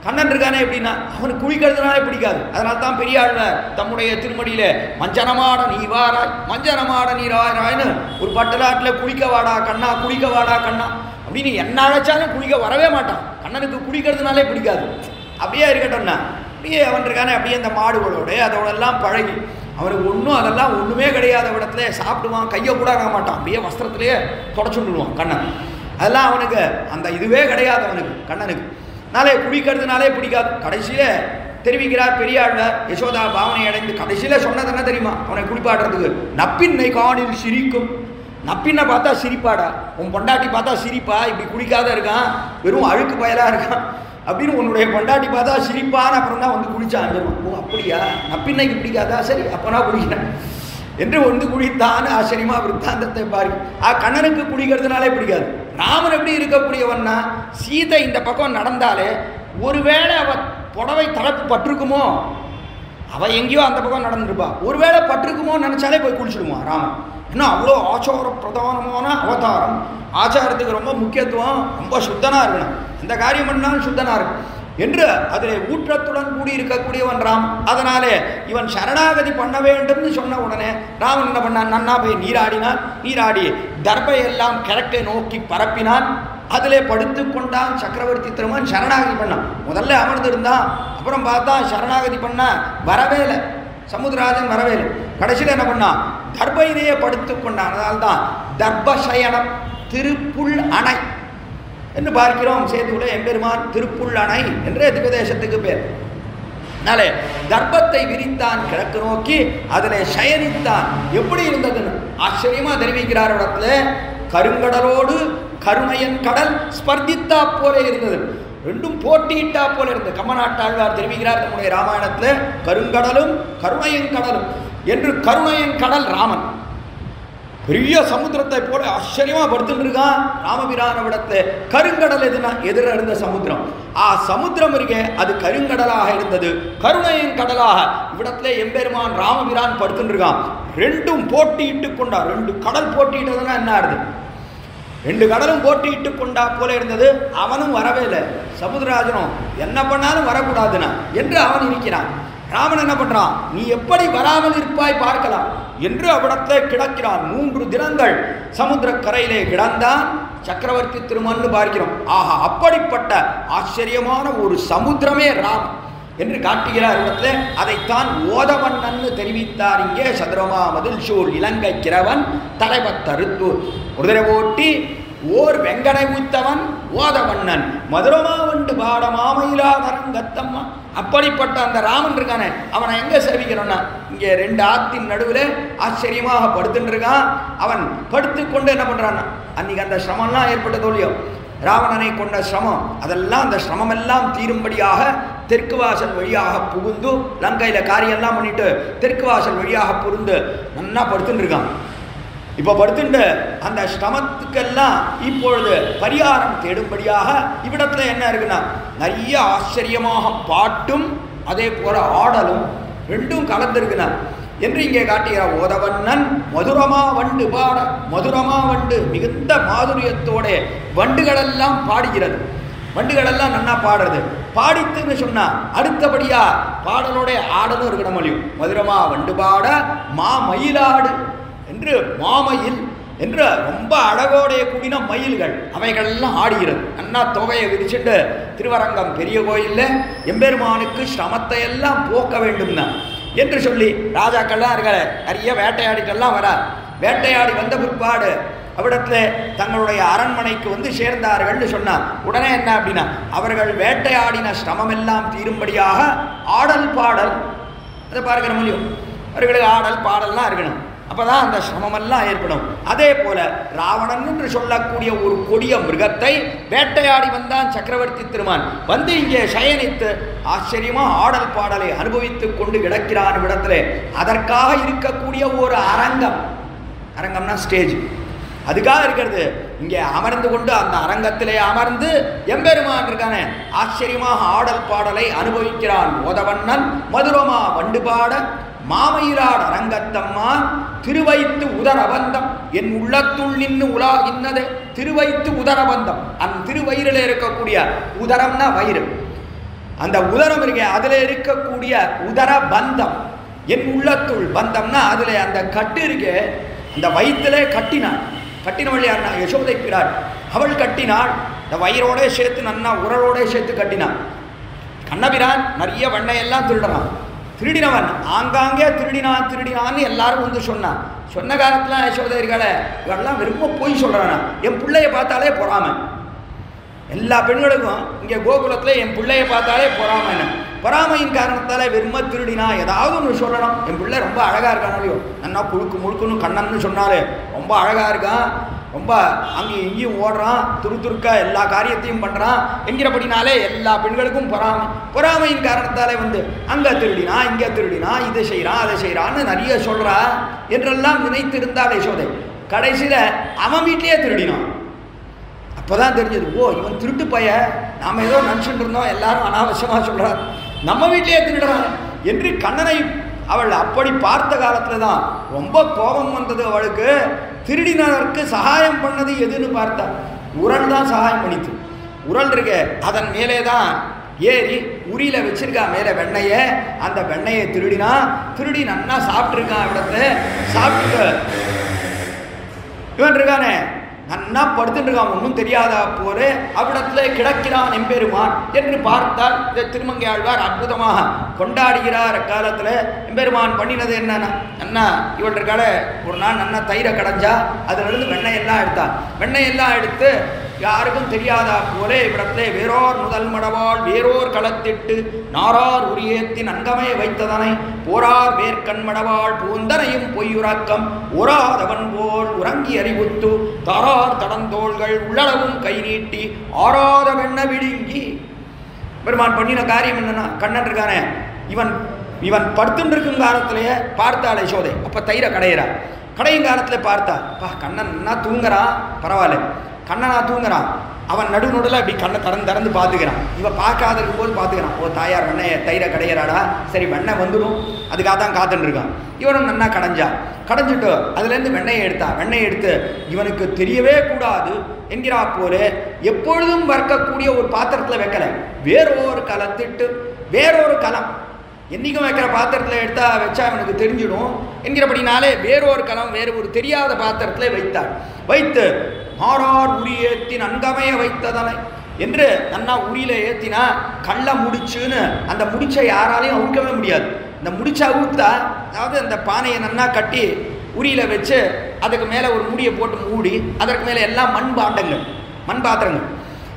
கண்ணன் இருக்கானே எப்படின்னா அவனுக்கு குளிக்கிறதுனாலே பிடிக்காது. அதனால தான் பெரியாழ்வார் தம்முடைய திருமடியில மஞ்சனமாட நீவாராய் மஞ்சனமாட நீராராய்னு ஒரு பட்டலாட்டில் குளிக்க வாடா கண்ணா, குளிக்க வாடா கண்ணா அப்படின்னு என்ன அழைச்சாலும் குளிக்க வரவே மாட்டான். கண்ணனுக்கு குளிக்கிறதுனாலே பிடிக்காது. அப்படியே இருக்கட்டும்னா அப்படியே அவன் இருக்கானே அப்படியே அந்த மாடுகளோடு அதோடெல்லாம் பழகி அவனுக்கு ஒன்றும் அதெல்லாம் ஒன்றுமே கிடையாத இடத்துல சாப்பிடுவான், கையை கூட ஆக மாட்டான், அப்படியே வஸ்திரத்திலேயே தொடச்சுடுவான் கண்ணன். அதெல்லாம் அவனுக்கு அந்த இதுவே கிடையாது அவனுக்கு கண்ணனுக்கு. நாளே குளிக்கிறதுனாலே பிடிக்காது. கடைசியிலே தெரிவிக்கிறார் பெரியாழ்வார் யசோதா பாவனை அடைந்து கடைசியில் சொன்னது என்ன தெரியுமா? அவனை குளிப்பாடுறதுக்கு நப்பின்னை காணில் சிரிக்கும். நப்பின்னை பார்த்தா சிரிப்பாடா, உன் பொண்டாட்டி பார்த்தா சிரிப்பா, இப்படி குளிக்காத இருக்கான், வெறும் அழுக்கு பயலாக இருக்கான் அப்படின்னு உன்னுடைய பொண்டாட்டி பார்த்தா சிரிப்பான்னு அப்புறம் தான் வந்து குளிச்சான். ஓ அப்படியா, நப்பின்னைக்கு பிடிக்காதா, சரி அப்போனா குளிக்கிறேன் என்று வந்து குளித்தான்னு ஆச்சரியமா விருத்தாந்தத்தை பாருங்க. கண்ணனுக்கு குளிக்கிறதுனாலே பிடிக்காது. ராமன் எப்படி இருக்கக்கூடியவன்னா, சீதை இந்த பக்கம் நடந்தாலே ஒருவேளை அவ புடவை தலைப்பு பட்டிருக்குமோ, அவள் எங்கேயோ அந்த பக்கம் நடந்துருப்பா, ஒருவேளை பட்டிருக்குமோன்னு நினச்சாலே போய் குளிச்சுடுவான் ராமன். ஏன்னா அவ்வளோ ஆச்சார பிரதானமான அவதாரம், ஆச்சாரத்துக்கு ரொம்ப முக்கியத்துவம், ரொம்ப சுத்தனாக இருக்கணும், எந்த காரியம் பண்ணாலும் சுத்தனாக இருக்கும் என்று அதில் ஊற்றத்துடன் கூடி இருக்கக்கூடியவன் ராம். அதனாலே இவன் சரணாகதி பண்ண வேண்டும்னு சொன்ன உடனே ராமன் என்ன பண்ணான்? நன்னா போய் நீராடினான். நீராடி தர்பையெல்லாம் கிழக்கை நோக்கி பரப்பினான். அதிலே படுத்து கொண்டான். சக்கரவர்த்தி திருமன் சரணாகதி பண்ணான். முதல்ல அமர்ந்து இருந்தான், அப்புறம் பார்த்தா சரணாகதி பண்ண வரவே இல்லை, சமுத்திரராஜன் வரவே இல்லை. கடைசியில் என்ன பண்ணான்? தர்பையிலேயே படுத்து கொண்டான். அதனால்தான் தர்பசயனம் திருப்புள் அணை என்று பார்க்கிறோம். சேதுல எம்பெருமான் திருப்புள் அணை என்றே திவ்யதேசத்துக்கு பேர். அதனாலே தர்பத்தை விரித்தான் கிழக்கு நோக்கி, அதிலே சயனித்தான். எப்படி இருந்ததுன்னு ஆச்சரியமா தெரிவிக்கிறார். இடத்துல கருங்கடலோடு கருணையன் கடல் ஸ்பர்தித்தா போல இருந்தது, ரெண்டும் போட்டியிட்டா போல இருந்தது. கம்மநாட்டாழ்வார் தெரிவிக்கிறார் நம்முடைய ராமாயணத்தில், கருங்கடலும் கருணையன் கடலும் என்று. கருணையன் கடல் ராமன் பெரிய சமுத்திரத்தை போல ஆச்சரியமா படுத்துட்டு இருக்கான் ராமபிரான விடத்துல. கருங்கடல் எதுனா எதிர இருந்த சமுத்திரம், சமுத்திரம் இருக்கே அது கருங்கடலாக இருந்தது, கருணையின் கடலாக இவ்விடத்துல எம்பெருமான் ராமபிரான் படுத்துட்டு இருக்கான். ரெண்டும் போட்டியிட்டு கொண்டா. ரெண்டு கடல் போட்டியிட்டதுன்னா என்ன ஆகுது? ரெண்டு கடலும் போட்டியிட்டு கொண்டா போல இருந்தது. அவனும் வரவே இல்லை, சமுத்திரராஜனும் என்ன பண்ணாலும் வரக்கூடாதுன்னா என்று அவன் இருக்கிறான். ராமன் என்ன பண்றான்? நீ எப்படி வராமல் இருப்பாய் பார்க்கலாம் என்று அவ்விடத்திலே கிடக்கிறான். 3 தினங்கள் சமுத்திர கரையிலே கிடந்தான். சக்கரவர்த்தி திருமன்னு பார்க்கிறோம். அப்படிப்பட்ட ஆச்சரியமான ஒரு சமுத்திரமே ராம் என்று காட்டுகிறார் இடத்துல. அதைத்தான் ஓதவண்ணன்னு தெரிவித்தார் இங்கே. சதுரமா மதில் சூழ் இலங்கை கிரவன் தலைபத்தருத்து உதரை ஓட்டி ஓர் வெங்கடை ஊத்தவன் ஓதவண்ணன் மதுரமா வண்டு பாட மாமயிலாதரங்கத்தம்மா. அப்படிப்பட்ட அந்த ராமன் இருக்கானே, அவனை எங்க சேவிக்கிறோம்னா இங்கே 2 ஆத்தின் நடுவில் ஆச்சரியமாக படுத்துட்டு இருக்கான். அவன் படுத்து கொண்டு என்ன பண்றான்னா, அன்னைக்கு அந்த சிரமம்லாம் ஏற்பட்டதோ இல்லையோ, ராவணனை கொண்ட சிரமம், அதெல்லாம் அந்த சிரமமெல்லாம் தீரும்படியாக தெற்கு வாசல் வழியாக புகுந்து, லங்கையில காரியெல்லாம் பண்ணிட்டு தெற்கு வாசல் வழியாக புகுந்து நன்னா படுத்துட்டு இருக்கான். இப்போ படுத்துட்டு அந்த சிரமத்துக்கெல்லாம் இப்பொழுது பரிகாரம் தேடும்படியாக இவ்விடத்துல என்ன இருக்குன்னா, நிறைய ஆச்சரியமாக பாட்டும் அதே போல ஆடலும் ரெண்டும் கலந்துருக்குனா என்று இங்கே காட்டுகிறார். ஓதவண்ணன் மதுரமா வண்டு பாட, மதுரமா வண்டு மிகுந்த மாதுரியத்தோட வண்டுகளெல்லாம் பாடுகிறது. வண்டுகளெல்லாம் நன்னா பாடுறது. பாடித்துன்னு சொன்னா அடுத்தபடியா பாடலோட ஆடலும் இருக்கணும் இல்லையும். மதுரமா வண்டு பாட மயிலாடு என்று மாமயில் என்று ரொம்ப அழகோடைய கூடின மயில்கள் அவைகளெல்லாம் ஆடுகிறது. அண்ணா தொகையை விரிச்சுட்டு திருவரங்கம் பெரிய கோயிலில் எம்பெருமானுக்கு சிரமத்தை எல்லாம் போக்க வேண்டும் தான் என்று சொல்லி ராஜாக்கள்லாம் இருக்கிற நிறைய வேட்டையாடிகள்லாம் வர. வேட்டையாடி வந்த பிற்பாடு அவ்விடத்தில் தங்களுடைய அரண்மனைக்கு வந்து சேர்ந்தார்கள்னு சொன்னார். உடனே என்ன அப்படின்னா, அவர்கள் வேட்டையாடின சிரமமெல்லாம் தீரும்படியாக ஆடல் பாடல் அதை பார்க்கிற முடியும். அவர்களுக்கு ஆடல் பாடல்லாம் இருக்கணும், அப்பதான் அந்த சிரமமெல்லாம் ஏற்படும். அதே போல ராவணன் என்று சொல்லக்கூடிய ஒரு கொடிய மிருகத்தை வேட்டையாடி வந்தான் சக்கரவர்த்தி திருமான். வந்து இங்கே சயனித்து ஆச்சரியமா ஆடல் பாடலை அனுபவித்துக் கொண்டு கிடக்கிறான் இடத்துல. அதற்காக இருக்கக்கூடிய ஒரு அரங்கம், அரங்கம்னா ஸ்டேஜ், அதுக்காக இருக்கிறது. இங்கே அமர்ந்து கொண்டு அந்த அரங்கத்திலே அமர்ந்து எம்பெருமான் இருக்கானே ஆச்சரியமாக ஆடல் பாடலை அனுபவிக்கிறான். ஓதவண்ணன் மதுரமா வண்டு பாட மாமயிலாட அரங்கத்தம்மா திருவைத்து உதரபந்தம் என் உள்ளத்துள் நின்று உலாகின்னதே. திருவைத்து உதரபந்தம், அந்த திருவயிறில் இருக்கக்கூடிய உதரம்னா வயிறு, அந்த உதரம் இருக்க அதில் இருக்கக்கூடிய உதர பந்தம் என் உள்ளத்துள் பந்தம்னா அதில் அந்த கட்டு இருக்க அந்த வயிற்றிலே கட்டினான். கட்டின வழியாருனா யசோதை பிராட். அவள் கட்டினாள். இந்த வயிறோட சேர்த்து நன்னா உரலோட சேர்த்து கட்டினாள். கண்ணபிரான் நிறைய வெண்ணையெல்லாம் திருடுறான். திருடினவன் ஆங்காங்கே திருடினான்னு எல்லாரும் வந்து சொன்னான். சொன்ன காலத்தில் யசோதரிகளை இவெல்லாம் விரும்ப போய் சொல்கிறானா, என் பிள்ளைய பார்த்தாலே பொறாமை. எல்லா பெண்களுக்கும் இங்கே கோகுலத்தில் என் பிள்ளைய பார்த்தாலே பொறாமை. என்ன பொறாமையின் காரணத்தால் விரும்ப திருடினா ஏதாவது ஒன்று சொல்லணும். என் பிள்ளை ரொம்ப அழகாக இருக்கானோ, நன்னா புழுக்கு முழுக்குன்னு கண்ணன்னு சொன்னாலே ரொம்ப அழகாக இருக்கான், ரொம்ப அங்கேயும் இங்கேயும் ஓடுறான், துருக்கா எல்லா காரியத்தையும் பண்ணுறான் என்கிறபடினாலே எல்லா பெண்களுக்கும் பொறாமையின் காரணத்தாலே வந்து அங்கே திருடினா இங்கே திருடினா இதை செய்கிறான் அதை செய்கிறான்னு நிறைய சொல்கிறா என்றெல்லாம் நினைத்திருந்தாள் யசோதை. கடைசியில் அவன் வீட்லேயே திருடினான். அப்போதான் தெரிஞ்சது, ஓ இவன் திருட்டு பைய, நாம் ஏதோ நினச்சிட்டு இருந்தோம், எல்லாரும் அனாவசியமாக சொல்கிறார், நம்ம வீட்டிலேயே திருடுறான் என்று கண்ணனை அவள் அப்படி பார்த்த காலத்தில் தான் ரொம்ப கோபம் வந்தது அவளுக்கு. திருடினருக்கு சகாயம் பண்ணது எதுன்னு பார்த்தா உரல் தான் சகாயம் பண்ணித்து. உரல் இருக்க அதன் மேலே தான் ஏறி உரியில வச்சிருக்கா மேலே வெண்ணையை. அந்த வெண்ணையை திருடி நன்னா சாப்பிட்டுருக்கான். இடத்த சாப்பிட்டு இவன் இருக்கானே நன்னா படுத்துட்டு இருக்கான், ஒன்றும் தெரியாதா போல அவ்விடத்துல கிடக்கிறான் எம்பெருமான் என்று பார்த்தால் இந்த திருமங்கை ஆழ்வார் அற்புதமாக கொண்டாடுகிறார். அக்காலத்தில் எம்பெருமான் பண்ணினது என்னன்னா, நன்னா இவள் இருக்கால ஒரு நாள் நன்னா தயிரை கடைஞ்சா அதிலிருந்து வெண்ணையெல்லாம் எடுத்து யாருக்கும் தெரியாதா போல இவ்விடத்துல வேறோர் முதல் மடவாள் வேறோர் களத்திட்டு நாரார் உரியேத்தி நன்கமே வைத்ததனை போரார் வேர்க்கண் மடவாள் பூந்தனையும் பொய்யுறக்கம் ஓராதவன் போல் உறங்கி அறிவுத்து தாரார் தடந்தோள்கள் உள்ளளவும் கை நீட்டி ஆறாத வெண்ண விழுங்கி. பெருமான் பண்ணின காரியம் என்னன்னா, கண்ணன் இருக்கானே இவன் படுத்துட்டு இருக்கும் காலத்திலேயே பார்த்தாள் யசோதை. அப்ப தயிரை கடையும் காலத்துல பார்த்தா, கண்ணன் என்ன தூங்குறான், பரவாயில்ல கண்ணனா தூங்குறான். அவன் நடுநடுல அப்படி கண்ணை திறந்து பார்த்துக்கிறான். இவன் பார்க்காத இருக்கும் போது பார்த்துக்கிறான், ஓ தாயார் தயிரை கடையிறாடா, சரி வெண்ணெய் வந்துடும், அதுக்காக தான் காத்துட்டு இருக்கான். இவனும் நன்னா கடைஞ்சிட்டு அதுலேருந்து வெண்ணெயை எடுத்து இவனுக்கு தெரியவே கூடாது என்கிறா போல எப்பொழுதும் வறுக்கக்கூடிய ஒரு பாத்திரத்தில் வைக்கல, வேறொரு கலம் என்னைக்கும் வைக்கிற பாத்திரத்தில் வச்சா அவனுக்கு தெரிஞ்சிடும் என்கிறபடினாலே வேறொரு கலம் வேறு ஒரு தெரியாத பாத்திரத்தில் வைத்து ஆறார் உரி ஏற்றி நன்கமைய வைத்ததனை என்று நன்னா உரியில ஏற்றினா கள்ள முடிச்சுன்னு அந்த முடிச்சை யாராலையும் அவுக்கவே முடியாது. இந்த முடிச்சை அவுத்தா, அதாவது அந்த பானையை நன்னா கட்டி உரியில வச்சு அதுக்கு மேலே ஒரு முடியை போட்டு மூடி அதற்கு மேலே எல்லாம் மண் பாத்திரங்கள்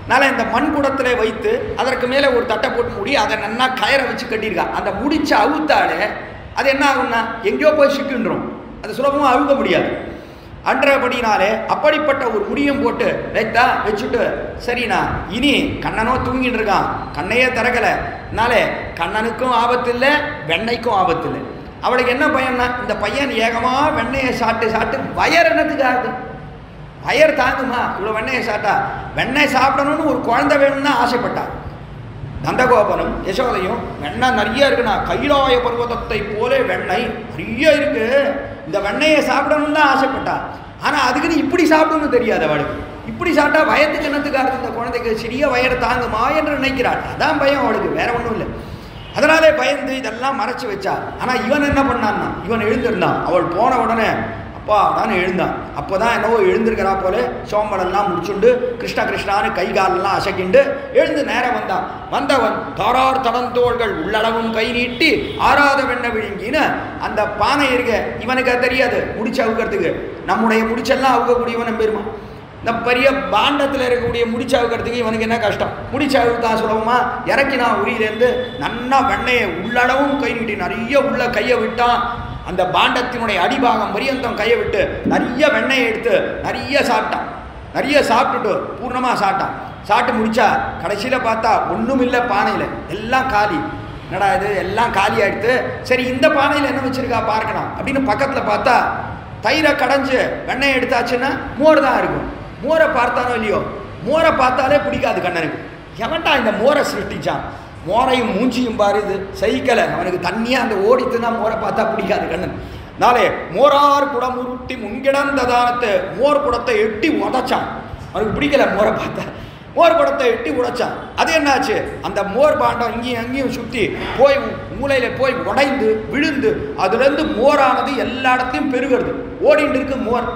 அதனால் இந்த மண் குடத்தில் வைத்து அதற்கு மேலே ஒரு தட்டை போட்டு மூடி அதை நன்னா கயிறை வச்சு கட்டியிருக்கா. அந்த முடிச்சை அவுத்தாலே அது என்ன ஆகும்னா எங்கேயோ போய் சிக்கின்றோம், அது சுலபமாக அவுக்க முடியாது. அன்றபடினாலே அப்படிப்பட்ட ஒரு முடியும் போட்டு வச்சுட்டு சரிண்ணா இனி கண்ணனோ தூங்கிட்டு இருக்கான், கண்ணையே திறக்கலை, அதனாலே கண்ணனுக்கும் ஆபத்து இல்லை வெண்ணைக்கும் ஆபத்து இல்லை. அவளுக்கு என்ன பயம்னா, இந்த பையன் ஏகமாக வெண்ணையை சாப்பிட்டு வயர் என்னத்துக்காகுது, வயர் தாங்குமா இவ்வளோ வெண்ணையை சாப்பிட்டா? வெண்ணெய் சாப்பிடணும்னு ஒரு குழந்தை வேணும்னு ஆசைப்பட்டான். நந்தகோபனும் யசோதையும் வெண்ணெய் நிறைய இருக்குண்ணா, கைலாய பர்வதத்தை போல வெண்ணெய் நிறைய இருக்கு, இந்த வெண்ணெயை சாப்பிடணும்னு தான் ஆசைப்பட்டா. ஆனால் அதுக்குன்னு இப்படி சாப்பிடணும்னு தெரியாது அவளுக்கு. இப்படி சாப்பிட்டா வயத்துக்கு என்னத்துக்காக இந்த குழந்தைக்கு சிறிய வயரை தாங்குமா என்று நினைக்கிறாள். அதான் பயம் அவளுக்கு, வேற ஒன்றும் இல்லை. அதனாலே பயந்து இதெல்லாம் மறைச்சு வச்சா. ஆனால் இவன் என்ன பண்ணான்னா, இவன் எழுந்திருந்தான். அவள் போன உடனே அப்பாடான்னு எழுந்தான். அப்போ தான் என்னவோ எழுந்திருக்கிறா போல சோம்பலெல்லாம் முடிச்சுண்டு கிருஷ்ணான்னு கை காலெல்லாம் அசைக்கிண்டு எழுந்து நேரம் வந்தவன் தாரார் தடந்தோள்கள் உள்ளளவும் கை நீட்டி ஆறாத வெண்ணெய் விழுங்கின்னு அந்த பானை இருக்க இவனுக்கு அது தெரியாது முடிச்சு அவுக்கிறதுக்கு. நம்முடைய முடிச்செல்லாம் அவுக்கக்கூடியவன் பெருமா. இந்த பெரிய பாண்டத்தில் இருக்கக்கூடிய முடிச்சு அவுக்கிறதுக்கு இவனுக்கு என்ன கஷ்டம், முடிச்சு அவுத்தான் சுலபமா இறக்கினா உரியிலேருந்து நன்னா வெண்ணையை உள்ளளவும் கை நீட்டி நிறைய உள்ள கையை விட்டான். அந்த பாண்டத்தினுடைய அடிபாகம் பரியந்தம் கையை விட்டு நிறைய வெண்ணெயை எடுத்து நிறைய சாப்பிட்டுட்டு பூர்ணமாக சாப்பிட்டு முடிச்சா கடைசியில் பார்த்தா ஒன்றும் இல்லை, பானையில் எல்லாம் காலி. என்னடா இது எல்லாம் காலி ஆகிடுத்து, சரி இந்த பானையில் என்ன வச்சுருக்கா பார்க்கலாம் அப்படின்னு பக்கத்தில் பார்த்தா தயிரை கடைஞ்சு வெண்ணெயை எடுத்தாச்சுன்னா மோர் தான் இருக்கும். மோரை பார்த்தானோ இல்லையோ, மோரை பார்த்தாலே பிடிக்காது கண்ணனுக்கு. எவன்டா இந்த மோரை சிருஷ்டிச்சான், மோரையும் மூஞ்சியும் பாருது சைக்கலை, அவனுக்கு தண்ணியாக அந்த ஓடித்துனா மோரை பார்த்தா பிடிக்காது கண்ணன். நாளே மோரார் குடம் உருட்டி முன்கிடந்த தானத்தை மோர் குடத்தை எட்டி உடைச்சான். அவனுக்கு பிடிக்கல மோரை பார்த்தா, மோர் குடத்தை எட்டி உடைச்சான். அது என்னாச்சு, அந்த மோர் பாண்டம் இங்கேயும் அங்கேயும் சுற்றி போய் மூளையில் போய் உடைந்து விழுந்து அதுலேருந்து மோரானது எல்லா இடத்தையும் பெருகிறது, ஓடிட்டு இருக்கு மோர்.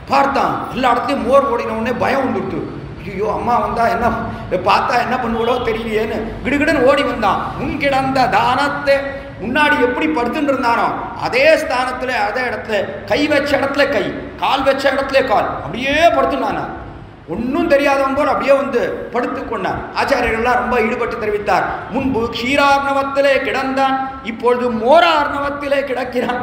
பார்த்தான். எல்லா இடத்துலையும் மோர் ஓடின உடனே பயம் வந்துடுத்து. ஐயோ அம்மா வந்தா என்ன பார்த்தா என்ன பண்ணுவோ தெரியலையேன்னு கிடுகிடுன்னு ஓடி வந்தான். முன்கிடந்த தானத்தை முன்னாடி எப்படி படுத்துட்டு இருந்தானோ அதே ஸ்தானத்துல அதே இடத்துல கை வச்ச இடத்துல கை, கால் வச்ச இடத்துல கால், அப்படியே படுத்துனானா. ஒன்றும் தெரியாதவன் போல் அப்படியே வந்து படுத்து கொண்டான். ஆச்சாரியர்கள்லாம் ரொம்ப ஈடுபட்டு தெரிவித்தார். முன்பு க்ஷீரார்ணவத்திலே கிடந்தான், இப்பொழுது மோரார்ணவத்திலே கிடக்கிறான்.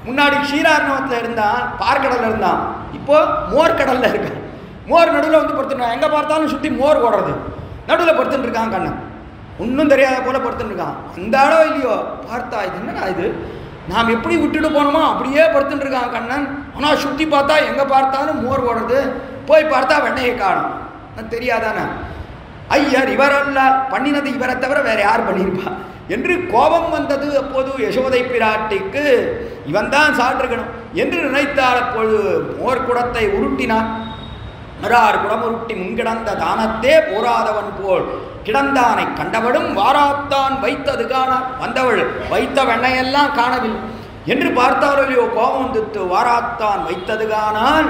முன்னாடி க்ஷீரார்ணவத்தில் இருந்தான், பார்க்கடல்ல இருந்தான், இப்போ மோர்கடல்ல இருக்கான். மோர் நடுவில் வந்து படுத்துருக்கான். எங்கே பார்த்தாலும் சுற்றி மோர் ஓடுறது, நடுவில் படுத்துட்டு இருக்கான். கண்ணன் ஒன்றும் தெரியாத போல படுத்துட்டு இருக்கான். அந்த அளவு இல்லையோ பார்த்தா இது என்னடா இது, நாம் எப்படி விட்டுட்டு போனோமோ அப்படியே படுத்துட்டு இருக்கான் கண்ணன். ஆனால் சுற்றி பார்த்தா எங்கே பார்த்தாலும் மோர் ஓடுறது, போய் பார்த்தா வெண்ணையை காணும். தெரியாதானே ஐயர் இவரல்ல, பண்ணினது இவரை தவிர வேற யார் பண்ணியிருப்பா என்று கோபம் வந்தது. அப்போது யசோதை பிராட்டிக்கு இவன் தான் சாப்பிட்டுருக்கணும் என்று நினைத்தார். அப்பொழுது மோர் குடத்தை உருட்டினான். மறார் குடமுருட்டி முன்கிடந்த தானத்தே போராதவன் போல் கிடந்தானை கண்டவளும் வாராத்தான் வைத்தது காணான். வந்தவள் வைத்த வெண்ணையெல்லாம் காணவில்லை என்று பார்த்தாரோ கோபம் வந்துட்டு வாராத்தான் வைத்தது காணான்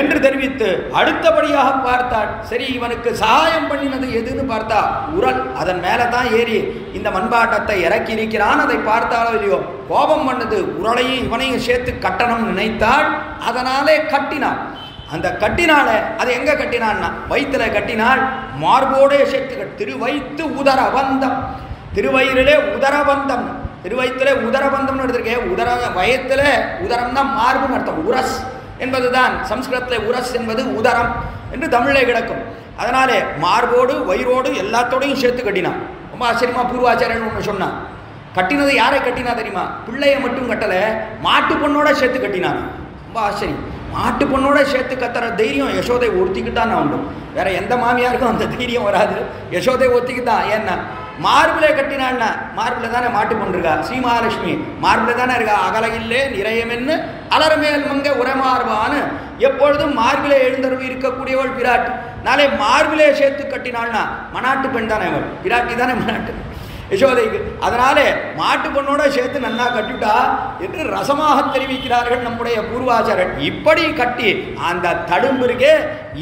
என்று தெரிவித்து அடுத்தபடியாக பார்த்தாள். சரி இவனுக்கு சகாயம் பண்ணினது எதுன்னு பார்த்தா உரல், அதன் மேலே தான் ஏறி இந்த மண்பாட்டத்தை இறக்கி இருக்கிறான். அதை பார்த்தாலோ இல்லையோ கோபம் பண்ணது. உரலையும் இவனையும் சேர்த்து கட்டணம் நினைத்தாள். அதனாலே கட்டினாள். அந்த கட்டினால அது எங்க கட்டினான்னா வயிற்றுல கட்டினாள். மார்போடே சேர்த்து திருவைத்து உதரபந்தம், திருவயிறிலே உதரபந்தம், திருவயிற்றிலே உதரபந்தம்னு எடுத்திருக்கேன். உதர வயத்துல உதரம் தான் மார்புன்னு அர்த்தம். உரஸ் என்பதுதான் சம்ஸ்கிருதத்தில் உரஸ் என்பது உதரம் என்று தமிழே கிடக்கும். அதனாலே மார்போடு வயிறோடு எல்லாத்தோடையும் சேர்த்து கட்டினான். ரொம்ப ஆச்சரியமா பூர்வாச்சாரியன் ஒன்று சொன்னான். கட்டினது யாரை கட்டினா தெரியுமா? பிள்ளைய மட்டும் கட்டலை, மாட்டு பொண்ணோட சேர்த்து கட்டினான். ரொம்ப ஆச்சரியம். மாட்டு பொண்ணோட சேர்த்து கத்துற தைரியம் யசோதை ஒருத்திக்கிட்டான் உண்டு. வேற எந்த மாமியாருக்கும் அந்த தைரியம் வராது. யசோதை ஒத்திக்கிட்டான். ஏன்னா மார்பிலே கட்டினான்னா, மார்பில் தானே மாட்டு பொண்ணுருக்கா ஸ்ரீமகாலட்சுமி, மார்பில் தானே இருக்கா. அகலையில்லே நிறையமென்னு அலர்மேல் மங்க உரமார்பான்னு எப்பொழுதும் மார்பிலே எழுந்தருவி இருக்கக்கூடியவள் பிராட்டி. நாளை மார்பிலே சேர்த்து கட்டினாள்னா மனாட்டு பெண் தானே அவள், பிராட்டி தானே மனாட்டு யசோதைக்கு. அதனாலே மாட்டு பொண்ணோட சேர்த்து நன்னா கட்டிவிட்டா என்று ரசமாக தெரிவிக்கிறார்கள் நம்முடைய பூர்வாச்சாரன். இப்படி கட்டி அந்த தடும்பிற்கே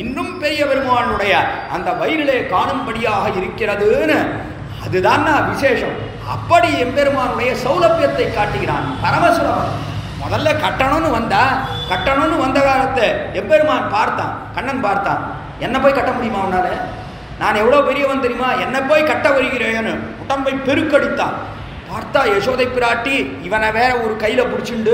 இன்னும் பெரிய பெருமானுடைய அந்த வயிறிலே காணும்படியாக இருக்கிறதுன்னு அதுதான் விசேஷம். அப்படி எம்பெருமானுடைய சௌலபியத்தை காட்டுகிறான் பரமசுரவன். முதல்ல கட்டணும்னு வந்த காலத்தை எம்பெருமான் பார்த்தான், கண்ணன் பார்த்தான். என்ன போய் கட்ட முடியுமா உன்னால? நான் எவ்வளோ பெரியவன் தெரியுமா, என்னை போய் கட்ட வருகிறேன்னு உடம்பை பெருக்கடித்தான். பார்த்தா யசோதை பிராட்டி இவனை வேற ஒரு கையில் பிடிச்சிண்டு,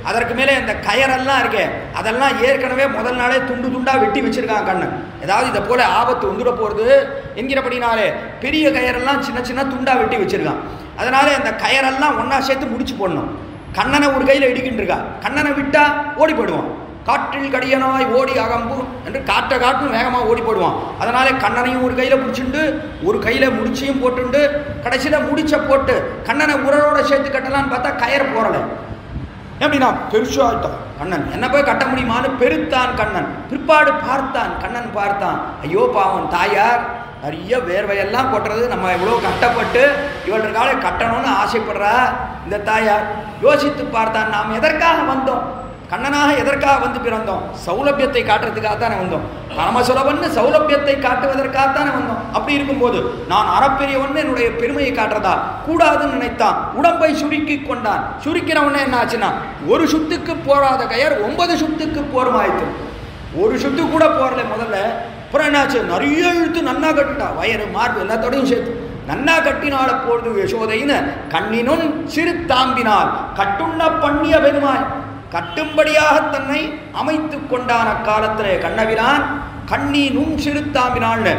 அதற்கு மேலே அந்த கயரெல்லாம் இருக்கே அதெல்லாம் ஏற்கனவே முதல் நாளே துண்டு துண்டாக வெட்டி வச்சிருக்கான் கண்ணன். ஏதாவது இதை போல ஆபத்து வந்துட போகிறது என்கிறபடினாலே பெரிய கயரெல்லாம் சின்ன சின்ன துண்டாக வெட்டி வச்சிருக்கான். அதனாலே அந்த கயரெல்லாம் ஒன்றா சேர்த்து முடிச்சு போடணும். கண்ணனை ஒரு கையில் இடிக்கிட்டு இருக்கா, கண்ணனை விட்டா ஓடி போயிடுவான். காற்றில் கடியனாய் ஓடி அகம்பு என்று காட்டும் வேகமாக ஓடி போடுவான். அதனாலே கண்ணனையும் ஒரு கையில் பிடிச்சிண்டு ஒரு கையில் முடிச்சையும் போட்டுண்டு கடைசியில் முடிச்ச போட்டு கண்ணனை உரலோட சேர்த்து கட்டலான்னு பார்த்தா கயர் போறலை. எப்படின்னா பெருசாயிட்டான் கண்ணன். என்ன போய் கட்ட முடியுமான்னு பெருத்தான் கண்ணன். பிற்பாடு பார்த்தான், கண்ணன் பார்த்தான். ஐயோ பாவம் தாயார் நிறைய வேர்வையெல்லாம் கொட்டுறது, நம்ம எவ்வளோ கட்டப்பட்டு இவளுடைய காலை கட்டணும்னு ஆசைப்படுறா இந்த தாயார். யோசித்து பார்த்தான், நாம் எதற்காக வந்தோம், கண்ணனாக எதற்காக வந்து பிறந்தோம்? சௌலபியத்தை காட்டுறதுக்காகத்தானே வந்தோம். பரமசுலபன்னு சௌலபியத்தை காட்டுவதற்காகத்தானே வந்தோம். அப்படி இருக்கும்போது நான் அறப்பெரியவன் என்னுடைய பெருமையை காட்டுறதா கூடாதுன்னு நினைத்தான். உடம்பை சுருக்கி கொண்டான். சுருக்கிறவனே என்ன ஆச்சுன்னா ஒரு சுத்துக்கு போராத கயர் 9 சுத்துக்கு போருமாயிட்டு. ஒரு சுத்து கூட போறல முதல்ல. அப்புறம் என்னாச்சு, நிறைய இழுத்து நன்னா கட்டுட்டா. வயறு மார்பு எல்லாத்தோடையும் சேர்த்து நன்னா கட்டினாள். அப்பொழுது யசோதைன்னு கண்ணினும் சிறு தாம்பினால் கட்டுண்ண பண்ணிய பெருமாய் கட்டும்படியாக தன்னை அமைத்து கொண்டான காலத்திலே கண்ணவிரான் கண்ணி நுண் சிறுத்தாம்பினாள்னு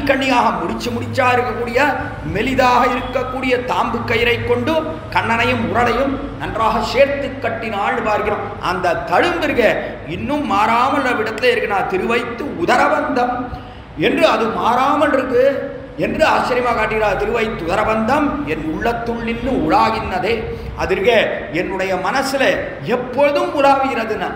கண்ணியாக முடிச்சா இருக்கக்கூடிய மெலிதாக இருக்கக்கூடிய தாம்பு கயிறை கொண்டு கண்ணனையும் உரலையும் நன்றாக சேர்த்து கட்டினாள் பார்க்கிறோம். அந்த தழும்பிற்க இன்னும் மாறாமல் விடத்திலே இருக்குன்னா திருவைத்து உதரபந்தம் என்று அது மாறாமல் இருக்கு என்று ஆச்சரியமாக காட்டுகிறார். திருவைத்து உதரபந்தம் என் உள்ளத்துள் நின்று உலாகினதே. அதற்கு என்னுடைய மனசுல எப்பொழுதும் உலாவுகிறதுன்னா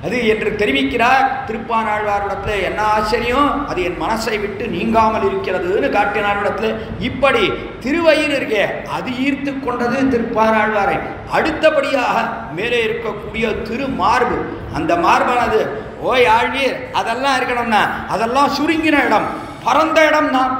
அது என்று தெரிவிக்கிறார். திருப்பானாழ்வாரிடத்தில் என்ன ஆச்சரியம், அது என் மனசை விட்டு நீங்காமல் இருக்கிறதுன்னு காட்டினாரிடத்தில். இப்படி திருவயிறு இருக்கே அது ஈர்த்து கொண்டது திருப்பானாழ்வாரை. அடுத்தபடியாக மேலே இருக்கக்கூடிய திருமார்பு, அந்த மார்பானது ஓய் ஆழ்வீர் அதெல்லாம் இருக்கணும்னா அதெல்லாம் சுருங்கின இடம், பரந்த இடம் தான்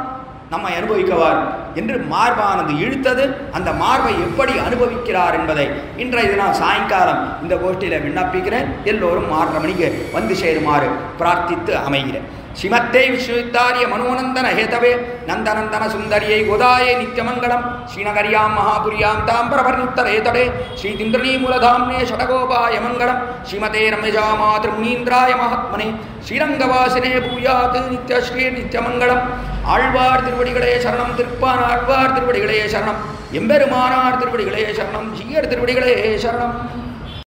நம்மை அனுபவிக்கவார் என்று மார்பானது இழுத்தது. அந்த மார்பை எப்படி அனுபவிக்கிறார் என்பதை இன்றைய தினம் சாயங்காலம் இந்த கோஷ்டியில் விண்ணப்பிக்கிறேன். எல்லோரும் 6:30 மணிக்கு வந்து சேருமாறு பிரார்த்தித்து அமைகிறேன். ஸ்ரீமத்தே விஸ்வவித்தாரிய மனோநந்தன ஹேதவே நந்தநந்தன சுந்தரியை கோதாயை நித்தியமங்கலம் ஸ்ரீநகரியாம் மகாபுரியாம் தாம்பரபர்ணுத்தரேதடே ஸ்ரீதிந்திரணீ மூலதாம்னே ஷடகோபாய மங்கலம் ஸ்ரீமதே ரம்யஜாமாத்ருணீந்திராய மகாத்மனே ஸ்ரீரங்கவாசினே பூயாத் நித்யஸ்ரீ நித்தியமங்கலம். ஆழ்வார் திருவடிகளே சரணம், திருப்பான் ஆழ்வார் திருவடிகளே சரணம், எம்பெருமானார் திருவடிகளே சரணம், ஜீயர் திருவடிகளே சரணம்.